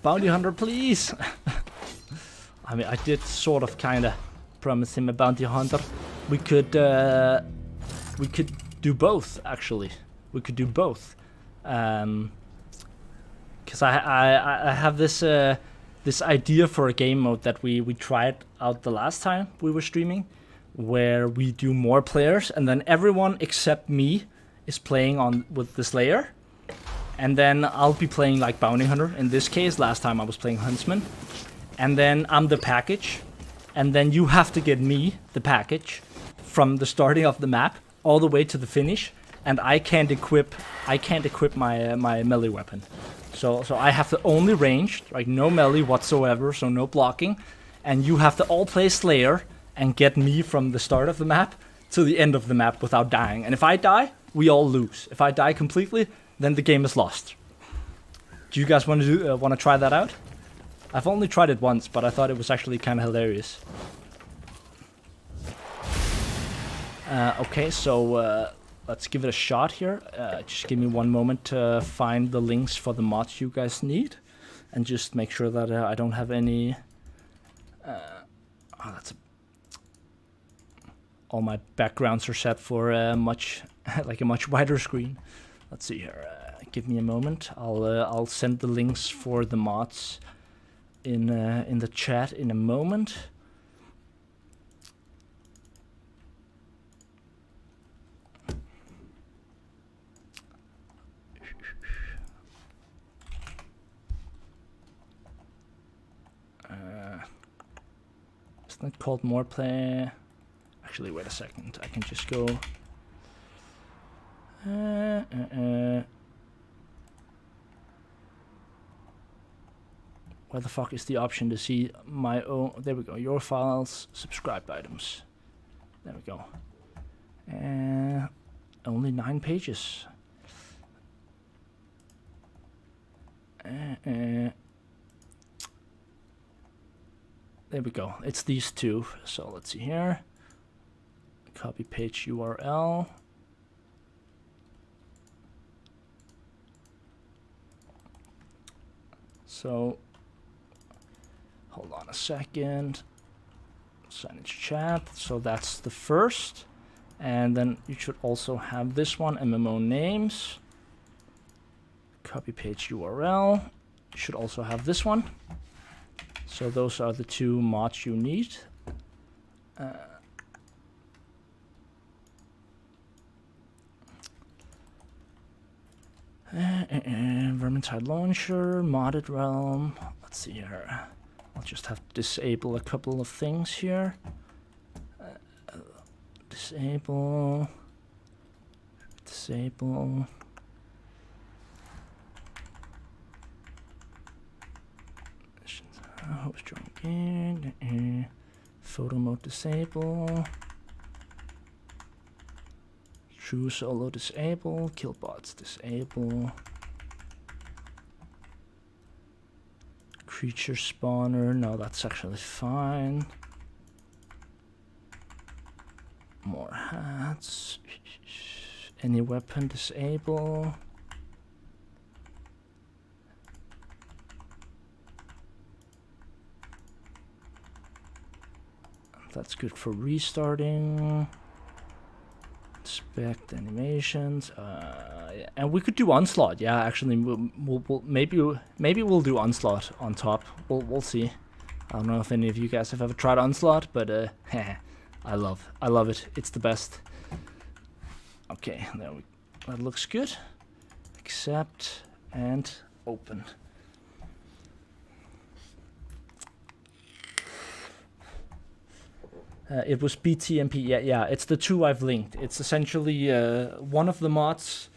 bounty hunter, please. I mean, I did sort of kind of promise him a bounty hunter. We could do both, actually. We could do both. Because I have this this idea for a game mode that we tried out the last time we were streaming, where we do more players and then everyone except me is playing on with the Slayer, and then I'll be playing like bounty hunter. In this case, last time I was playing huntsman, and then I'm the package, and then you have to get me the package from the starting of the map all the way to the finish, and I can't equip my my melee weapon. So I have to only ranged, like no melee whatsoever, so no blocking, and you have to all play Slayer and get me from the start of the map to the end of the map without dying. And if I die, we all lose. If I die completely, then the game is lost. Do you guys want to try that out? I've only tried it once, but I thought it was actually kind of hilarious. Okay, so let's give it a shot here. Just give me one moment to find the links for the mods you guys need, and just make sure that I don't have any. Oh, that's all my backgrounds are set for much like a much wider screen. Let's see here. Give me a moment. I'll send the links for the mods in the chat in a moment. It's not called more play. Actually, wait a second. I can just go. Where the fuck is the option to see my own? There we go. Your files, subscribed items. There we go. Only 9 pages. There we go. It's these two. So let's see here. Copy page URL. So hold on a second. Signage chat. So that's the first. And then you should also have this one, MMO names. Copy page URL. You should also have this one. So those are the 2 mods you need. Vermintide launcher, modded realm. Let's see here. I'll just have to disable a couple of things here. Disable. Host join game. Photo mode disable. True solo disable. Kill bots disable. Creature spawner. No, that's actually fine. More hats. Any weapon disable. That's good for restarting. Inspect animations. Yeah. And we could do onslaught. Yeah, actually, we'll maybe we'll do onslaught on top. We'll see. I don't know if any of you guys have ever tried onslaught, but I love it. It's the best. Okay, there we. That looks good. Accept and open. It was BTMP. Yeah. It's the two I've linked. It's essentially one of the mods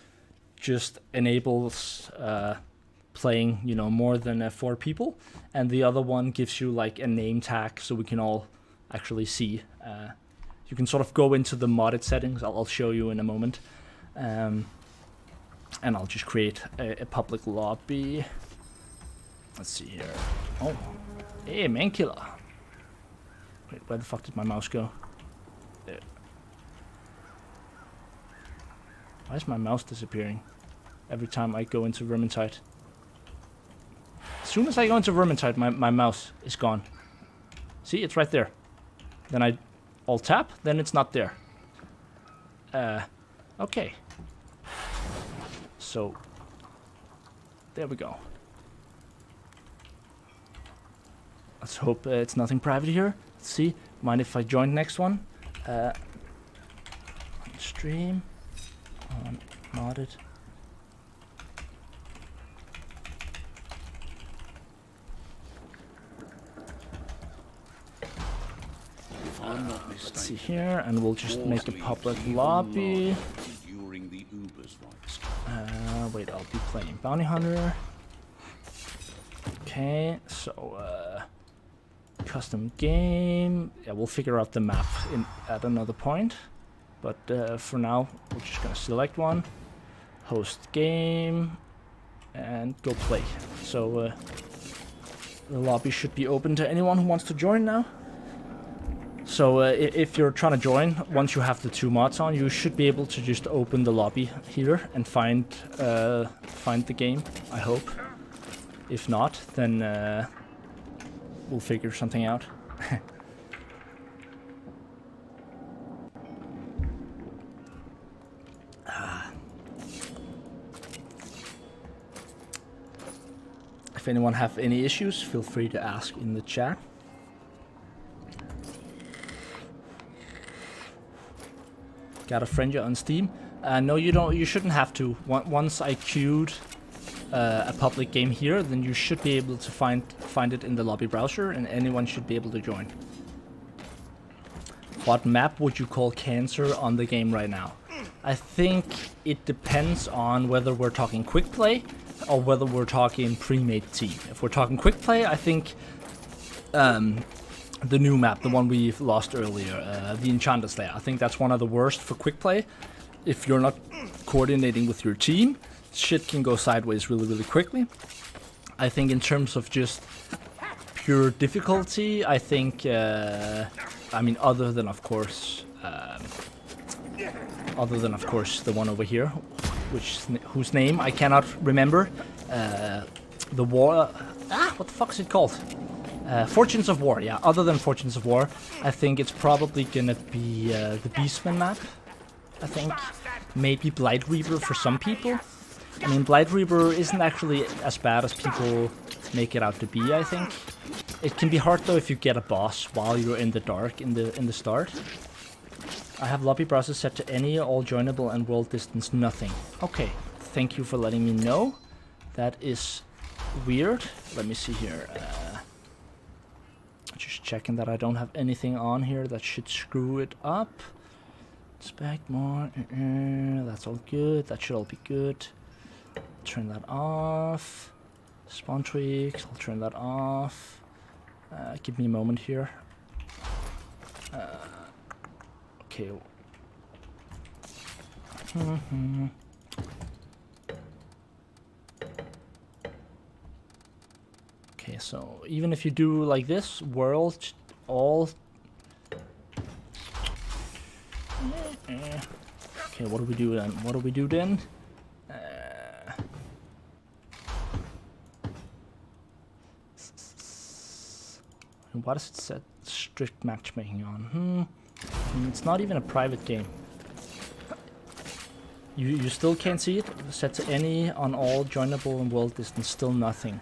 just enables playing, more than 4 people, and the other one gives you like a name tag so we can all actually see. You can sort of go into the modded settings. I'll show you in a moment, and I'll just create a public lobby. Let's see here. Oh, hey, man killer. Wait, where the fuck did my mouse go? There. Why is my mouse disappearing every time I go into Vermintide? As soon as I go into Vermintide, my mouse is gone. See, it's right there. Then I alt tap, then it's not there. Okay. So, there we go. Let's hope it's nothing private here. Let's see. Mind if I join next one? Stream. Modded. Let's see here, and we'll just make a public lobby. Wait, I'll be playing Bounty Hunter. Okay, so custom game. Yeah, we'll figure out the map at another point. But for now, we're just gonna select one, host game, and go play. So the lobby should be open to anyone who wants to join now. So if you're trying to join, once you have the 2 mods on, you should be able to just open the lobby here and find the game, I hope. If not, then we'll figure something out. If anyone have any issues, feel free to ask in the chat. Got a friend you on Steam? No, you don't. You shouldn't have to. Once I queued a public game here, then you should be able to find it in the lobby browser, and anyone should be able to join. What map would you call cancer on the game right now? I think it depends on whether we're talking quick play or whether we're talking pre-made team. If we're talking quick play, I think the new map, the one we lost earlier, the Enchanted Slayer, I think that's one of the worst for quick play. If you're not coordinating with your team, shit can go sideways really, really quickly. I think in terms of just pure difficulty, I think, I mean, other than of course the one over here, whose name I cannot remember, the war, what the fuck is it called? Fortunes of War, yeah. Other than Fortunes of War, I think it's probably gonna be the Beastman map. I think maybe Blight Reaper for some people. I mean, Blight Reaper isn't actually as bad as people make it out to be. I think it can be hard though if you get a boss while you're in the dark in the start. I have lobby browser set to any, all joinable, and world distance nothing. Okay, thank you for letting me know. That is weird. Let me see here. Just checking that I don't have anything on here that should screw it up. Inspect more. That's all good. That should all be good. Turn that off. Spawn tweaks. I'll turn that off. Give me a moment here. Okay. Okay, so even if you do like this, world, all... Okay, what do we do then? What do we do then? What does it set strict matchmaking on? It's not even a private game. You still can't see it. Set to any, on all, joinable, and world distance. Still nothing.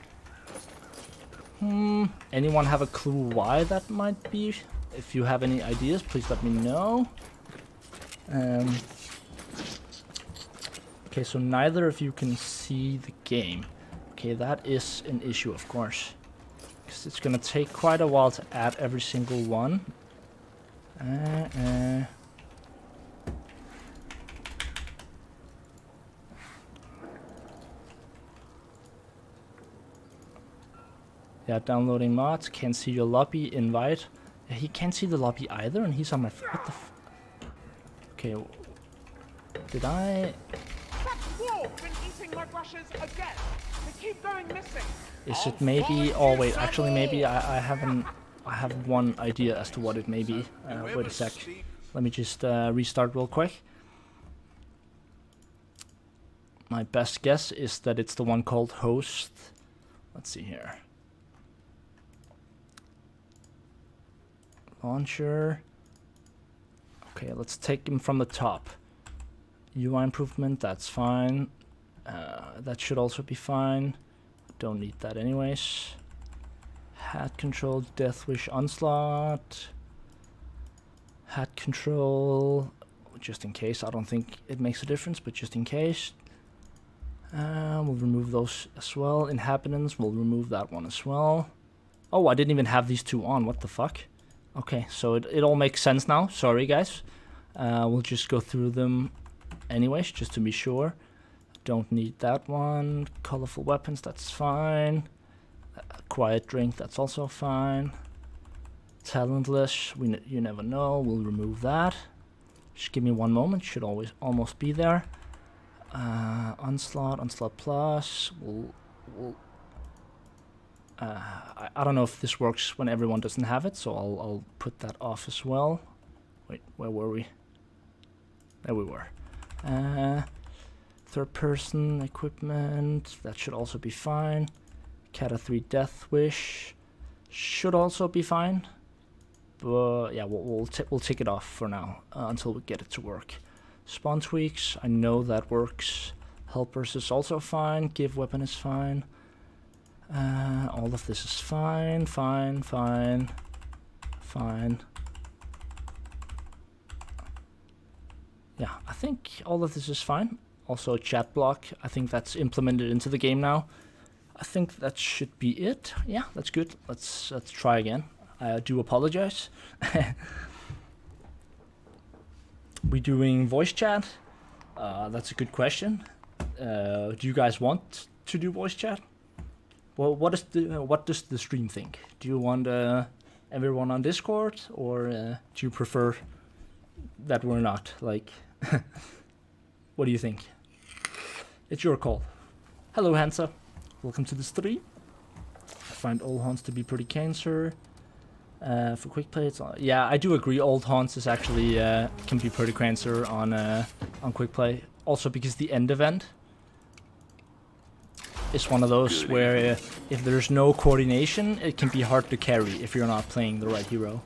Anyone have a clue why that might be? If you have any ideas, please let me know. Okay, so neither of you can see the game. Okay, that is an issue, of course. Because it's gonna take quite a while to add every single one. Yeah, downloading mods. Can't see your lobby. Invite. Yeah, he can't see the lobby either, and he's on my... What the f... Okay. Did I... That dwarf been eating my brushes again. They keep going missing. Is it maybe... Oh, wait. Actually, maybe I haven't... I have one idea as to what it may be. Wait a sec. Let me just restart real quick. My best guess is that it's the one called host. Let's see here. Launcher. Okay, let's take him from the top. UI improvement, that's fine. That should also be fine. Don't need that anyways. Hat control, Death Wish Onslaught. Hat control, just in case. I don't think it makes a difference, but just in case. We'll remove those as well. Inhabitants, we'll remove that one as well. Oh, I didn't even have these two on. What the fuck? Okay, so it all makes sense now. Sorry, guys. We'll just go through them anyways, just to be sure. Don't need that one. Colorful weapons, that's fine. Quiet drink, that's also fine. Talentless, you never know. We'll remove that. Just give me one moment. Should almost be there. Onslaught Plus. I don't know if this works when everyone doesn't have it, so I'll put that off as well. Wait, where were we? There we were. Third person equipment, that should also be fine. Cata 3 Death Wish should also be fine. But yeah, we'll take it off for now until we get it to work. Spawn tweaks, I know that works. Helpers is also fine. Give weapon is fine. All of this is fine. Yeah, I think all of this is fine. Also chat block, I think that's implemented into the game now. I think that should be it. Yeah, that's good. Let's try again. I do apologize. We doing voice chat? That's a good question. Do you guys want to do voice chat? Well, what does the stream think? Do you want everyone on Discord, or do you prefer that we're not? Like, what do you think? It's your call. Hello, Hansa. Welcome to the stream. I find old haunts to be pretty cancer. For quick play, it's yeah, I do agree. Old haunts is actually can be pretty cancer on quick play. Also because the end event is one of those where if there's no coordination, it can be hard to carry if you're not playing the right hero.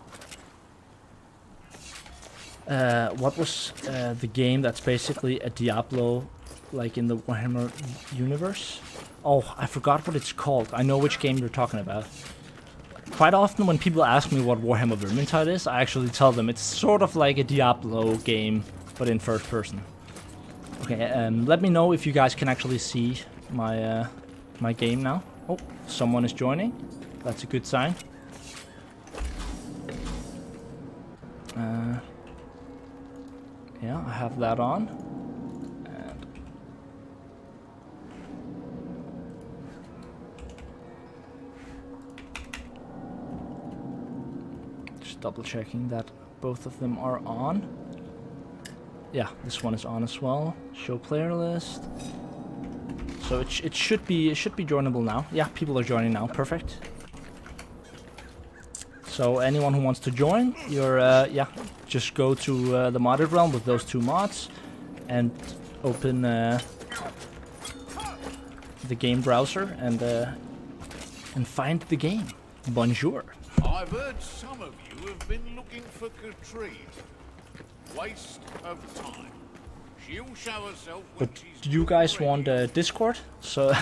What was the game that's basically a Diablo, like in the Warhammer universe? Oh, I forgot what it's called. I know which game you're talking about. Quite often when people ask me what Warhammer Vermintide is, I actually tell them it's sort of like a Diablo game, but in first person. Okay, let me know if you guys can actually see my my game now. Oh, someone is joining. That's a good sign. Yeah, I have that on. And Just double checking that both of them are on. Yeah, this one is on as well. Show player list. So it should be joinable now. Yeah, people are joining now. Perfect. So anyone who wants to join, you're yeah, just go to the modded realm with those 2 mods, and open the game browser and find the game. Bonjour. I've heard some of you have been looking for Katrine. Waste of time. She'll show herself when But she's do you guys want Discord? So,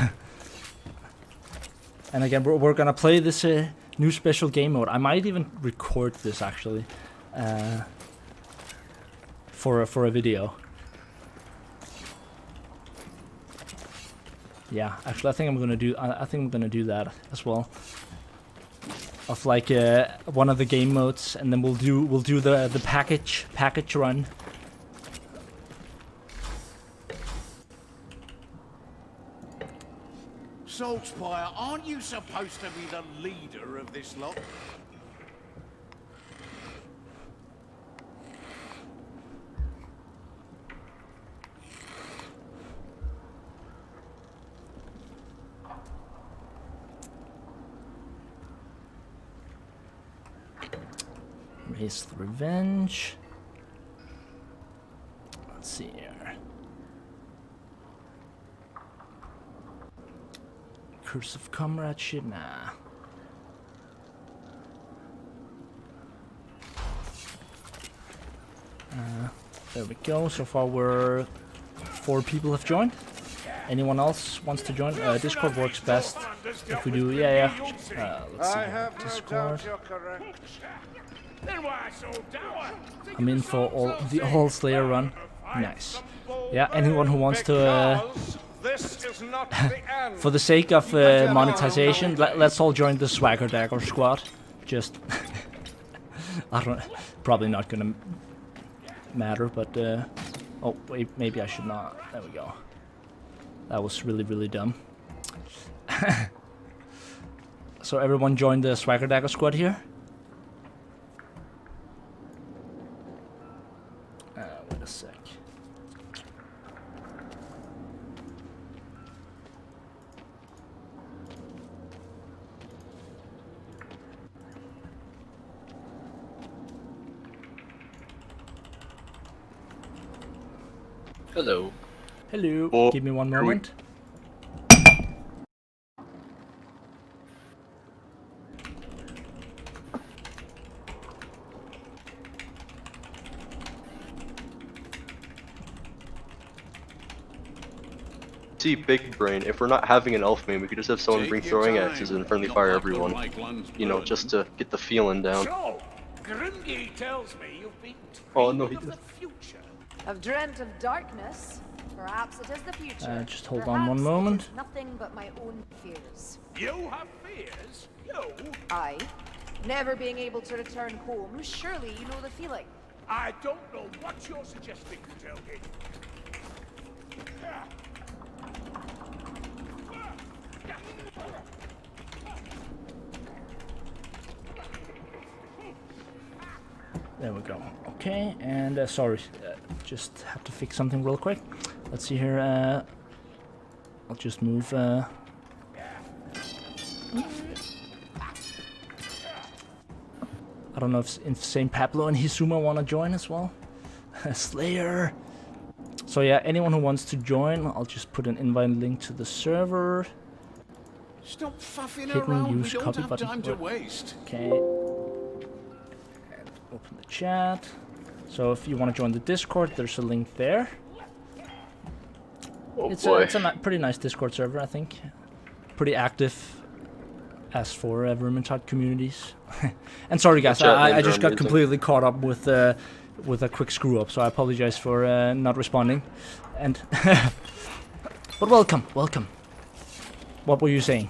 and again, we're gonna play this new special game mode. I might even record this actually for a video. Yeah, actually, I think I'm gonna do. I think I'm gonna do that as well. Of like one of the game modes, and then we'll do the package run. Saltspire, aren't you supposed to be the leader of this lot? Raise the Revenge. Let's see here. Curse of Comradeship, nah. There we go. So far, 4 people have joined. Anyone else wants to join? Discord works best if we do. Yeah. Let's see. Discord. I'm in for the All Slayer run. Nice. Yeah. Anyone who wants to. For the sake of monetization, let's all join the SwaggerDagger squad. Just, I don't. Probably not gonna matter, but oh wait, maybe I should not. There we go. That was really dumb. So everyone joined the SwaggerDagger squad here. Wait a sec. Hello. Hello. Oh, Give me one moment. See, big brain. If we're not having an elf main, we could just have someone bring throwing axes and friendly fire everyone. You know, just to get the feeling down. So, Grimgy tells me you've been Oh no, he dreaming of did. the future. I've dreamt of darkness. Perhaps it is the future. Just hold on Perhaps one it moment. is nothing but my own fears. You have fears? You? I, never being able to return home. Surely you know the feeling. I don't know what you're suggesting, Telgi. There we go. Okay, and sorry, just have to fix something real quick. Let's see here. I'll just move. I don't know if St. Pablo and Hisuma want to join as well. Slayer. So yeah, anyone who wants to join, I'll just put an invite link to the server. Stop faffing Hidden around. use We don't copy have button. time to waste. Okay. And open the chat. So if you want to join the Discord, there's a link there. Oh It's boy. a pretty nice Discord server, I think. Pretty active as for Vermintide communities. And sorry guys, Chat I names just are got amazing. completely caught up with a quick screw up, so I apologize for not responding. And but welcome. What were you saying?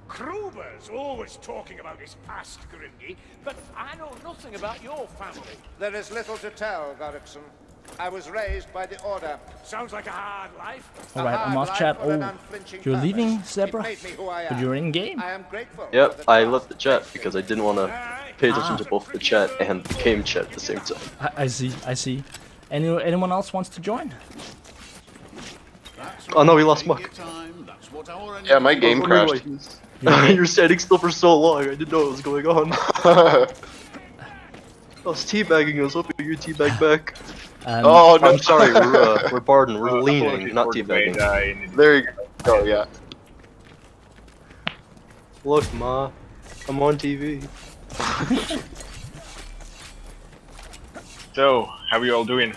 Kruber's always talking about his past, Grimgy, but I know nothing about your family. There is little to tell, Godrickson. I was raised by the order. Sounds like a hard life. Alright, I'm off chat. Oh, you're leaving, Zebra? But you're in game. I am grateful. Yep, I left the chat because I didn't want to pay attention to both the chat and the game chat at the same time. I see. Anyone else wants to join? Oh no, we lost Muck. Yeah, my game crashed. You're standing still for so long, I didn't know what was going on. I was teabagging, I was hoping you'd teabag back. Oh, no. I'm sorry, we're barding, we're leaning, not teabagging. There you go. Oh, yeah. Look, Ma, I'm on TV. So, how are you all doing?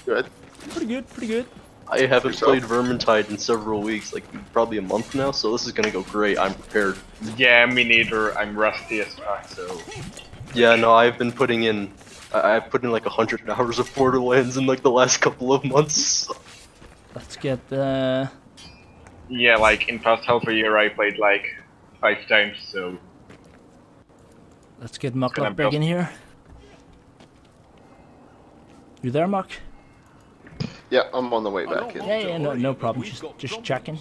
Good. Pretty good. I haven't played Vermintide in several weeks, like probably a month now, so this is gonna go great, I'm prepared. Yeah, me neither. I'm rusty as fuck, so... Yeah, no, I've been putting in... I've put in like 100 hours of Borderlands in like the last couple of months. Let's get Yeah, like in past half a year I played like 5 times, so... Let's get Muck back in here. You there, Muck? Yeah, I'm on the way back in. Yeah, no problem. Just checking.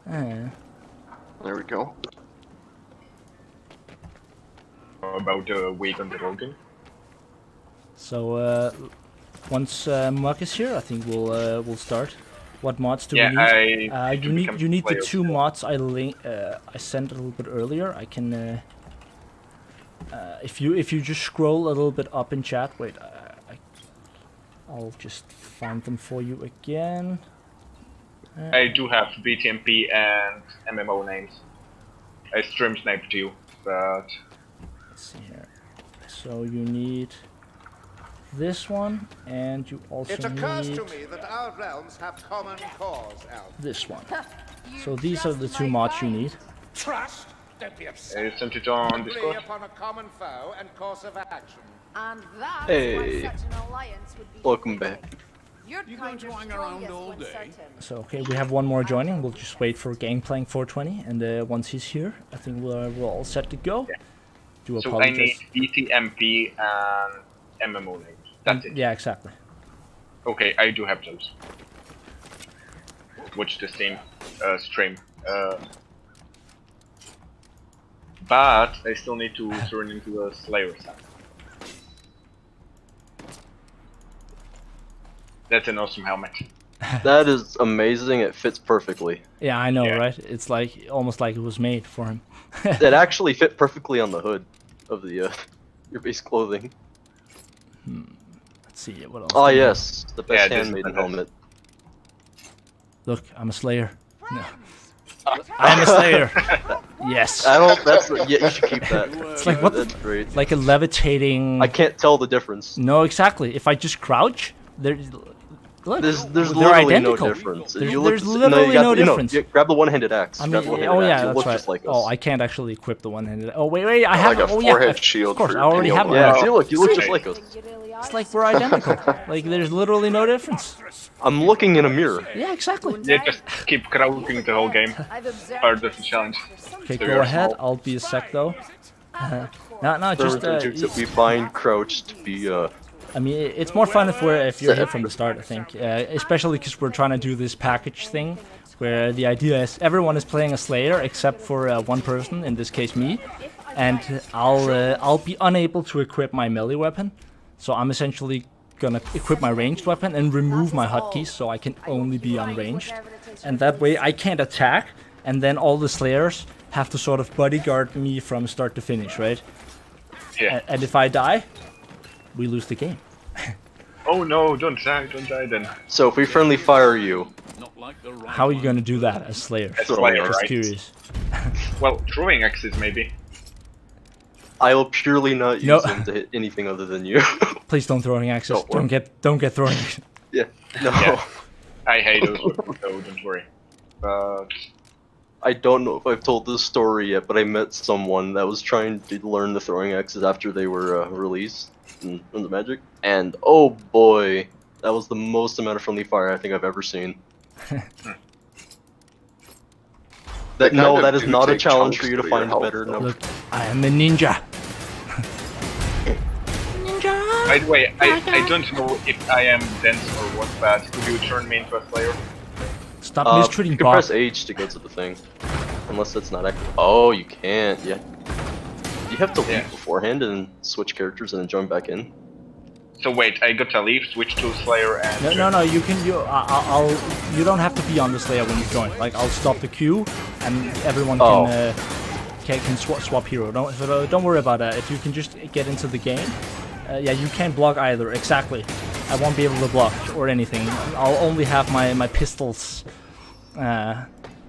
There we go. About a week on the Rogan. So once Muck is here, I think we'll start. What mods do we need? You need the 2 mods I sent a little bit earlier. I can if you just scroll a little bit up in chat. Wait, I'll just find them for you again. I do have BTMP and MMO names. I stream sniper to you, but... Let's see here. So you need this one, and you also It occurs need to me that our realms have common cause, Alf. this one. So these are the 2 mods you need. Trust. Don't be upset. I sent it on Agree Discord. upon a common foe and course of action. And that's Hey. why such an alliance would be Welcome defeated. back. You're You kind going of to hang around strongest all when day? certain. So okay, we have one more joining. We'll just wait for Gangplank 420, and once he's here, I think we're all set to go. Do So I apologize. need BTMP and MMO names. That's it. Yeah, exactly. Okay, I do have those. Watch the same stream. But I still need to turn into a Slayer set. That's an awesome helmet. That is amazing, it fits perfectly. Yeah, I know, Yeah. right? It's like almost like it was made for him. It actually fit perfectly on the hood of the your base clothing. Let's see what else. Oh do we have? yes, the best Yeah, this handmaiden is the best. helmet. Look, I'm a Slayer. No. I'm a Slayer. Yes. I don't. That's yeah. You should keep that. It's like what? That's great. It's like a levitating. I can't tell the difference. No, exactly. If I just crouch, there's. Look, There's they're literally identical. no difference. There's, You look there's the- literally you got- no you know, difference. you grab the one-handed axe. I grab mean, the one-handed oh axe. yeah, You that's look right. just like us. Oh, I can't actually equip the one-handed. Oh wait, I have. Like a Oh yeah, forehead shield of course, for I already your have one. Yeah, Oh. see, look, you look See? just like us. It's like we're identical. Like there's literally no difference. I'm looking in a mirror. Yeah, exactly. Yeah, just keep crouching the whole game. I've observed Part of the challenge. Okay, So go you're ahead. small. I'll be a sec though. No, just That we find crouch to be I mean, it's more fun if you're here from the start. I think, especially because we're trying to do this package thing, where the idea is everyone is playing a Slayer except for one person, in this case me, and I'll be unable to equip my melee weapon, so I'm essentially gonna equip my ranged weapon and remove my hotkeys so I can only be unranged, and that way I can't attack, and then all the Slayers have to sort of bodyguard me from start to finish, right? Yeah. And if I die, we lose the game. Oh no, don't die then. So if we friendly fire you, How are you gonna do that as Slayer? As Slayer, Just right? curious. Well, throwing axes maybe. I will purely not use No. them to hit anything other than you. Please don't throwing axes. Don't worry. Don't get throwing axes. Yeah. No. Yeah. I hate those, so don't worry. But I don't know if I've told this story yet, but I met someone that was trying to learn the throwing axes after they were released in the Magic, and oh boy, that was the most amount of friendly fire I think I've ever seen. They No, kind of that is do not a take challenge chunks for you to through your find a health, better though. number. Look, I am a ninja. By the way, I don't know if I am dense or what, but could you turn me into a Slayer? Stop mistreating You can Bob. press H to go to the thing. Unless it's not active. Oh, you can't, yeah. You have to leave beforehand and switch characters and then join back in. So wait, I got to leave, switch to Slayer and... No, you can. You don't have to be on the Slayer when you join. Like, I'll stop the queue, and everyone can swap hero. Don't worry about that. If you can just get into the game, yeah, you can't block either. Exactly. I won't be able to block or anything. I'll only have my pistols,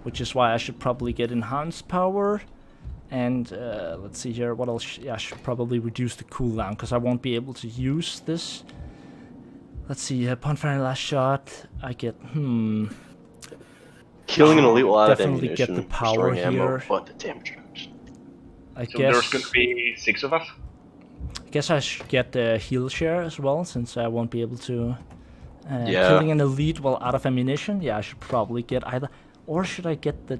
which is why I should probably get enhanced power. And let's see here, what else? Yeah, I should probably reduce the cooldown because I won't be able to use this. Let's see, upon firing last shot, I get Killing an elite will add definitely ammunition, get the power restoring ammo, here. but the damage reduction. I So guess there's gonna be 6 of us? I guess I should get the heal share as well, since I won't be able to. Yeah. Killing an elite while out of ammunition. Yeah, I should probably get either, or should I get the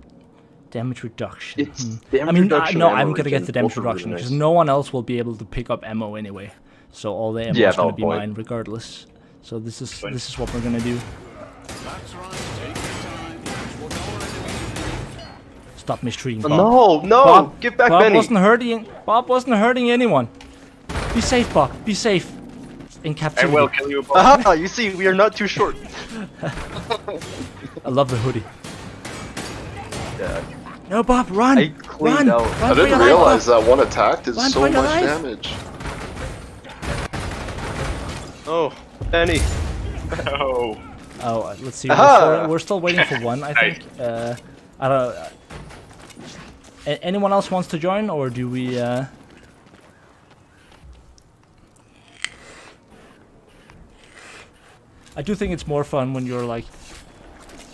damage reduction? It's damage reduction. No, and I'm ammo gonna get the regen, damage both are really reduction because nice. no one else will be able to pick up ammo anyway. So all the ammo is gonna valid be point. mine regardless. So this is what we're gonna do. That's right, take your time. That's what our enemies do. Stop mistreating Bob. No, Bob, give back Bob Benny. Bob wasn't hurting anyone. Be safe, Bob. Be safe. In I captivity. will kill you both. Aha, you see, we are not too short. I love the hoodie. Yeah. No, Bob, run! I cleaned out. I Run for your didn't life, realize Bob. that one attack did Run so for your much life. damage. Oh, Benny. Oh. Oh, let's see. Aha! We're still waiting for one, I think. I don't. Anyone else wants to join, or do we? I do think it's more fun when you're like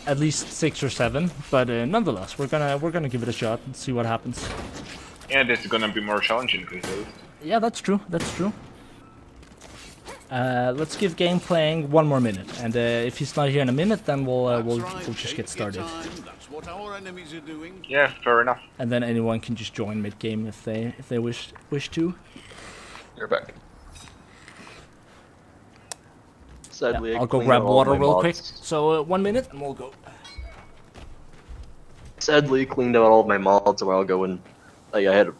at least 6 or 7, but nonetheless, we're gonna give it a shot and see what happens. Yeah, this is gonna be more challenging, because Yeah, that's true. That's true. Let's give game playing 1 more minute, and if he's not here in a minute, then we'll just get started. That's what our enemies are doing. yeah, fair enough. And then anyone can just join mid game if they wish to. You're back. Sadly, I'll go cleaned grab out all water my real mods. quick. So 1 minute and we'll go. Sadly, cleaned out all of my mods a while ago, and I had a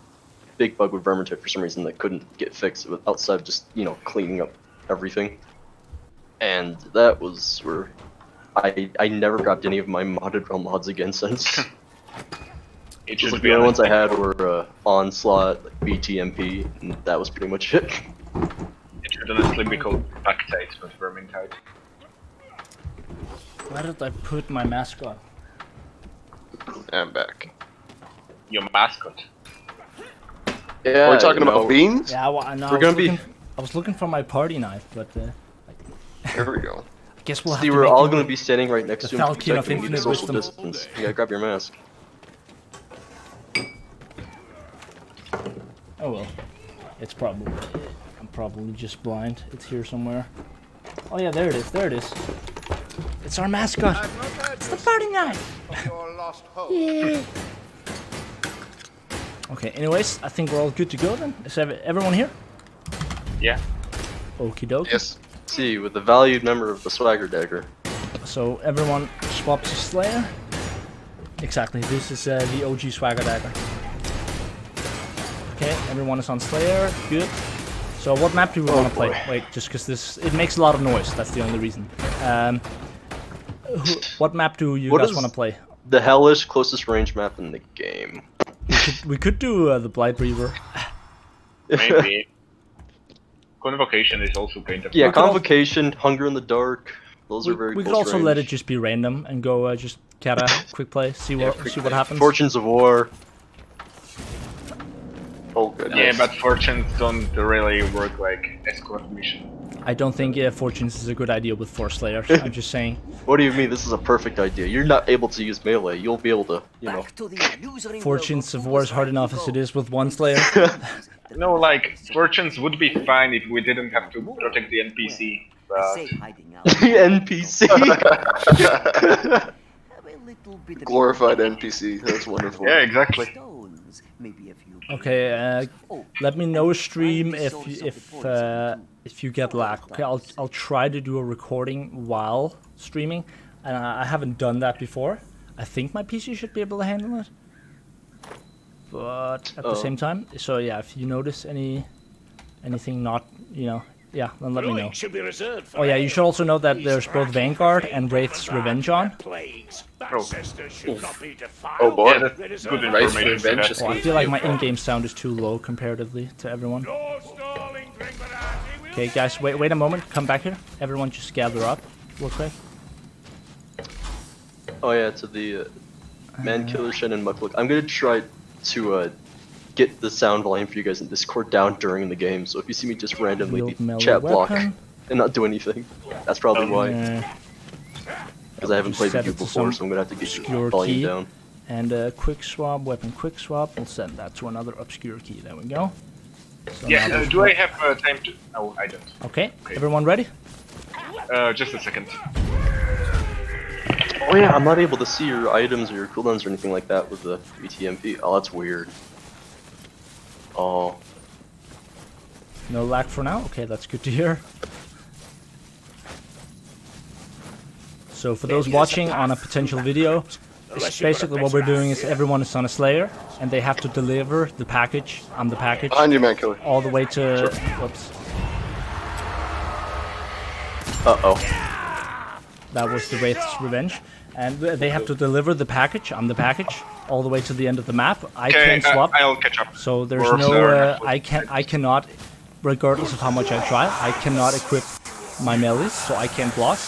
big bug with Vermintide for some reason that couldn't get fixed outside of just, cleaning up everything. And that was where I never grabbed any of my modded realm mods again since. It Just should like be the only honest. ones I had were Onslaught, like BTMP, and that was pretty much it. It should honestly be called Backtide, not Vermintide. Where did I put my mascot? I'm back. Your mascot. Yeah, Are we talking about beans? Yeah, well, no, We're gonna be- I was looking for my party knife, but Here we go. I guess we'll have See, to we're make all you gonna be standing right next the to him to Falcon of protect him and keep Infinite social Wisdom. distance. You gotta grab your mask. Oh well, it's probably I'm probably just blind. It's here somewhere. Oh yeah, there it is. There it is. It's our mascot. It's the party knife. Yeah. Okay. Anyways, I think we're all good to go then. Is everyone here? Yeah. Okie dokie. Yes. See, with the valued member of the SwaggerDagger. So everyone swaps to Slayer. Exactly. This is the OG SwaggerDagger. Okay, everyone is on Slayer. Good. So what map do we want to play? Wait, just because it makes a lot of noise. That's the only reason. What map do you guys want to play? The hellish closest range map in the game. We could do the Blight Reaver. Maybe. Convocation is also kind of... Yeah, Convocation, Hunger in the Dark. Those are very We could close also range. let it just be random and go just Kata, quick play, see what happens. Fortunes of War. Oh goodness. Yeah, but fortunes don't really work like escort mission. I don't think Fortunes is a good idea with 4 Slayers. I'm just saying. What do you mean? This is a perfect idea. You're not able to use melee. You'll be able to, Fortunes of War is hard enough as it is with 1 Slayer. No, like, fortunes would be fine if we didn't have to protect the NPC, but... NPC. Glorified NPC. That's wonderful. Yeah, exactly. Stones, maybe a few Okay, let me know stream if you get lag. Okay, I'll try to do a recording while streaming, and I haven't done that before. I think my PC should be able to handle it, but at the same time, so yeah, if you notice anything not, yeah, then let me know. Oh yeah, you should also know that there's both Vanguard and Wraith's Revenge on. Oh boy, Yeah, that's good information. Oh, I feel like my in-game sound is too low comparatively to everyone. Okay, guys, wait a moment. Come back here. Everyone, just gather up, real quick. Oh yeah, to the Man Killer Shen and Mucklook. I'm gonna try to get the sound volume for you guys in Discord down during the game. So if you see me just randomly chat block and not do anything, that's probably why. Because I haven't played with you before, so I'm gonna have to get your volume down. And quick swap, weapon quick swap. We'll send that to another obscure key. There we go. So Yeah, do I have time to... No, I don't. Okay, everyone ready? Just a second. Oh yeah, I'm not able to see your items or your cooldowns or anything like that with the BTMP. Oh, that's weird. Oh. No lag for now? Okay, that's good to hear. So for those watching on a potential video, basically what we're doing is everyone is on a Slayer, and they have to deliver the package, the package, Behind you, Man Killer. all the way to... Whoops. Uh-oh. That was the Wraith's Revenge. And they have to deliver the package, the package, all the way to the end of the map. I can't swap. I'll catch up. So there's no... I cannot, regardless of how much I try, I cannot equip my melee, so I can't block.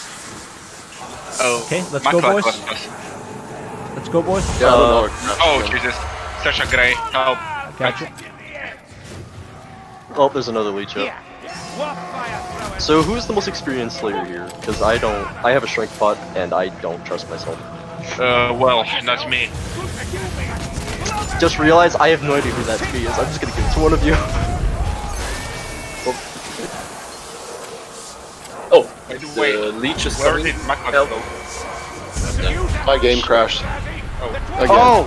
Oh, okay, let's go, boys. Let's go, boys. Yeah, oh, Jesus. Such a great help. Gotcha. Oh, there's another leech up. So who's the most experienced Slayer here? Because I have a Shrink bot, and I don't trust myself. Well, not me. Just realize I have no idea who that tree is. I'm just gonna give it to one of you. Oh, By the way, leech is where coming. did Macbeth go? My game crashed. Again. Oh!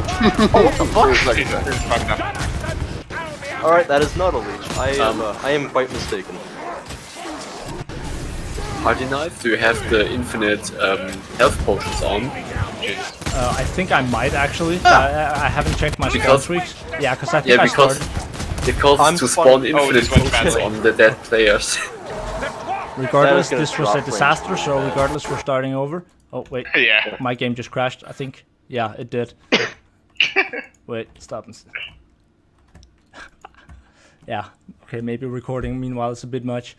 Oh, what the fuck? It's fucked up. Alright, that is not a leech. I am quite mistaken. ThePartyKnife, do you have the infinite health potions on? I think I might actually. I haven't checked my spawn streaks. Yeah, because I think I started. It costs to spawn infinite potions on the dead players. Regardless, this was a disaster, so regardless, we're starting over. Oh, wait. Yeah. My game just crashed, I think. Yeah, it did. Wait, stop. Yeah, okay, maybe recording meanwhile is a bit much.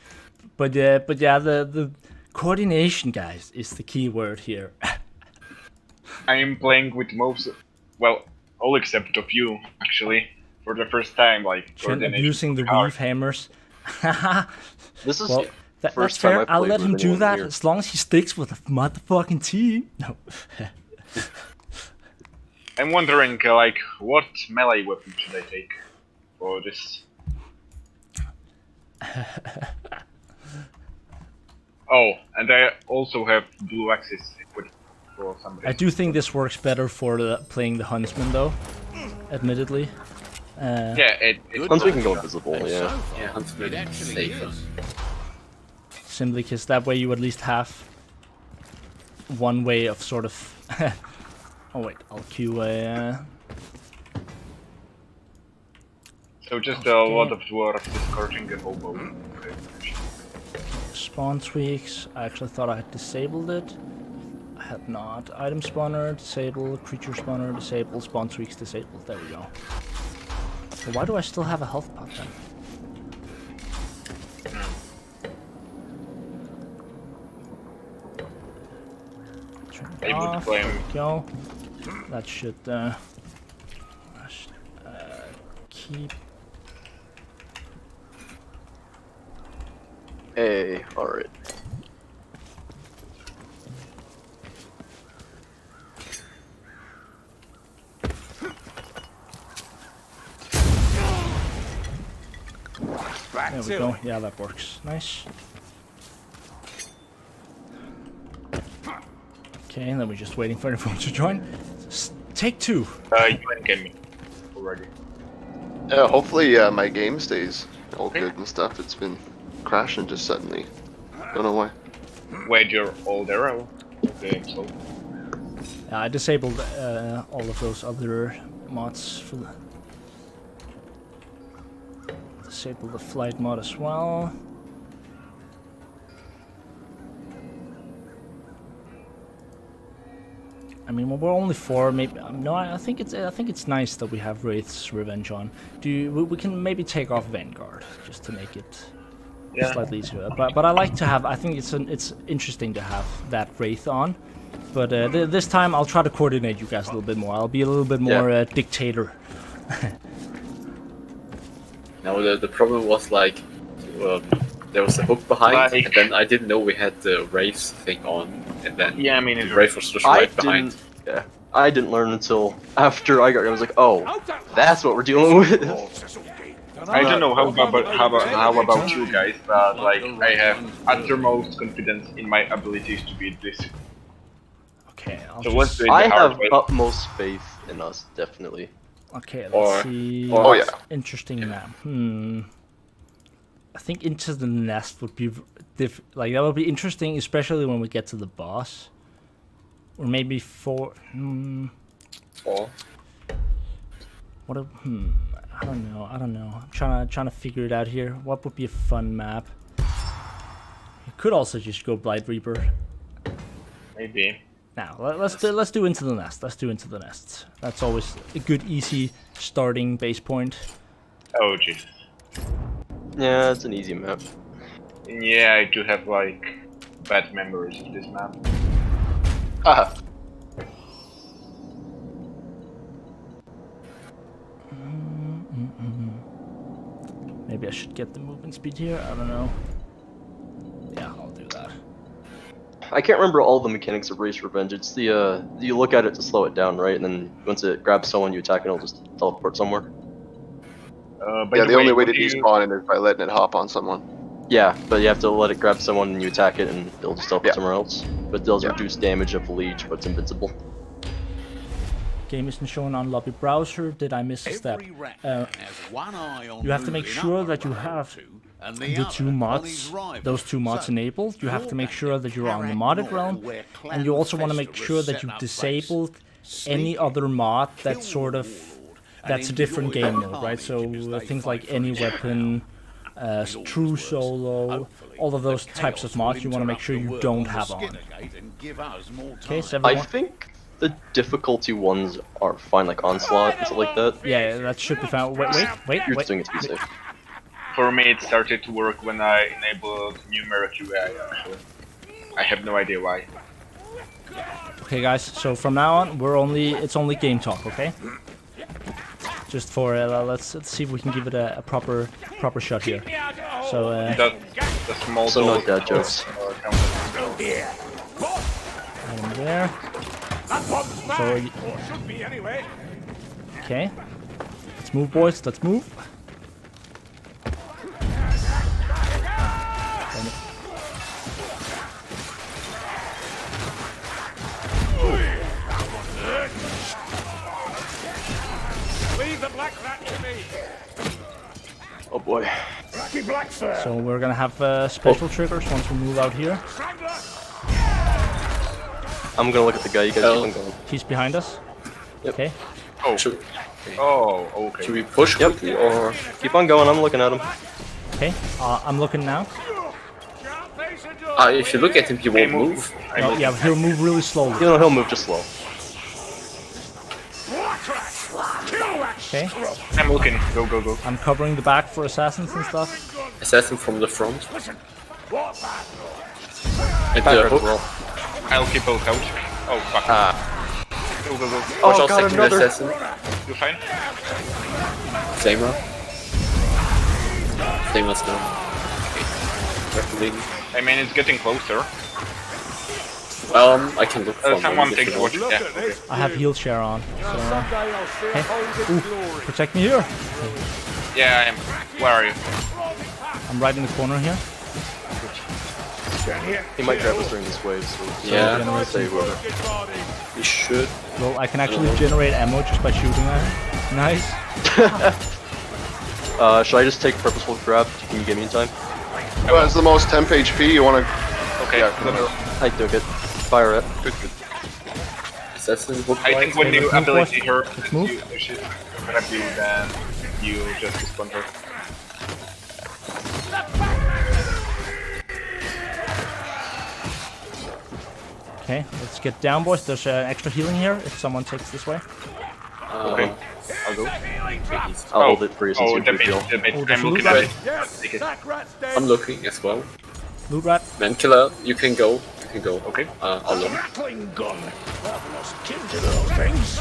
But yeah, the coordination, guys, is the key word here. I am playing with most, well, all except of you, actually, for the first time, like, using the weave hammers. This is that's fair. I'll let him do that as long as he sticks with a motherfucking team. No. I'm wondering, like, what melee weapon should I take for this? Oh, and I also have blue axes equipped for somebody. I do think this works better for playing the Huntsman, though, admittedly. Yeah, Huntsman can go invisible, yeah. Yeah, Huntsman is safer. Simply because that way you at least have one way of sort of... Oh wait, I'll queue a... So just a lot of dwarves discouraging a hobo. Okay. Spawn tweaks. I actually thought I had disabled it. I had not. Item spawner, disable. Creature spawner, disable. Spawn tweaks, disabled. There we go. So why do I still have a health pot then? Turn it off. There we go. That should keep. Hey, alright. There we go. Yeah, that works. Nice. Okay, and then we're just waiting for everyone to join. Take two. You can get me already. Yeah, hopefully my game stays all good and stuff. It's been crashing just suddenly. Don't know why. Wait, you're old arrow? Okay, so. Yeah, I disabled all of those other mods for the... Disable the flight mod as well. I mean, well, we're only 4. Maybe no. I think it's nice that we have Wraith's Revenge on. We can maybe take off Vanguard just to make it slightly easier. But I like to have. I think it's interesting to have that Wraith on. But this time I'll try to coordinate you guys a little bit more. I'll be a little bit more dictator. Now the problem was like there was a hook behind, and then I didn't know we had the race thing on, and then I mean, the race was just right behind. Yeah, I didn't learn until after I got. I was like, oh, that's what we're dealing with. I don't know how about you guys, but like I have uttermost confidence in my abilities to beat this. Okay, I have utmost faith in us, definitely. Okay, let's see. Interesting map. I think Into the Nest would be like that would be interesting, especially when we get to the boss. Or maybe 4. 4. What a I don't know. I'm trying to figure it out here. What would be a fun map? You could also just go Blight Reaper. Maybe. Now let's do Into the Nest. Let's do Into the Nest. That's always a good, easy starting base point. Oh jeez. Yeah, it's an easy map. Yeah, I do have like bad memories of this map. Haha. Maybe I should get the movement speed here. I don't know. Yeah, I'll do that. I can't remember all the mechanics of Race Revenge. It's the you look at it to slow it down, right? And then once it grabs someone, you attack and it'll just teleport somewhere. Yeah, the only way to despawn it is by letting it hop on someone. Yeah, but you have to let it grab someone and you attack it and it'll just teleport somewhere else. But it does reduce damage of the leech, but it's invincible. Game isn't shown on lobby browser. Did I miss a step? You have to make sure that you have the 2 mods, those 2 mods enabled. You have to make sure that you're on the modded realm, and you also want to make sure that you disabled any other mod that's that's a different game mode, right? So things like any weapon, true solo, all of those types of mods you want to make sure you don't have on. Okay, so everyone... I think the difficulty ones are fine, like Onslaught and stuff like that. Yeah, that should be fine. Wait. You're doing it to be safe. For me, it started to work when I enabled numeric UI, actually. I have no idea why. Okay, guys, so from now on, it's only game talk, okay? Just for, let's see if we can give it a proper shot here. So, the small so not dad jokes. And there. So, okay. Let's move, boys, let's move. Leave the black rat to me. Oh boy. So we're gonna have special triggers once we move out here. I'm gonna look at the guy. You guys keep on going. He's behind us. Yep. Okay. Okay. Should we push quickly or keep on going? I'm looking at him. Okay. I'm looking now. if you look at him, he won't move. No, yeah, he'll move really slowly. He'll move just slow. Okay. I'm looking. Go. I'm covering the back for assassins and stuff. Assassin from the front. And the hook. I'll keep out. Oh fuck. Go. Watch out, second assassin. You fine? Same one. Same as now. Okay. I mean, it's getting closer. I can look for someone take the watch. Yeah. Okay. I have heal share on. So, okay. Ooh, protect me here. Yeah, I am. Where are you? I'm right in the corner here. He might grab us during this wave, so yeah. He should. Well, I can actually generate ammo just by shooting at him. Nice. Should I just take purposeful grab? Can you get me in time? Well, it's the most temp HP. You wanna? Okay. Yeah. I took it. Fire it. Good. Assassin hook I think when you let's move ability forward. her, Let's move. she's grab you, then you just respond her. Okay, let's get down, boys. There's extra healing here if someone takes this way. Okay. I'll go. I'll hold it for you since Oh, you the have bait, heal. the bait. Oh, the I'm food looking at rat. it. Yes, Take it. that rat's dead. I'm looking as well. Loot rat. Mankiller, you can go. You can go. Okay. I'll look. Rattling gun. I've lost kin to those things.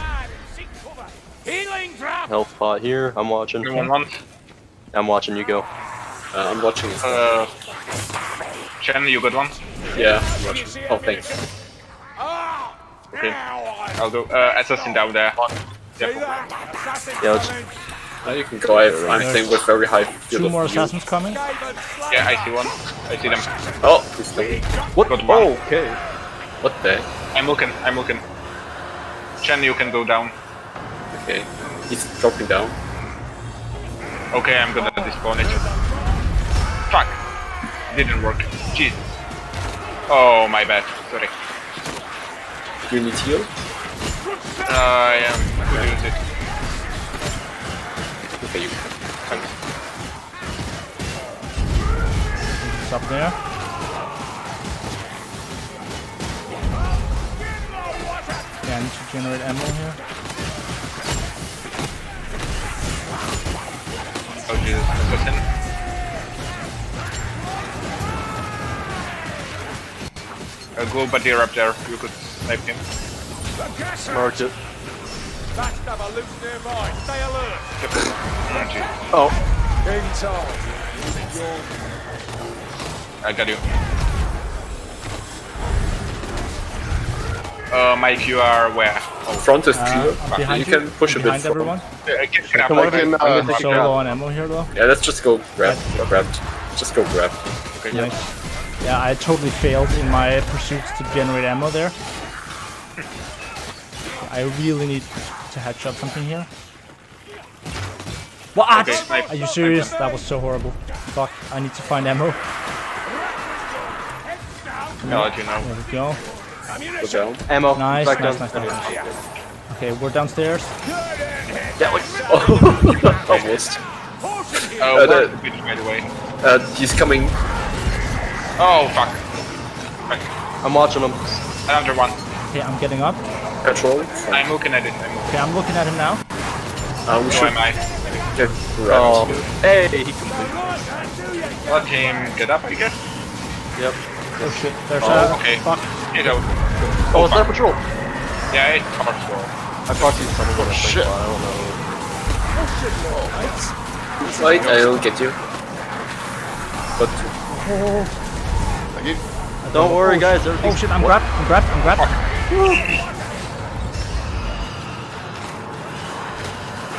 Healing trap. Health pot here. I'm watching. Anyone want? I'm watching you go. I'm watching as well. Chen, you got one? Yeah, I'm watching. Oh, thanks. Okay. I'll go. Assassin down there. See that? Assassin Yeah, let's- coming. You can go. I'm playing with very high field Two of more view. assassins coming. Yeah, I see one. I see them. Oh, he's looking. What? Got one. Oh, okay. What the? I'm looking. Chen, you can go down. Okay. He's dropping down. Okay, I'm gonna despawn it. Fuck! Didn't work. Jeez. Oh, my bad. Sorry. You need heal? I could use it. Okay, you. Thanks. It's up there. Yeah, I need to generate ammo here. Oh, Jesus. Assassin. A Globadier up there. You could snipe him. Marked it. Backstabber loose nearby. Stay alert. Oh, jeez. Oh. I got you. Mike, you are where? Oh, Front is clear. I'm behind You can push a bit behind front. everyone. get up. Come on, I can, I'm gonna take So a grab. low on ammo here though. Yeah, let's just go grab. Just go grab. Okay. Nice. Yeah, I totally failed in my pursuits to generate ammo there. I really need to headshot something here. What? Okay, snipe. Are you serious? That was so horrible. Fuck, I need to find ammo. I'll let you know. There we go. Go down. Ammo. Nice, Back nice, down. nice, nice. Okay, we're downstairs. Almost. Oh, the- the bitch, by the way. He's coming. Oh, fuck. I'm watching him. Another one. Okay, I'm getting up. Patrol. I'm looking at it. Okay, I'm looking at him now. We So should am I. get Oh. grabbed. Hey, he completed. Let him get up, I guess. Yep. Oh shit, there's Oh, okay. Fuck. Get out. Oh, it's not patrol. Yeah, it's hard for. I proxied someone with a shit. thing, but I don't know. Right, I'll get you. But Thank you. Don't worry, guys. Oh Everything's shit, I'm grabbed, I'm grabbed, I'm grabbed.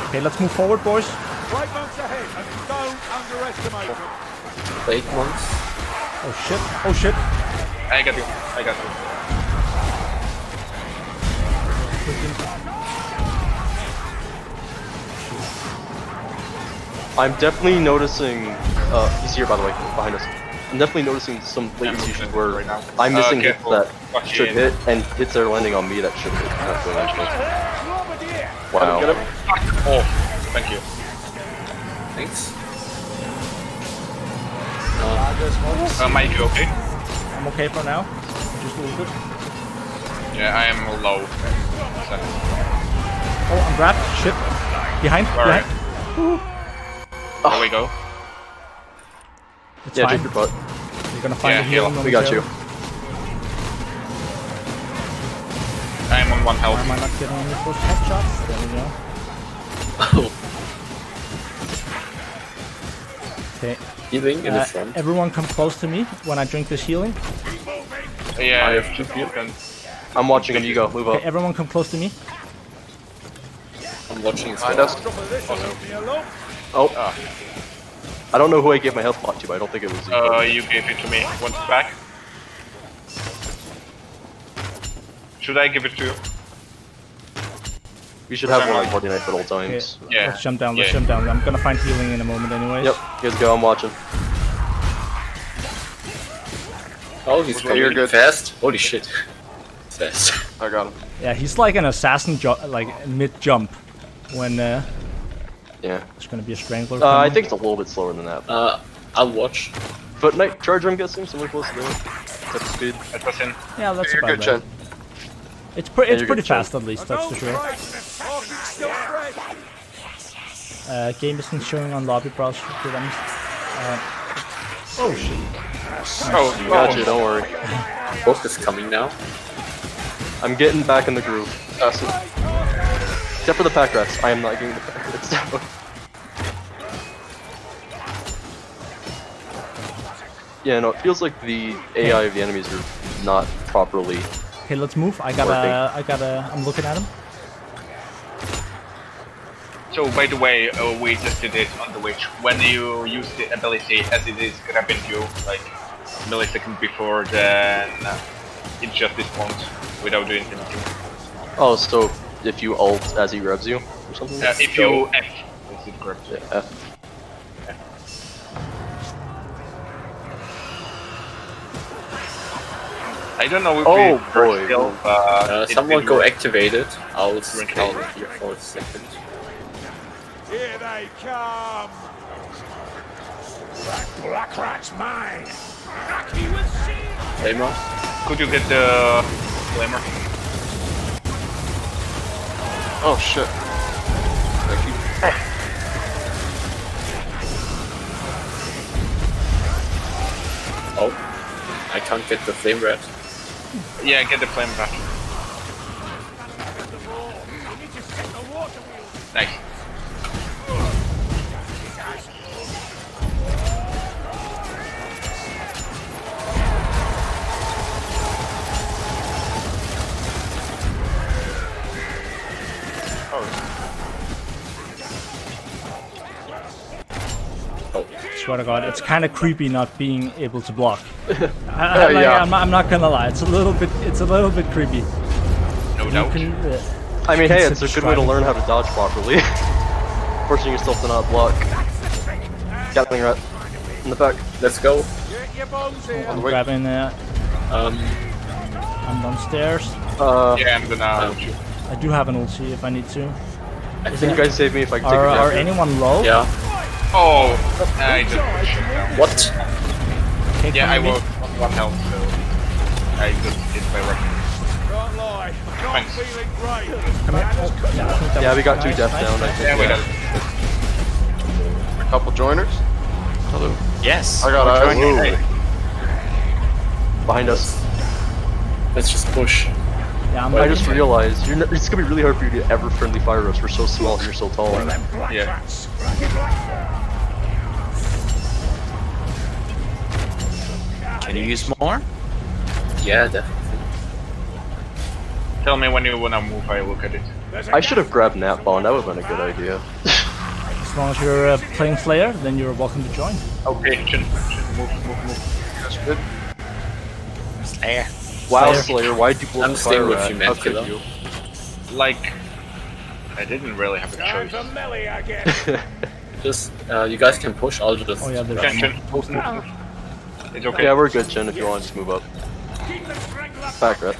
Okay, let's move forward, boys. Great monks ahead, and don't underestimate them. late ones. Oh shit, oh shit. I got you. I got you. I'm definitely noticing. He's here, by the way, behind us. I'm definitely noticing some latency issues where right now. I'm missing hits Careful. that Watch should it. hit, and hits are landing on me that should hit. That's what I'm Globadier. Wow. Get him. Oh, thank you. Thanks. Mike, you okay? I'm okay for now. Just a little bit. Yeah, I am low. Oh, I'm grabbed. Shit. Behind, Alright. behind. There we go. It's Yeah, fine. take your butt. You're gonna find Yeah, a healing heal. We got you. I am on 1 Why health. am I not getting any first headshots? There we go. Oh, Okay. healing in the front. Everyone come close to me when I drink this healing. Yeah, I have 2 you heal. can. I'm watching him. You go. Move Okay, up. everyone come close to me. I'm watching as Behind well. us. Drop of this, leave me alone. Oh. I don't know who I gave my health pot to, but I don't think it was you. You gave it to me. Want it back? Should I give it to you? We should have one on Party Knife at all times. Okay, let's jump down, let's jump down. I'm gonna find healing in a moment anyways. Yep, you guys go, I'm watching. Oh, he's coming good fast. Holy shit. Fast. I got him. Yeah, he's like an assassin like mid-jump when yeah. There's gonna be a strangler. I think it's a little bit slower than that. I'll watch. Foot Knight Charger, I'm guessing, somewhere close to that. Top speed. Yeah, that's You're about good, right. Chen. It's pretty good, fast at least, that's for sure. Game isn't showing on lobby browser. Oh shit. Oh, got you, don't worry. Book is coming now. I'm getting back in the groove. Except for the pack rats. I am not getting the pack rats down. Yeah, no, it feels like the AI of the enemies are not properly. Okay, let's move. I'm looking at him. So, by the way, we just did it on the witch. When you use the ability as it is grabbing you, like a millisecond before, then it just despawns without doing anything. Oh, so if you ult as he grabs you or something? If you F, as it grabs you. Yeah, F. I don't know if oh, we still, someone go activate it. I'll scout here for a second. Here they come! Black rat's mine! Lucky with shield! Flamer? Could you get the flamer? Oh shit. Thank you. Oh. I can't get the flame rat. Yeah, get the flame rat. Nice. Swear to God, it's kind of creepy not being able to block. I'm not gonna lie, it's a little bit creepy. No doubt. I mean, hey, it's a good way to learn how to dodge properly. Forcing yourself to not block. Gatling rat in the back. Let's go. I'm grabbing that. I'm downstairs. Yeah, I'm gonna. I do have an ulti if I need to. Can you guys save me if I can take a Are anyone low? Yeah. Oh, I just pushed him down. What? Okay, Yeah, I was on 1 health, so I just hit my weapon. Can't lie, I'm Thanks. feeling great. Come here. Oh, Yeah, we got 2 deaths down, I think. Yeah, we got it. A couple joiners. Hello. Yes. I got eyes. Behind us. Let's just push. Yeah, I just realized it's gonna be really hard for you to ever friendly fire us. We're so small and you're so tall. Yeah. Can you use more? Yeah, definitely. Tell me when you wanna move, I look at it. I should have grabbed Nat Bond. That would have been a good idea. As long as you're playing Slayer, then you're welcome to join. Okay, Chen, move. That's good. Slayer. Wow, Slayer, why'd you blow I'm the staying fire with rat? you, How man, could killer. you? Like, I didn't really have a Time choice. for melee again. Just, you guys can push, I'll just... Oh yeah, there's Chen, move. It's okay. Yeah, we're good, Chen, if you want to just move up. Back rat.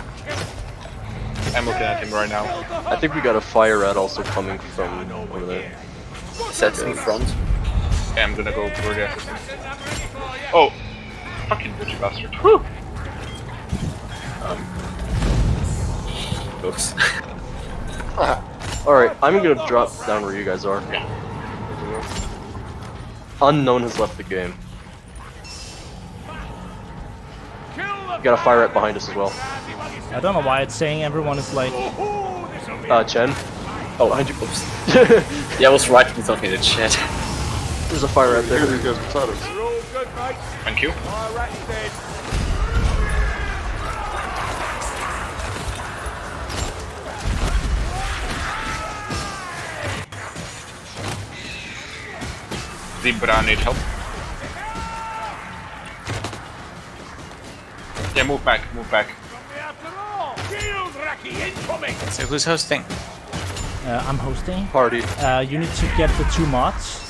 I'm looking at him right now. I think we got a fire rat also coming from over there. Sets in front. Yeah, I'm gonna go for the assistant. Oh! Fucking bitchy bastard. Whew! Oops. Alright, I'm gonna drop down where you guys are. Unknown has left the game. You got a fire rat behind us as well. I don't know why it's saying everyone is like. Chen. Oh, behind you. Oops. Yeah, I was writing something in the chat. There's a fire rat there. These guys beside us. You're all good, mate. Thank you. My rat's dead. Zebra need help. Yeah, move back. After all, shield Raki incoming. So who's hosting? I'm hosting. Party. You need to get the 2 mods.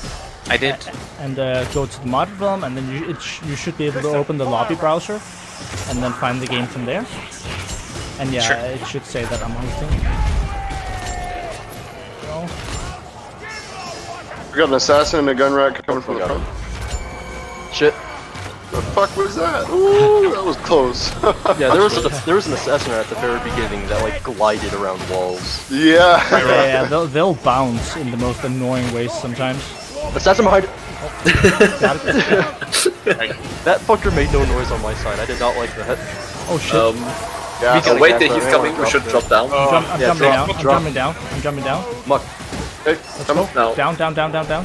I did. And go to the mod realm, and then you should be able to open the lobby browser, and then find the game from there. And yeah, Sure. it should say that I'm hosting. So, We got an assassin and a gun rack coming from the front. Shit. The fuck was that? Ooh, that was close. Yeah, there was an assassin at the very beginning that like glided around walls. Yeah. yeah, they'll bounce in the most annoying ways sometimes. Assassin behind. Got it. That fucker made no noise on my side. I did not like that. Oh shit. Yeah. Oh, wait, he's coming. We should drop down. I'm jumping down. I'm jumping down. Muck. Hey, Let's come go. on. Now. Down.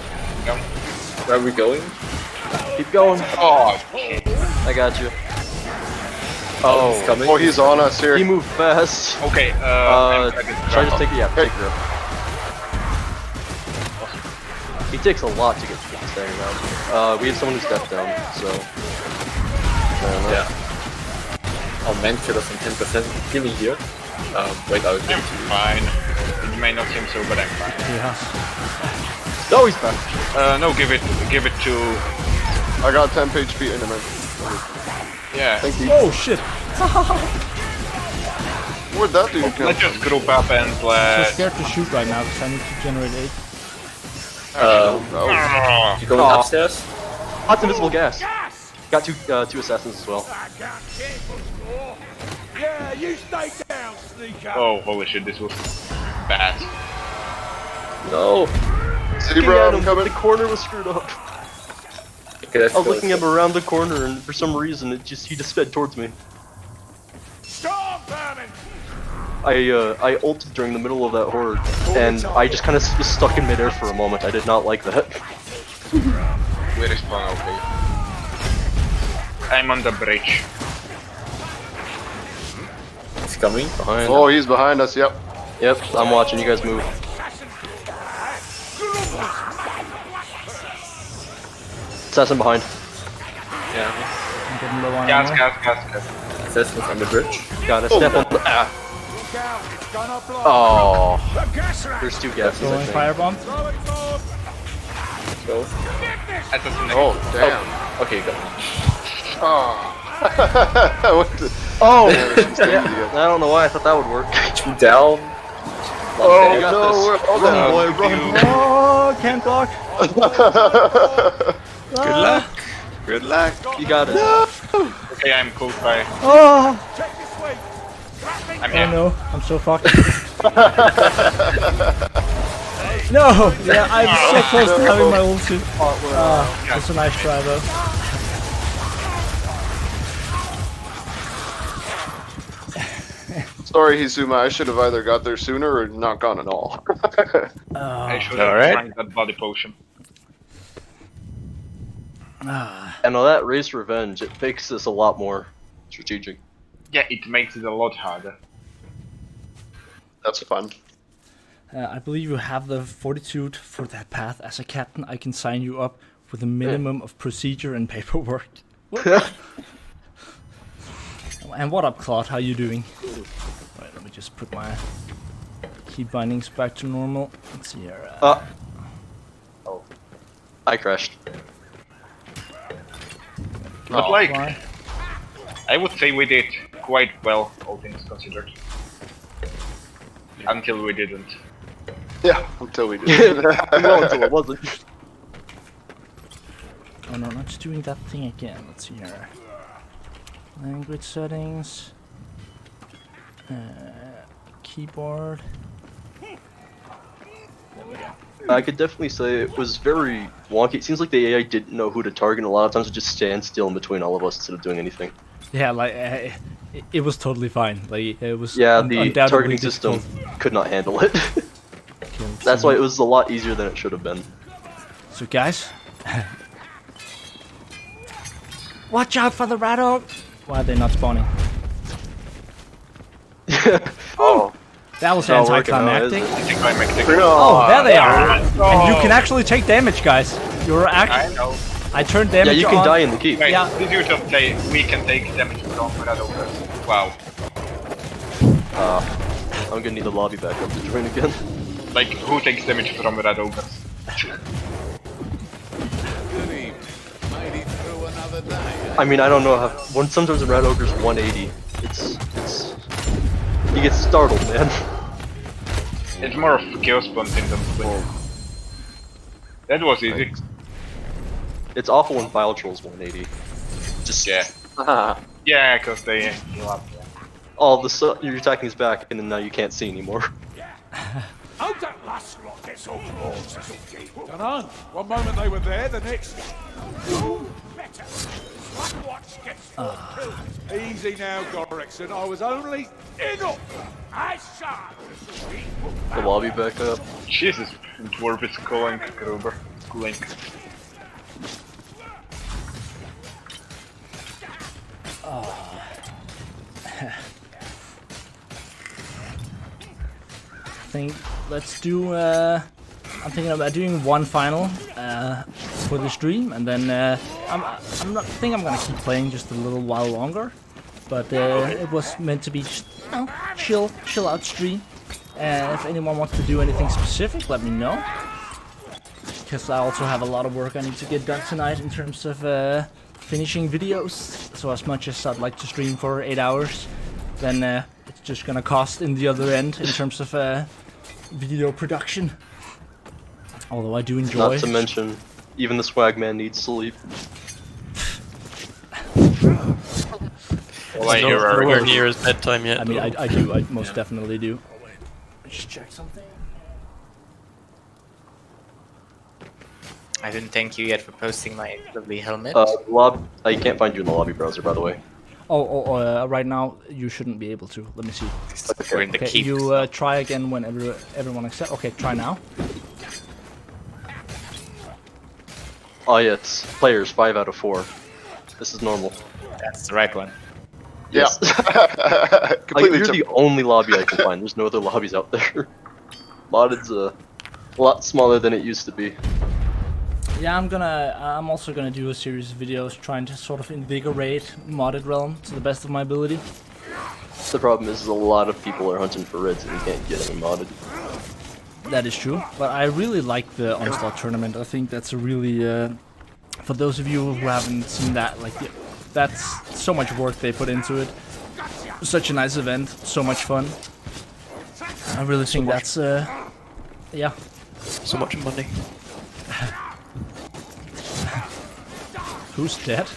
Where are we going? Keep going. Oh, I got you. Oh, he's coming. Oh, he's on us here. He moved fast. okay. Should I just take it? Yeah, take grip. He takes a lot to get standing around. We have someone who's deaf down, so. Yeah. Oh, man, kill us on 10%. Give me here. Wait, I'll give I'm it to you. fine. You may not seem so, but I'm fine. Yeah. No, he's back. No, give it to. I got 10 HP in him. Yeah. Thank you. Oh shit. Where'd that dude come? Let's just group up and I'm so let's. scared to shoot right now because I need to generate 8. You going upstairs? Hot invisible gas. Got two assassins as well. Yeah, you stay down, sneaker. Oh, holy shit! This was bad. No. Zebra, I'm The coming. corner was screwed up. Okay, let's I was go, looking at him around the corner, and for some reason, he just sped towards me. Storm vermin. I ulted during the middle of that horde, and I just kind of was stuck in midair for a moment. I did not like that. We respawn, okay. I'm on the bridge. He's coming. Behind. Oh, he's behind us. Yep. Yep, I'm watching you guys move. Assassin behind. Yeah. I'm getting low on Gas. Assassin's on the bridge. Got it. Step on the. Ah. Oh. There's 2 gases, I Throwing think. firebomb. Go. Oh, damn. Okay, go. Oh. Oh! Yeah, I don't know why I thought that would work. Two down. Oh, You got no, this. we're all Run, down. boy, run. Oh, can't block. Good luck. Good luck. You got it. Okay, I'm close by. Oh, I'm oh here. no, I'm so fucked. No! Yeah, I'm so close to having my ulti. That's a nice try though. Sorry, Hizuma. I should have either got there sooner or not gone at all. I should have drank that body potion. And on that race revenge, it makes this a lot more strategic. Yeah, it makes it a lot harder. That's fun. I believe you have the fortitude for that path. As a captain, I can sign you up with a minimum of procedure and paperwork. And what up, Claude? How you doing? Right, let me just put my key bindings back to normal. Let's see here. Oh. I crashed. But like, Fly. I would say we did quite well, all things considered. Until we didn't. Yeah, until we did. Well, until it wasn't. Oh no, not doing that thing again. Let's see here. Language settings. Keyboard. There we go. I could definitely say it was very wonky. It seems like the AI didn't know who to target, and a lot of times it just stands still in between all of us instead of doing anything. Yeah, like it was totally fine. Like it was. Yeah, the undoubtedly targeting difficult. system could not handle it. That's why it was a lot easier than it should have been. So guys, watch out for the rat dog. Why are they not spawning? Oh. That was Not working out, is anticlimactic. it? Oh, there they are. And you can actually take damage, guys. You're I actually. know. I turned damage Yeah, you can on. die in the keep. Wait, Yeah. did you just say we can take damage from Radovers? Wow. I'm gonna need the lobby back up to join again. Like, who takes damage from red ogres? I mean, I don't know how. Sometimes a red ogre's 180. It's. You get startled, man. It's more of chaos bunting than split. That was easy. It's awful when Vile Troll's 180. Just yeah. Yeah, because they heal up. Yeah. Oh, you're attacking his back, and then now you can't see anymore. Oh, that last lot gets all close. Dunno. One moment they were there, the next. Better. One watch gets four kills. Easy now, Gorrickson. I was only enough. I shot. The lobby back up. Jesus, Dwarf is calling Gruber. Cooling. Let's do. I'm thinking about doing one final for the stream, and then I think I'm gonna keep playing just a little while longer. But it was meant to be just, chill out stream. If anyone wants to do anything specific, let me know. Because I also have a lot of work I need to get done tonight in terms of finishing videos. So as much as I'd like to stream for 8 hours, then it's just gonna cost in the other end in terms of video production. Although I do enjoy. Not to mention, even the swag man needs sleep. Well, nowhere near his bedtime yet. I mean, I do. I most definitely do. Just check something. I didn't thank you yet for posting my lovely helmet. I can't find you in the lobby browser, by the way. Right now you shouldn't be able to. Let me see. We're in the keep. You try again when everyone accepts. Okay, try now. Oh yeah, it's players 5 out of 4. This is normal. That's the right one. Yes. Yeah. Completely you're the only lobby I can find. There's no other lobbies out there. Modded's a lot smaller than it used to be. Yeah, I'm also gonna do a series of videos trying to sort of invigorate modded realm to the best of my ability. The problem is a lot of people are hunting for reds and you can't get any modded. That is true, but I really like the Onslaught tournament. I think that's a really, for those of you who haven't seen that, like, that's so much work they put into it. Such a nice event, so much fun. I really think that's, yeah. So much money. Who's dead?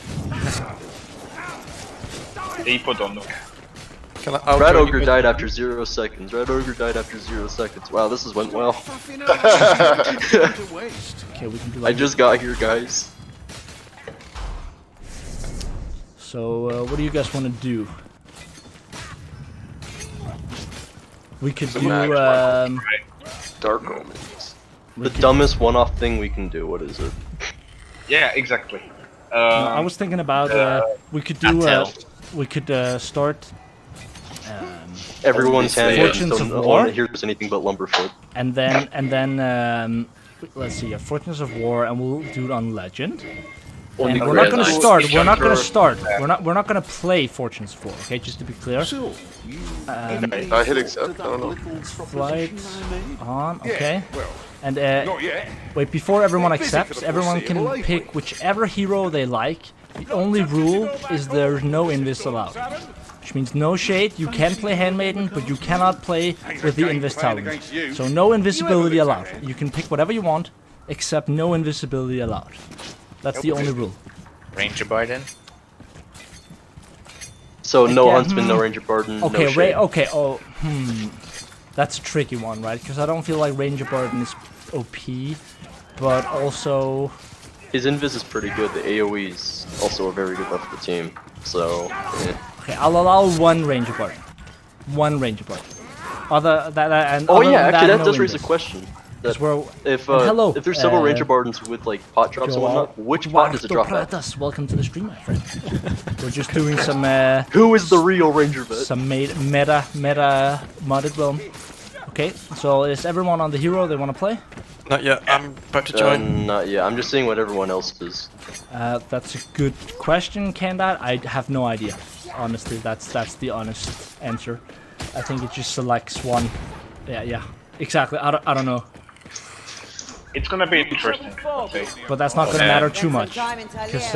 Red Ogre died after 0 seconds. Red Ogre died after 0 seconds. Wow, this went well. Okay, we can do I just got here, guys. So, what do you guys want to do? We could do, Dark Omens. The dumbest one-off thing we can do, what is it? Yeah, exactly. I was thinking about, we could do, we could start... Everyone can, Fortunes so of no War. one here's anything but Lumberfoot. And then, let's see, Fortunes of War, and we'll do it on Legend. And we're not gonna start. We're not gonna start. We're not gonna play Fortunes of War. Okay, just to be clear. I hit accept. I don't know. Flight on. Okay. And wait, before everyone accepts, everyone can pick whichever hero they like. The only rule is there's no invis allowed. Which means no shade, you can play Handmaiden, but you cannot play with the Invis talent. So no invisibility allowed. You can pick whatever you want, except no invisibility allowed. That's the only rule. Ranger Biden? So no Huntsman, no Ranger Barden, okay, no shade. That's a tricky one, right? Because I don't feel like Ranger Barden is OP, but also... His invis is pretty good, the AoE is also a very good buff for the team, so... Yeah. Okay, I'll allow one Ranger Barden. One Ranger Barden. That does raise a question. That if there's several Ranger Bardens with like pot drops and whatnot, which pot does it drop at? Welcome to the stream, my friend. We're just doing some... Who is the real Ranger vet? Some meta modded realm. Okay, so is everyone on the hero they want to play? Not yet, I'm about to join. Not yet, I'm just seeing what everyone else is. That's a good question, Kandat. I have no idea. Honestly, that's the honest answer. I think it just selects one. Yeah. Exactly. I don't know. It's gonna be interesting. But that's not gonna matter too much, because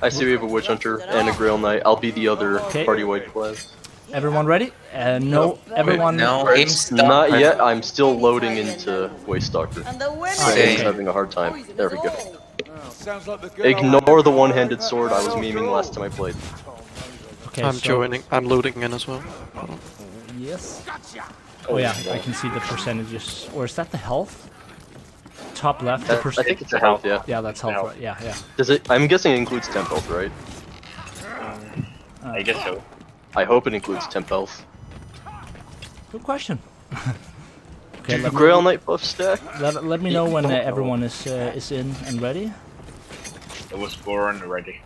I see we have a Witch Hunter and a Grail Knight. I'll be the other party white class. everyone ready? No, everyone. No, Not yet. I'm still loading into Wastalker. Okay. I'm having a hard time. There we go. Sounds like the good Ignore the one-handed sword I was memeing last time I played. Okay, I'm so- joining. I'm loading in as well. Yes. Oh yeah, I can see the percentages. Or is that the health? Top left. The I think it's a health, yeah. Yeah, that's health. Right? Yeah, yeah. Does it? I'm guessing it includes temp health, right? I guess so. I hope it includes temp health. Good question. Okay, Do Grail Knight buff stack? Let me know when everyone is in and ready. I was born ready.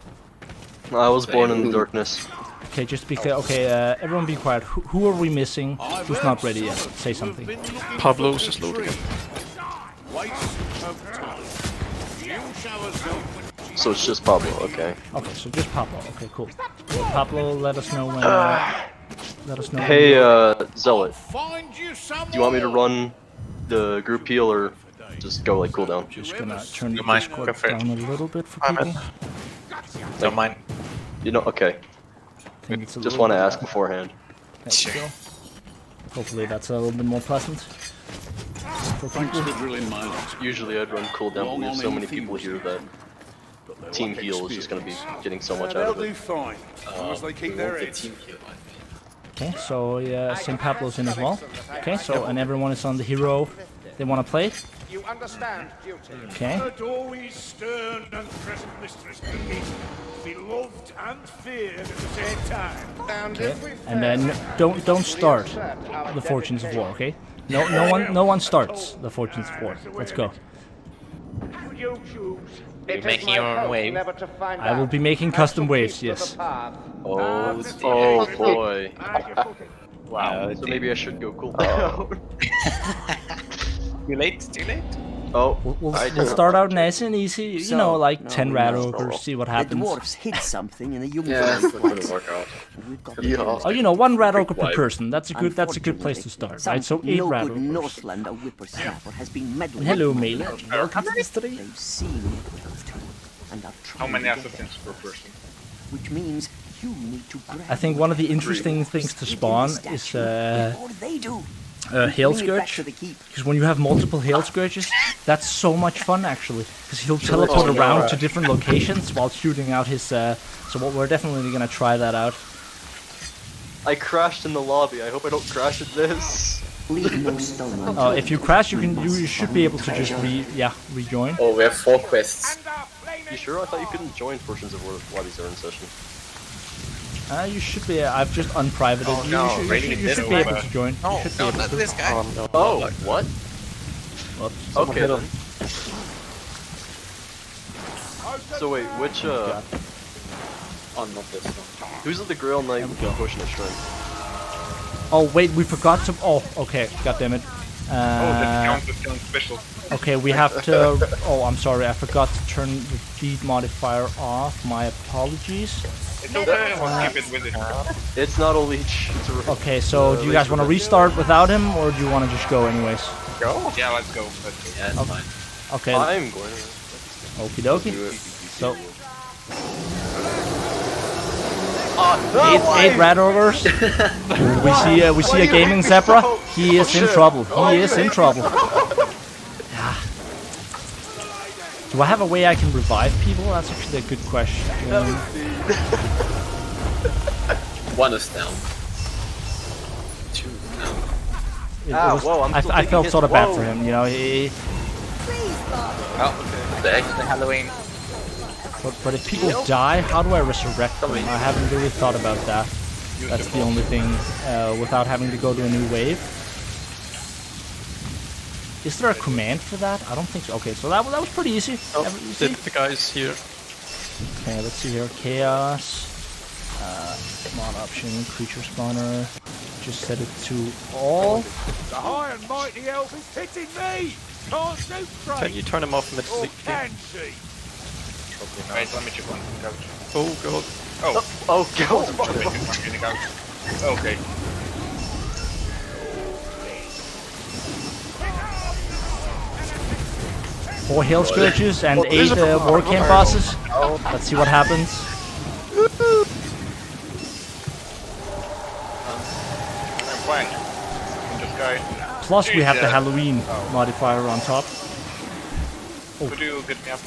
I was born in the darkness. Okay, just be clear. Okay, everyone be quiet. Who are we missing? Who's not ready yet? Say something. Pablo's just loading in. So it's just Pablo, okay. Okay, so just Pablo. Okay, cool. Well, Pablo, let us know when. Let us know. Hey, Zealot. Do you want me to run the group heal or just go like cooldown? Just gonna turn the Discord down a little bit for people. Don't mind. You know, okay. Just want to ask beforehand. There we go. Hopefully that's a little bit more pleasant. For people. Usually I'd run cooldown, but we have so many people here that team heal is just going to be getting so much out of it. fine. As long as they keep their heads. Okay, so yeah, St. Pablo's in as well. Okay, so and everyone is on the hero they want to play. You understand duty. Okay. But always stern and present mistress be loved and feared at the same time. Okay, and then don't start the Fortunes of War. Okay, no one starts the Fortunes of War. Let's go. You choose. You're making your own wave. I will be making custom waves. Yes. Oh boy. Wow. So maybe I should go cooldown. Too late. Too late. Oh, we'll start out nice and easy. You know, like 10 rat ogres. See what happens. The dwarfs hid something in the human Wouldn't work out. Oh, you know, 1 rat ogre per person. That's a good place to start, right? So 8 rat ogres. Northlander whippersnapper has been meddling. Hello, Melee. Welcome to the stream. They've seen and are How many assassins per person? which means you need to grab I think one of the interesting things to spawn is before they do. Hail Scourge, because when you have multiple Hail Scourges, that's so much fun actually, because he'll teleport around to different locations while shooting out his, so we're definitely gonna try that out. I crashed in the lobby. I hope I don't crash at this. If you crash, you should be able to just rejoin. Oh, we have 4 quests. You sure? I thought you couldn't join portions of War while these are in session. You should be. I've just unprivated. Oh, no, you should be able to join. No, not this guy. Oh, what? Whoops. Okay then. So wait, which Oh, not this one. who's at the Grail Knight with the potion of strength? Oh wait, we forgot to. Oh, okay. God damn it. Discount special. Okay, we have to. Oh, I'm sorry. I forgot to turn the feed modifier off. My apologies. It's okay, we'll keep it with it. It's not a leech. It's a Okay, so do you guys want to restart without him, or do you want to just go anyways? Go? Yeah, let's go. Yeah, it's fine. Okay. I'm going to. Okie dokie. So. No, 8 rat ogres. we see a gaming zebra. He is in trouble. He is in trouble. Yeah. Do I have a way I can revive people? That's actually a good question. 1 is down. 2 is down. I felt sort of bad for him, you know. The extra Halloween. But if people die, how do I resurrect them? I haven't really thought about that. That's the only thing, without having to go to a new wave. Is there a command for that? I don't think so. Okay, so that was pretty easy. The guy's here. Okay, let's see here. Chaos. Mod option, creature spawner. Just set it to all. The high and mighty elf is hitting me! Can't shoot straight! Can you turn him off Or mid-sleep? can she? Wait, let me check one couch. Oh god. Oh god. Okay. 4 Hail Scourges and 8 War Camp bosses. Let's see what happens. I'm fine. This guy. Plus we have the Halloween modifier on top. Could you get me up?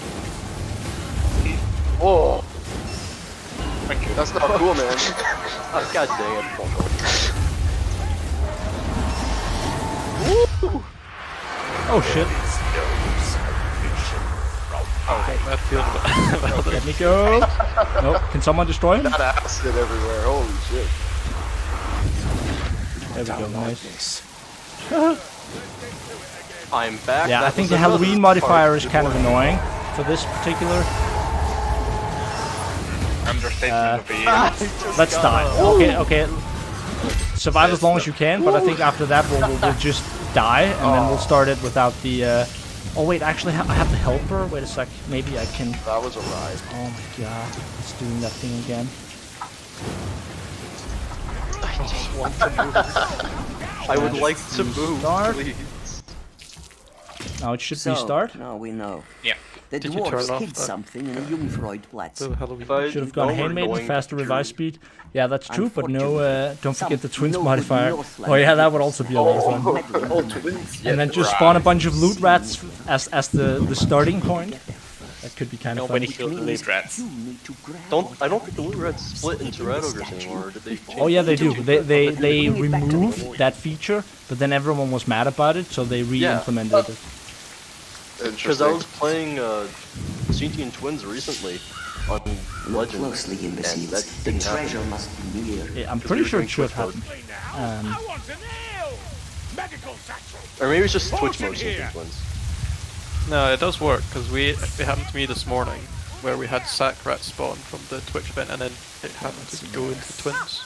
Whoa. Thank you. That's not cool, man. Oh, God dang it. Woo! Oh shit. Okay, that feels Let me go. Nope. Can someone destroy him? That acid everywhere. Holy shit. There we go. Nice. I'm back. Yeah, That I think was the another Halloween modifier is part kind of before. annoying for this particular. Understatement of the year. Let's die. Okay. Survive as long as you can, but I think after that we'll just die, and then we'll start it without the... Oh wait, actually I have the helper. Wait a sec. Maybe I can... That was a ride. Oh my god. It's doing that thing again. I would like to move, Start. please. Now it should So, restart. now we know. Yeah. The Did you dwarves turn off hid that? something in the Jungfreudplatz. The Halloween. If I Should have gone know we're handmaiden, going faster to- revive speed. Yeah, that's true, but no, Unfortunately, don't forget the some twins no-good modifier. Northland Oh yeah, that would also be a lot of fun. Oh, twins. And then just spawn a bunch of loot rats as the starting point. That could be kind of Nobody fun. killed the loot rats. You need to grab I don't think the loot rats split into rat ogres anymore. Did they change Oh yeah, they do. They Bring it back to removed normal. that feature, but then everyone was mad about it, so they re-implemented it. Because I was playing Sentient Twins recently on Look Legend, closely, and imbeciles. that The didn't treasure happen. must be near. Yeah, I'm Because pretty we were sure doing it should Twitch mode. happen. I want an ale! Medical satchel! Or maybe it's just Twitch Potion mode here. Sentient Twins. No, it does work because we happened to me this morning where we had sack rat spawn from the Twitch event, and then it happened to go into twins,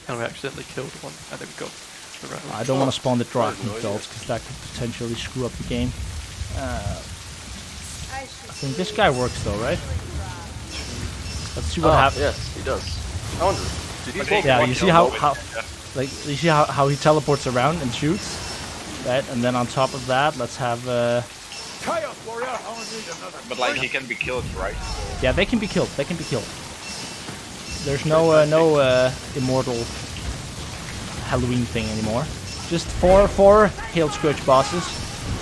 and we accidentally killed one, and then we got the rat. I don't want to spawn the Dragon dolls because that could potentially screw up the game. I think this guy works though, right? Let's see what happens. Yes, he does. I wonder. Did he swap Yeah, one you see kill? you see how he teleports around and shoots, right? And then on top of that, let's have Chaos warrior! I need another. But like he can be killed, right? yeah, they can be killed. They can be killed. There's no immortal Halloween thing anymore. Just four Hail Scourge bosses,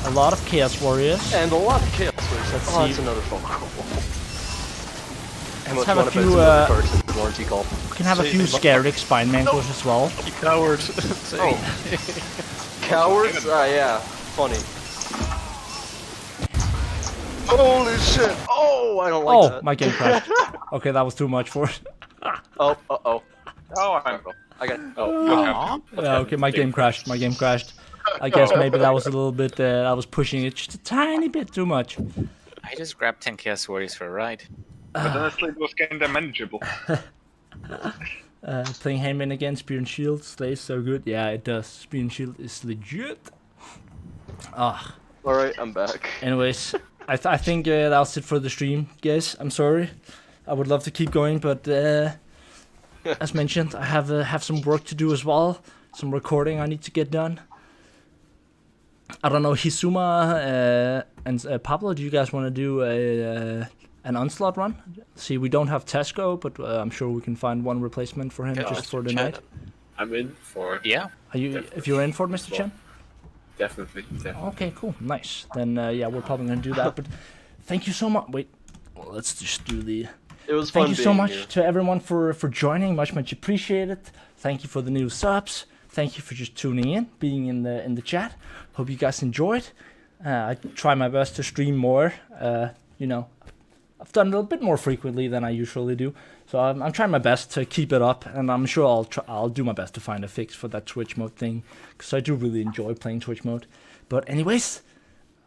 a lot of Chaos Warriors. And a lot of chaos. Let's Oh, see. that's another phone call. Let's have a few. Warranty call. We can have a few Scaredic Spine Manglers as well. You coward. Cowards? Yeah. Funny. Holy shit! Oh, I don't like that. Oh, my game crashed. Okay, that was too much for it. Oh, uh-oh. Oh, I'm I got... Yeah, okay, my game crashed. My game crashed. I guess maybe that was a little bit, I was pushing it just a tiny bit too much. I just grabbed 10 Chaos Warriors for a ride. But honestly, it was kinda manageable. Playing Handmaiden again, Spear and Shield stays so good. Yeah, it does. Spear and Shield is legit. Ah. Alright, I'm back. Anyways, I think that's it for the stream, guys. I'm sorry. I would love to keep going, but as mentioned, I have some work to do as well. Some recording I need to get done. I don't know, Hizuma and Pablo, do you guys want to do an Onslaught run? See, we don't have Tesco, but I'm sure we can find one replacement for him just for the night. I'm in for it. Yeah. Are you? If you're in for it, Mr. Chen? Definitely. Okay, cool, nice. Then yeah, we're probably gonna do that. But thank you so much. Wait, well, let's just do the. It was Thank fun you so being much here. to everyone for joining. Much appreciated. Thank you for the new subs. Thank you for just tuning in, being in the chat. Hope you guys enjoyed. I try my best to stream more. You know, I've done it a little bit more frequently than I usually do. So I'm trying my best to keep it up, and I'm sure I'll do my best to find a fix for that Twitch mode thing, because I do really enjoy playing Twitch mode. But anyways,